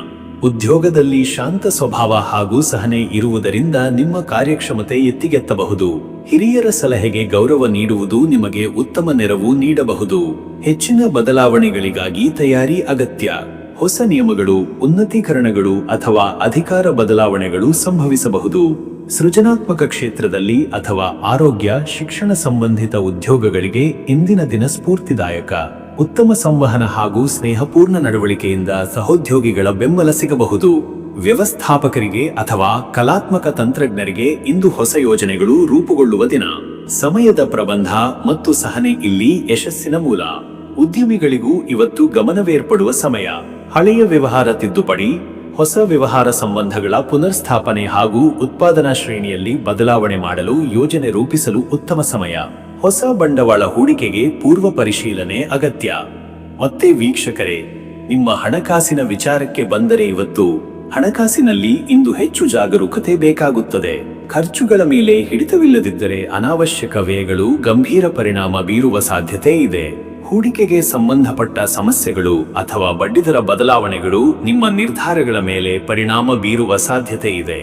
ಉದ್ಯೋಗದಲ್ಲಿ ಶಾಂತ ಸ್ವಭಾವ ಹಾಗೂ ಸಹನೆ ಇರುವುದರಿಂದ ನಿಮ್ಮ ಕಾರ್ಯಕ್ಷಮತೆ ಎತ್ತಿಗೆತ್ತಬಹುದು. ಹಿರಿಯರ ಸಲಹೆಗೆ ಗೌರವ ನೀಡುವುದು ನಿಮಗೆ ಉತ್ತಮ ನೆರವು ನೀಡಬಹುದು. ಹೆಚ್ಚಿನ ಬದಲಾವಣೆಗಳಿಗಾಗಿ ತಯಾರಿ ಅಗತ್ಯ. ಹೊಸ ನಿಯಮಗಳು, ಉನ್ನತೀಕರಣಗಳು ಅಥವಾ ಅಧಿಕಾರ ಬದಲಾವಣೆಗಳು ಸಂಭವಿಸಬಹುದು. ಸೃಜನಾತ್ಮಕ ಕ್ಷೇತ್ರದಲ್ಲಿ ಅಥವಾ ಆರೋಗ್ಯ, ಶಿಕ್ಷಣ ಸಂಬಂಧಿತ ಉದ್ಯೋಗಗಳಿಗೆ ಇಂದಿನ ದಿನ ಸ್ಫೂರ್ತಿದಾಯಕ. ಉತ್ತಮ ಸಂವಹನ ಹಾಗೂ ಸ್ನೇಹಪೂರ್ಣ ನಡವಳಿಕೆಯಿಂದ ಸಹೋದ್ಯೋಗಿಗಳ ಬೆಂಬಲ ಸಿಗಬಹುದು. ವ್ಯವಸ್ಥಾಪಕರಿಗೆ ಅಥವಾ ಕಲಾತ್ಮಕ ತಂತ್ರಜ್ಞರಿಗೆ ಇಂದು ಹೊಸ ಯೋಜನೆಗಳು ರೂಪುಗೊಳ್ಳುವ ದಿನ. ಸಮಯದ ಪ್ರಬಂಧ ಮತ್ತು ಸಹನೆ ಇಲ್ಲಿ ಯಶಸ್ಸಿನ ಮೂಲ. ಉದ್ಯಮಿಗಳಿಗೂ ಇವತ್ತು ಗಮನವೇರ್ಪಡುವ ಸಮಯ. ಹಳೆಯ ವ್ಯವಹಾರ ತಿದ್ದುಪಡಿ, ಹೊಸ ವ್ಯವಹಾರ ಸಂಬಂಧಗಳ ಪುನರ್ಸ್ಥಾಪನೆ ಹಾಗೂ ಉತ್ಪಾದನಾ ಶ್ರೇಣಿಯಲ್ಲಿ ಬದಲಾವಣೆ ಮಾಡಲು ಯೋಜನೆ ರೂಪಿಸಲು ಉತ್ತಮ ಸಮಯ. ಹೊಸ ಬಂಡವಾಳ ಹೂಡಿಕೆಗೆ ಪೂರ್ವ ಪರಿಶೀಲನೆ ಅಗತ್ಯ. ಮತ್ತೆ ವೀಕ್ಷಕರೇ, ನಿಮ್ಮ ಹಣಕಾಸಿನ ವಿಚಾರಕ್ಕೆ ಬಂದರೆ ಇವತ್ತು ಹಣಕಾಸಿನಲ್ಲಿ ಇಂದು ಹೆಚ್ಚು ಜಾಗರೂಕತೆ ಬೇಕಾಗುತ್ತದೆ. ಖರ್ಚುಗಳ ಮೇಲೆ ಹಿಡಿತವಿಲ್ಲದಿದ್ದರೆ ಅನಾವಶ್ಯಕ ವ್ಯಯಗಳು ಗಂಭೀರ ಪರಿಣಾಮ ಬೀರುವ ಸಾಧ್ಯತೆ ಇದೆ. ಹೂಡಿಕೆಗೆ ಸಂಬಂಧಪಟ್ಟ ಸಮಸ್ಯೆಗಳು ಅಥವಾ ಬಡ್ಡಿದರ ಬದಲಾವಣೆಗಳು ನಿಮ್ಮ ನಿರ್ಧಾರಗಳ ಮೇಲೆ ಪರಿಣಾಮ ಬೀರುವ ಸಾಧ್ಯತೆ ಇದೆ.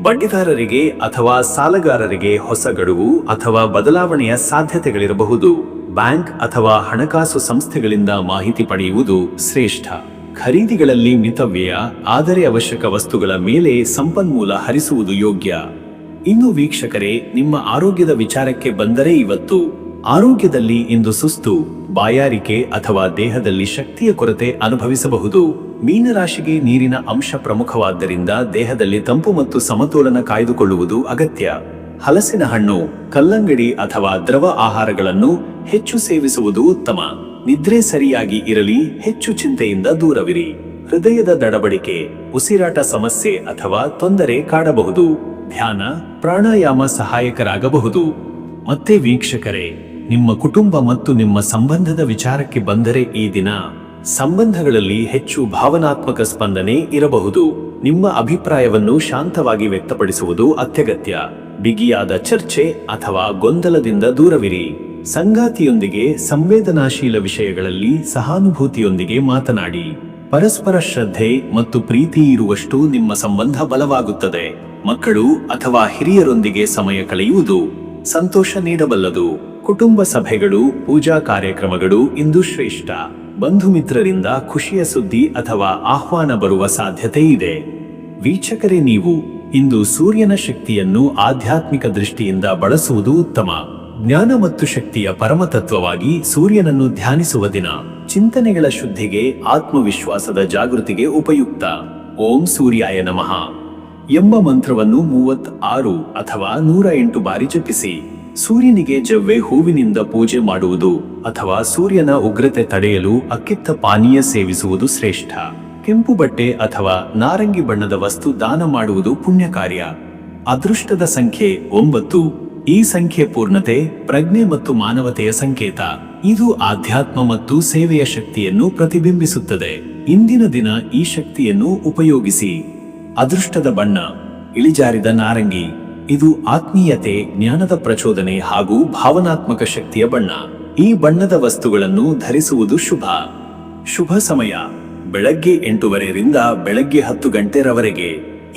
ಬಡ್ಡಿದಾರರಿಗೆ ಅಥವಾ ಸಾಲಗಾರರಿಗೆ ಹೊಸ ಗಡುವು ಅಥವಾ ಬದಲಾವಣೆಯ ಸಾಧ್ಯತೆಗಳಿರಬಹುದು. ಬ್ಯಾಂಕ್ ಅಥವಾ ಹಣಕಾಸು ಸಂಸ್ಥೆಗಳಿಂದ ಮಾಹಿತಿ ಪಡೆಯುವುದು ಶ್ರೇಷ್ಠ. ಖರೀದಿಗಳಲ್ಲಿ ಮಿತವ್ಯಯ, ಆದರೆ ಅವಶ್ಯಕ ವಸ್ತುಗಳ ಮೇಲೆ ಸಂಪನ್ಮೂಲ ಹರಿಸುವುದು ಯೋಗ್ಯ. ಇನ್ನು ವೀಕ್ಷಕರೇ, ನಿಮ್ಮ ಆರೋಗ್ಯದ ವಿಚಾರಕ್ಕೆ ಬಂದರೆ ಇವತ್ತು ಆರೋಗ್ಯದಲ್ಲಿ ಇಂದು ಸುಸ್ತು, ಬಾಯಾರಿಕೆ ಅಥವಾ ದೇಹದಲ್ಲಿ ಶಕ್ತಿಯ ಕೊರತೆ ಅನುಭವಿಸಬಹುದು. ಮೀನರಾಶಿಗೆ ನೀರಿನ ಅಂಶ ಪ್ರಮುಖವಾದ್ದರಿಂದ ದೇಹದಲ್ಲಿ ತಂಪು ಮತ್ತು ಸಮತೋಲನ ಕಾಯ್ದುಕೊಳ್ಳುವುದು ಅಗತ್ಯ. ಹಲಸಿನ ಹಣ್ಣು, ಕಲ್ಲಂಗಡಿ ಅಥವಾ ದ್ರವ ಆಹಾರಗಳನ್ನು ಹೆಚ್ಚು ಸೇವಿಸುವುದು ಉತ್ತಮ. ನಿದ್ರೆ ಸರಿಯಾಗಿ ಇರಲಿ, ಹೆಚ್ಚು ಚಿಂತೆಯಿಂದ ದೂರವಿರಿ. ಹೃದಯದ ದಡಬಡಿಕೆ, ಉಸಿರಾಟ ಸಮಸ್ಯೆ ಅಥವಾ ತೊಂದರೆ ಕಾಡಬಹುದು. ಧ್ಯಾನ, ಪ್ರಾಣಾಯಾಮ ಸಹಾಯಕರಾಗಬಹುದು. ಮತ್ತೆ ವೀಕ್ಷಕರೇ, ನಿಮ್ಮ ಕುಟುಂಬ ಮತ್ತು ನಿಮ್ಮ ಸಂಬಂಧದ ವಿಚಾರಕ್ಕೆ ಬಂದರೆ ಈ ದಿನ ಸಂಬಂಧಗಳಲ್ಲಿ ಹೆಚ್ಚು ಭಾವನಾತ್ಮಕ ಸ್ಪಂದನೆ ಇರಬಹುದು. ನಿಮ್ಮ ಅಭಿಪ್ರಾಯವನ್ನು ಶಾಂತವಾಗಿ ವ್ಯಕ್ತಪಡಿಸುವುದು ಅತ್ಯಗತ್ಯ. ಬಿಗಿಯಾದ ಚರ್ಚೆ ಅಥವಾ ಗೊಂದಲದಿಂದ ದೂರವಿರಿ. ಸಂಗಾತಿಯೊಂದಿಗೆ ಸಂವೇದನಾಶೀಲ ವಿಷಯಗಳಲ್ಲಿ ಸಹಾನುಭೂತಿಯೊಂದಿಗೆ ಮಾತನಾಡಿ. ಪರಸ್ಪರ ಶ್ರದ್ಧೆ ಮತ್ತು ಪ್ರೀತಿ ಇರುವಷ್ಟು ನಿಮ್ಮ ಸಂಬಂಧ ಬಲವಾಗುತ್ತದೆ. ಮಕ್ಕಳು ಅಥವಾ ಹಿರಿಯರೊಂದಿಗೆ ಸಮಯ ಕಳೆಯುವುದು ಸಂತೋಷ ನೀಡಬಲ್ಲದು. ಕುಟುಂಬ ಸಭೆಗಳು, ಪೂಜಾ ಕಾರ್ಯಕ್ರಮಗಳು ಇಂದು ಶ್ರೇಷ್ಠ. ಬಂಧು ಮಿತ್ರರಿಂದ ಖುಷಿಯ ಸುದ್ದಿ ಅಥವಾ ಆಹ್ವಾನ ಬರುವ ಸಾಧ್ಯತೆ ಇದೆ. ವೀಕ್ಷಕರೇ, ನೀವು ಇಂದು ಸೂರ್ಯನ ಶಕ್ತಿಯನ್ನು ಆಧ್ಯಾತ್ಮಿಕ ದೃಷ್ಟಿಯಿಂದ ಬಳಸುವುದು ಉತ್ತಮ. ಜ್ಞಾನ ಮತ್ತು ಶಕ್ತಿಯ ಪರಮತತ್ವವಾಗಿ ಸೂರ್ಯನನ್ನು ಧ್ಯಾನಿಸುವ ದಿನ. ಚಿಂತನೆಗಳ ಶುದ್ಧಿಗೆ, ಆತ್ಮವಿಶ್ವಾಸದ ಜಾಗೃತಿಗೆ ಉಪಯುಕ್ತ. ಓಂ ಸೂರ್ಯಾಯ ನಮಃ ಎಂಬ ಮಂತ್ರವನ್ನು 36 ಅಥವಾ 108 ಬಾರಿ ಜಪಿಸಿ. ಸೂರ್ಯನಿಗೆ ಜವ್ವೆ ಹೂವಿನಿಂದ ಪೂಜೆ ಮಾಡುವುದು ಅಥವಾ ಸೂರ್ಯನ ಉಗ್ರತೆ ತಡೆಯಲು ಅಕ್ಕಿತ್ತ ಪಾನೀಯ ಸೇವಿಸುವುದು ಶ್ರೇಷ್ಠ. ಕೆಂಪು ಬಟ್ಟೆ ಅಥವಾ ನಾರಂಗಿ ಬಣ್ಣದ ವಸ್ತು ದಾನ ಮಾಡುವುದು ಪುಣ್ಯ ಕಾರ್ಯ. ಅದೃಷ್ಟದ ಸಂಖ್ಯೆ 9. ಈ ಸಂಖ್ಯೆ ಪೂರ್ಣತೆ, ಪ್ರಜ್ಞೆ ಮತ್ತು ಮಾನವತೆಯ ಸಂಕೇತ. ಇದು ಆಧ್ಯಾತ್ಮ ಮತ್ತು ಸೇವೆಯ ಶಕ್ತಿಯನ್ನು ಪ್ರತಿಬಿಂಬಿಸುತ್ತದೆ. ಇಂದಿನ ದಿನ ಈ ಶಕ್ತಿಯನ್ನು ಉಪಯೋಗಿಸಿ. ಅದೃಷ್ಟದ ಬಣ್ಣ ಇಳಿಜಾರಿದ ನಾರಂಗಿ. ಇದು ಆತ್ಮೀಯತೆ, ಜ್ಞಾನದ ಪ್ರಚೋದನೆ ಹಾಗೂ ಭಾವನಾತ್ಮಕ ಶಕ್ತಿಯ ಬಣ್ಣ. ಈ ಬಣ್ಣದ ವಸ್ತುಗಳನ್ನು ಧರಿಸುವುದು ಶುಭ. ಶುಭ ಸಮಯ ಬೆಳಗ್ಗೆ 8:30 ರಿಂದ ಬೆಳಗ್ಗೆ 10 ಗಂಟೆರವರೆಗೆ.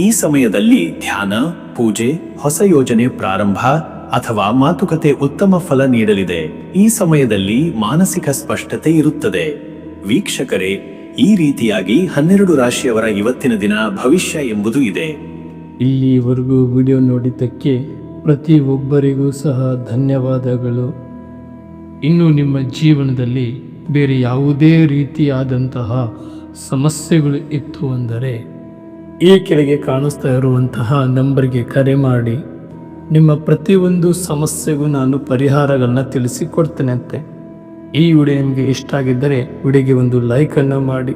ಈ ಸಮಯದಲ್ಲಿ ಧ್ಯಾನ, ಪೂಜೆ, ಹೊಸ ಯೋಜನೆ ಪ್ರಾರಂಭ ಅಥವಾ ಮಾತುಕತೆ ಉತ್ತಮ ಫಲ ನೀಡಲಿದೆ. ಈ ಸಮಯದಲ್ಲಿ ಮಾನಸಿಕ ಸ್ಪಷ್ಟತೆ ಇರುತ್ತದೆ. ವೀಕ್ಷಕರೇ, ಈ ರೀತಿಯಾಗಿ 12 ರಾಶಿಯವರ ಇವತ್ತಿನ ದಿನ ಭವಿಷ್ಯ ಎಂಬುದು ಇದೆ. ಇಲ್ಲಿವರೆಗೂ ವಿಡಿಯೋ ನೋಡಿದ್ದಕ್ಕೆ ಪ್ರತಿಯೊಬ್ಬರಿಗೂ ಸಹ ಧನ್ಯವಾದಗಳು. ಇನ್ನು ನಿಮ್ಮ ಜೀವನದಲ್ಲಿ ಬೇರೆ ಯಾವುದೇ ರೀತಿಯಾದಂತಹ ಸಮಸ್ಯೆಗಳು ಇತ್ತು ಅಂದರೆ ಈ ಕೆಳಗೆ ಕಾಣಿಸ್ತಾ ಇರುವಂತಹ ನಂಬರ್ಗೆ ಕರೆ ಮಾಡಿ ನಿಮ್ಮ ಪ್ರತಿಯೊಂದು ಸಮಸ್ಯೆಗೂ ನಾನು ಪರಿಹಾರಗಳನ್ನ ತಿಳಿಸಿಕೊಡ್ತೇನೆ ಅಂತೆ. ಈ ವಿಡಿಯೋ ನಿಮಗೆ ಇಷ್ಟ ಆಗಿದ್ದರೆ ವಿಡಿಯೋಗೆ ಒಂದು ಲೈಕನ್ನು ಮಾಡಿ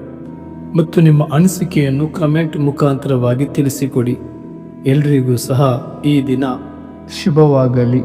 ಮತ್ತು ನಿಮ್ಮ ಅನಿಸಿಕೆಯನ್ನು ಕಮೆಂಟ್ ಮುಖಾಂತರವಾಗಿ ತಿಳಿಸಿಕೊಡಿ. ಎಲ್ರಿಗೂ ಸಹ ಈ ದಿನ ಶುಭವಾಗಲಿ.